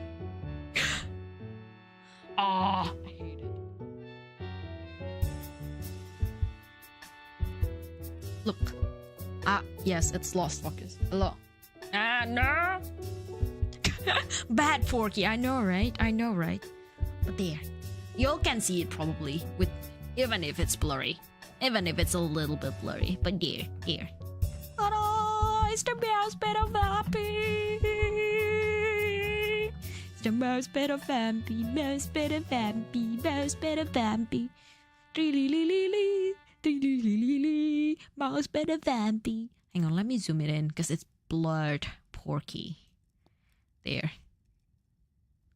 Ah, I hate it. Look. Ah, yes, it's lost focus. Hello. Ah, no! Bad Porky, I know, right? I know, right? But there. You all can see it probably, with even if it's blurry. Even if it's a little bit blurry. But there, here. Ta-da! It's the mouse bed of Vampy! It's the mouse bed of Vampy, mouse bed of Vampy, mouse bed of Vampy. Mouse bed of Vampy. Hang on, let me zoom it in because it's blurred. Porky. There.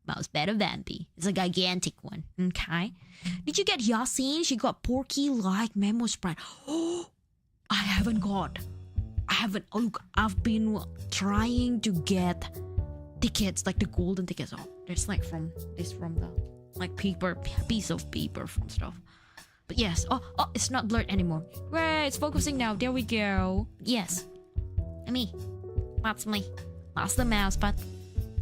Mouse bed of Vampy. It's a gigantic one. Okay. Did you get Yasin? She got Porky like memo sprite. Oh, I haven't. Look, I've been trying to get tickets, like the golden tickets. Oh, there's like from the like piece of paper from stuff. But yes. Oh, it's not blurred anymore. Wait, it's focusing now. There we go. Yes. Me. That's me. That's the mouse, but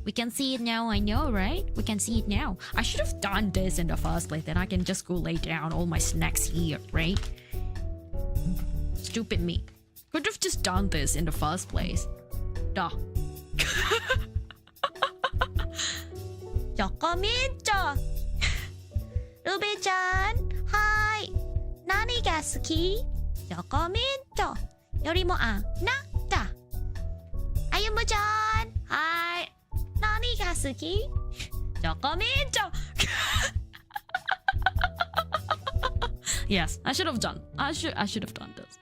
we can see it now. I know, right? We can see it now. I should have done this in the first place. Then I can just go lay down all my snacks here, right? Stupid me. Could have just done this in the first place. Duh. Chocominto! Ruby-chan! Hi! Nani ga suki? Chocominto! Yori mo anatta! Ayumu-chan! Hi! Nani ga suki? Chocominto! Yes, I should have done. I should have done this.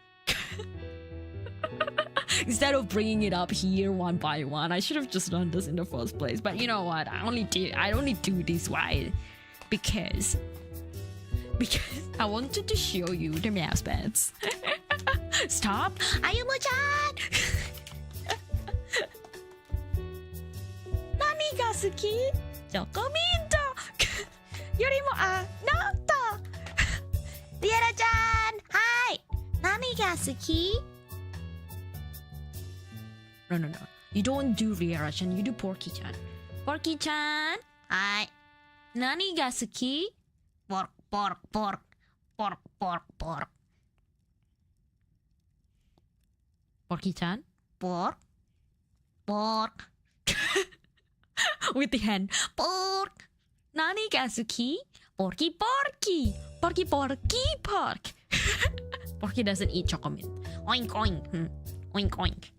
Instead of bringing it up here one by one, I should have just done this in the first place. But you know what? I only do this why because I wanted to show you the mouse pads. Stop! Ayumu-chan! Nani ga suki? Chocominto! Yori mo anatta! Riera-chan! Hi! Nani ga suki? No. You don't do Riera-chan, you do Porky-chan. Porky-chan! Hi! Nani ga suki? Pork. Porky-chan? Pork. With the hand. Pork. Nani ga suki? Porky. Porky. Porky doesn't eat chocolate. Oink oink. Oink oink.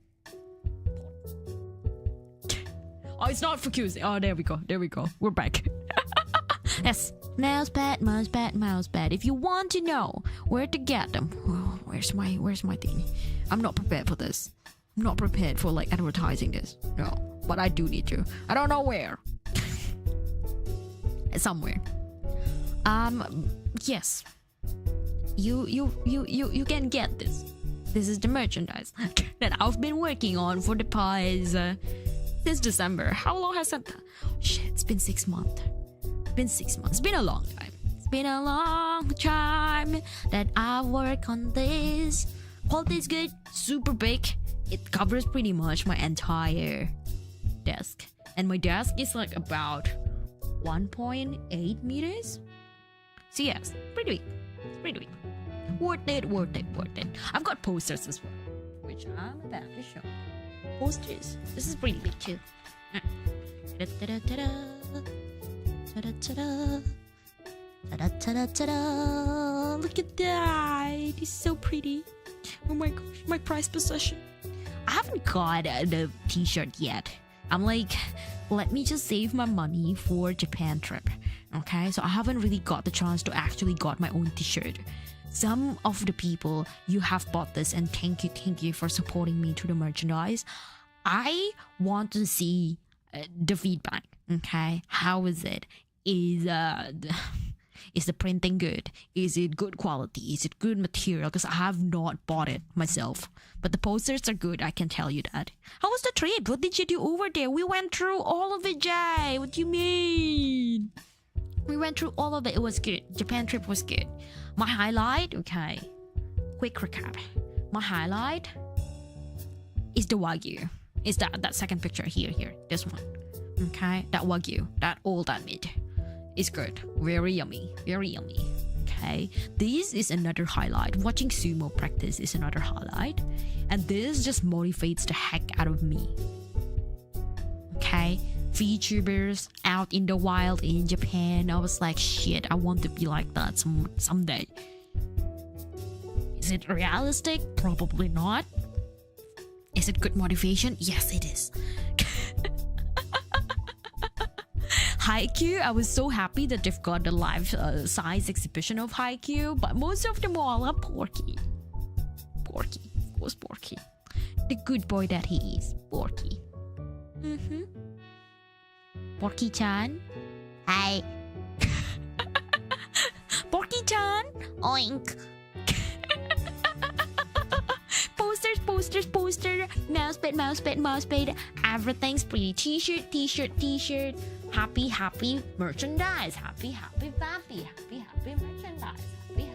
Oh, it's not focusing. Oh, there we go. We're back. Yes. Mouse pad. If you want to know where to get them, oh, where's my thing? I'm not prepared for this. I'm not prepared for like advertising this. No, but I do need to. I don't know where. Somewhere. Yes. You can get this. This is the merchandise that I've been working on for the past since December. How long has that? Shit, it's been 6 months. It's been a long time. It's been a long time that I work on this. Quality is good, super big. It covers pretty much my entire desk. And my desk is like about 1.8 meters. So yes, pretty big. Worth it. I've got posters as well, which I'm about to show. Posters. This is pretty big too. Look at that. It's so pretty. Oh my gosh, my prized possession. I haven't got the t-shirt yet. I'm like, let me just save my money for Japan trip. Okay, so I haven't really got the chance to actually got my own t-shirt. Some of the people, you have bought this, and thank you for supporting me to the merchandise. I want to see the feedback. Okay, how is it? Is the printing good? Is it good quality? Is it good material? Because I have not bought it myself. But the posters are good, I can tell you that. How was the trip? What did you do over there? We went through all of it, Jay. What do you mean? We went through all of it. It was good. Japan trip was good. My highlight, okay. Quick recap. My highlight is the Wagyu. Is that second picture here. This one. Okay, that Wagyu. That meat is good. Very yummy. Very yummy. Okay. This is another highlight. Watching sumo practice is another highlight. And this just motivates the heck out of me. Okay. VTubers out in the wild in Japan. I was like, shit, I want to be like that someday. Is it realistic? Probably not. Is it good motivation? Yes, it is. Haikyuu, I was so happy that they've got the life size exhibition of Haikyuu, but most of them all are Porky. Porky, of course, Porky. The good boy that he is, Porky. Porky-chan. Hi. Porky-chan. Oink. Poster. Mousepad. Everything's pretty. T-shirt. Happy merchandise. Happy merchandise. Happy.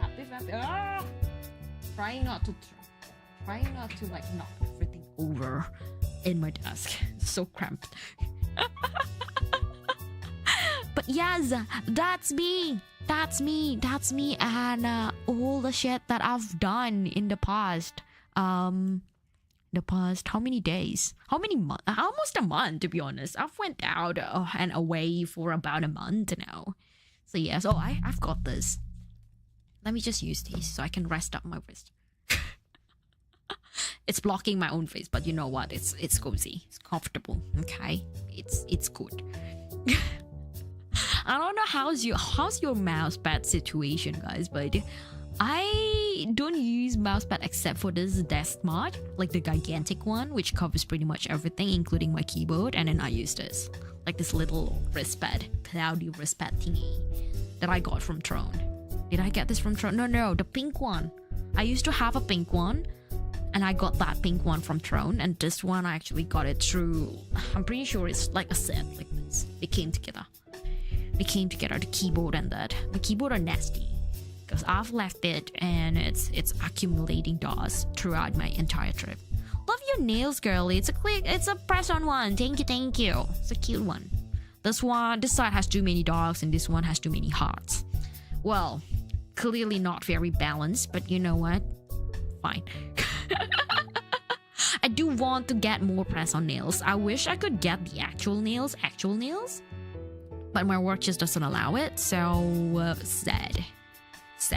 Ah! Trying not to like knock everything over in my desk. So cramped. But yes, that's me, and all the shit that I've done in the past. How many days? How many months? Almost a month, to be honest. I've went out and away for about a month now. So yeah, so I've got this. Let me just use these so I can rest up my wrist. It's blocking my own face, but you know what? It's cozy. It's comfortable. Okay, it's good. I don't know how's your mousepad situation, guys, but I don't use mousepad except for this desk mod, like the gigantic one, which covers pretty much everything, including my keyboard. And then I use this, like this little wristpad, cloudy wristpad thingy that I got from Throne. Did I get this from Throne? No, the pink one. I used to have a pink one, and I got that pink one from Throne. And this one, I actually got it through, I'm pretty sure it's like a set like this. They came together, the keyboard and that. The keyboard are nasty, because I've left it and it's accumulating dust throughout my entire trip. Love your nails, girly. It's a press-on one. Thank you. It's a cute one. This side has too many dogs, and this one has too many hearts. Well, clearly not very balanced, but you know what? Fine. I do want to get more press-on nails. I wish I could get the actual nails, but my work just doesn't allow it. So sad. So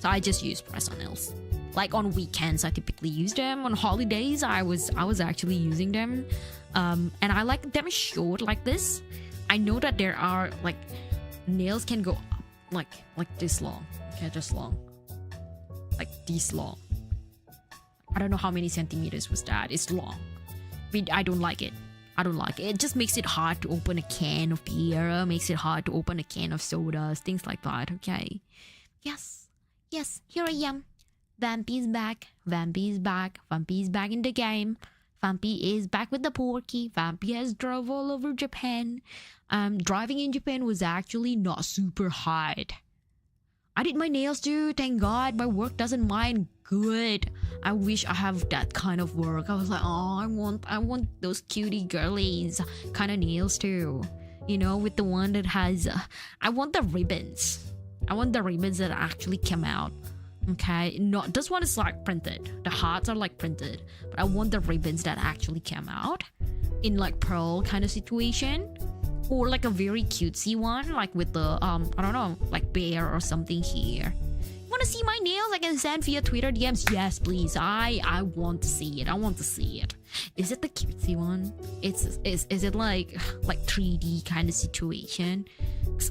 I just use press-on nails. Like on weekends, I typically use them. On holidays, I was actually using them, and I like them short like this. I know that there are like nails can go up like this long. Okay, just long, like this long. I don't know how many centimeters was that. It's long. But I don't like it. It just makes it hard to open a can of beer, makes it hard to open a can of sodas, things like that, okay? Yes, here I am. Vampy's back. Vampy's back in the game. Vampy is back with the Porky. Vampy has drove all over Japan. Driving in Japan was actually not super hard. I did my nails too, thank God. My work doesn't mind. Good. I wish I have that kind of work. I was like, oh, I want those cutie girlies kind of nails too. You know, with the one that has I want the ribbons. I want the ribbons that actually come out. Okay, not this one is like printed. The hearts are like printed, but I want the ribbons that actually come out in like pearl kind of situation, or like a very cutesy one, like with the I don't know, like bear or something here. Want to see my nails? I can send via Twitter DMs. Yes, please. I want to see it. Is it the cutesy one? Is it like 3D kind of situation? 'Cause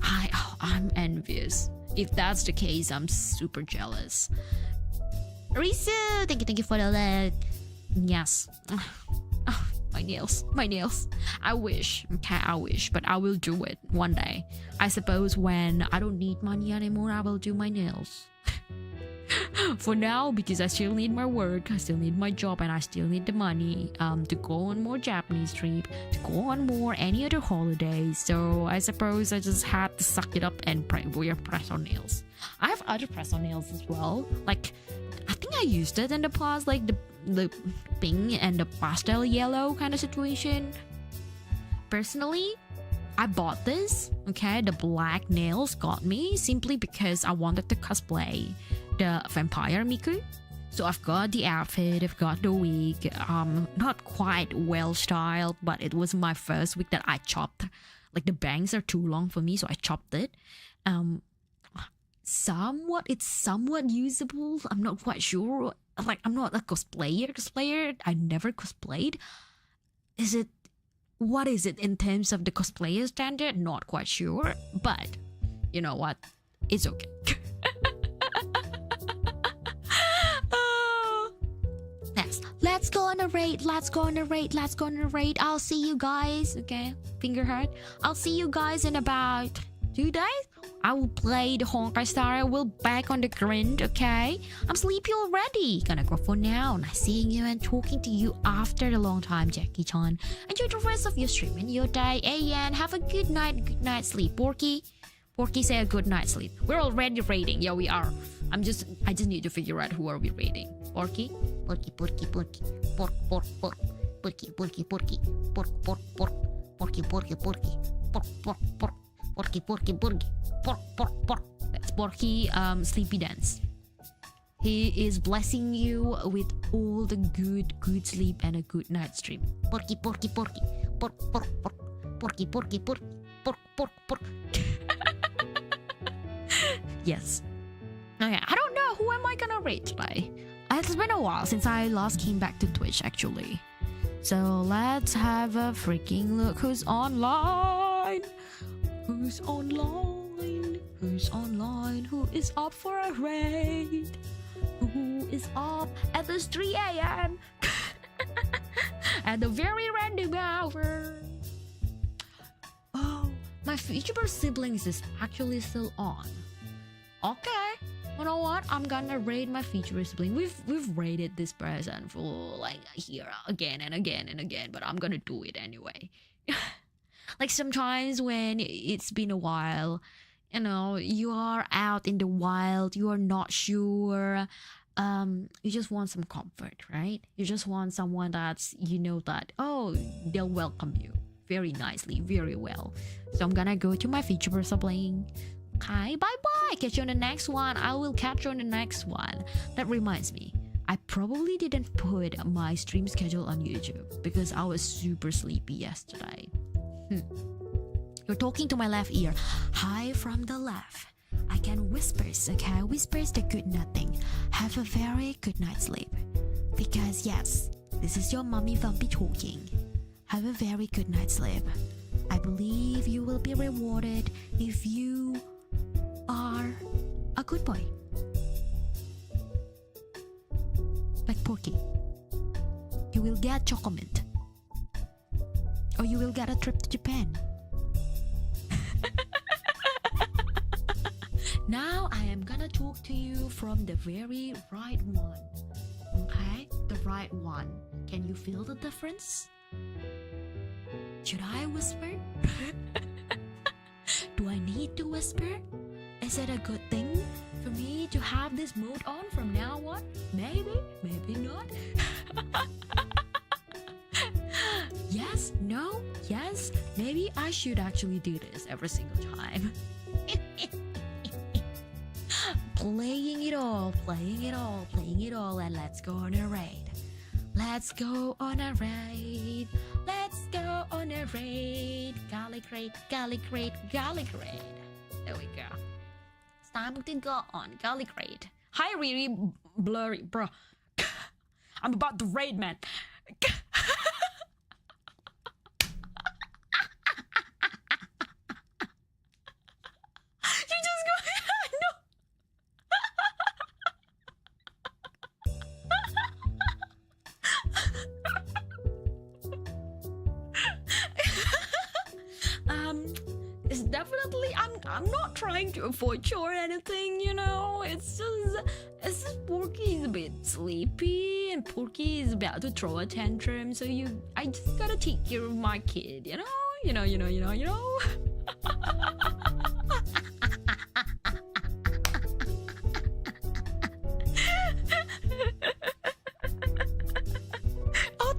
I'm envious. If that's the case, I'm super jealous. Risu, thank you for the like. Yes. my nails. I wish, okay, I wish, but I will do it one day. I suppose when I don't need money anymore, I will do my nails. For now, because I still need my work, I still need my job, and I still need the money to go on more Japanese trip, to go on more any other holidays. So I suppose I just had to suck it up and wear press-on nails. I have other press-on nails as well. Like, I think I used it in the past, like the pink and the pastel yellow kind of situation. Personally, I bought this, okay? The black nails got me simply because I wanted to cosplay the vampire Miku. So I've got the outfit, I've got the wig, not quite well styled, but it was my first wig that I chopped. Like the bangs are too long for me, so I chopped it. It's somewhat usable. I'm not quite sure. Like, I'm not a cosplayer. I never cosplayed. What is it in terms of the cosplayer standard? Not quite sure, but you know what? It's okay. Next, let's go on a raid. I'll see you guys. Okay, finger heart. I'll see you guys in about 2 days. I will play the Honkai Star. I will back on the grind, okay? I'm sleepy already. Gonna go for now. Nice seeing you and talking to you after a long time, Jackie-chan. Enjoy the rest of your stream and your day. And have a good night sleep. Porky, say a good night sleep. We're already raiding. Yeah, we are. I just need to figure out who are we raiding. Porky. Porky. Pork. Porky. That's Porky, sleepy dance. He is blessing you with all the good sleep and a good night's sleep. Porky. Pork. Yes. Okay, I don't know who am I gonna raid today. It's been a while since I last came back to Twitch, actually. So let's have a freaking look who's online. Who's online? Who is up for a raid? Who is up at this 3 a.m. at the very random hour? Oh, my VTuber siblings is actually still on. Okay, you know what? I'm gonna raid my VTuber sibling. We've raided this person for like here again and again, but I'm gonna do it anyway. Like sometimes when it's been a while, you know, you are out in the wild, you are not sure, you just want some comfort, right? You just want someone that's, you know, that, oh, they'll welcome you very nicely, very well. So I'm gonna go to my VTuber sibling. Okay, bye-bye. Catch you on the next one. I will catch you on the next one. That reminds me, I probably didn't put my stream schedule on YouTube because I was super sleepy yesterday. You're talking to my left ear. Hi from the left. I can whispers, okay? Whispers the good nothing. Have a very good night's sleep. Because yes, this is your mommy Vampy talking. Have a very good night's sleep. I believe you will be rewarded if you are a good boy. Like Porky. You will get Chocomint. Or you will get a trip to Japan. Now I am gonna talk to you from the very right one. Okay? The right one. Can you feel the difference? Should I whisper? Do I need to whisper? Is it a good thing for me to have this mode on from now on? Maybe, maybe not. Yes, no, yes, maybe I should actually do this every single time. Playing it all, and let's go on a raid. Let's go on a raid. Let's go on a raid. Garlic raid. There we go. It's time to go on garlic raid. Hi, Riri, blurry, bro. I'm about to raid, man. I'm not trying to avoid you or anything, you know. It's just Porky is a bit sleepy and Porky is about to throw a tantrum, so I just gotta take care of my kid, you know.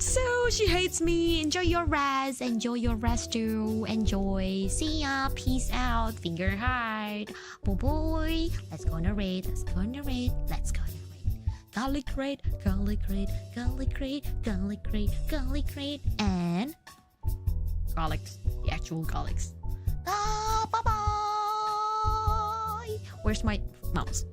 So she hates me. Enjoy your rest. Enjoy your rest too. Enjoy. See ya. Peace out. Finger high. Boy boy. Let's go on a raid. Let's go on a raid. Let's go on a raid. Garlic raid. Garlic raid. Garlic raid. Garlic raid. Garlic raid. And garlics. The actual garlics. Bye bye. Where's my mouse?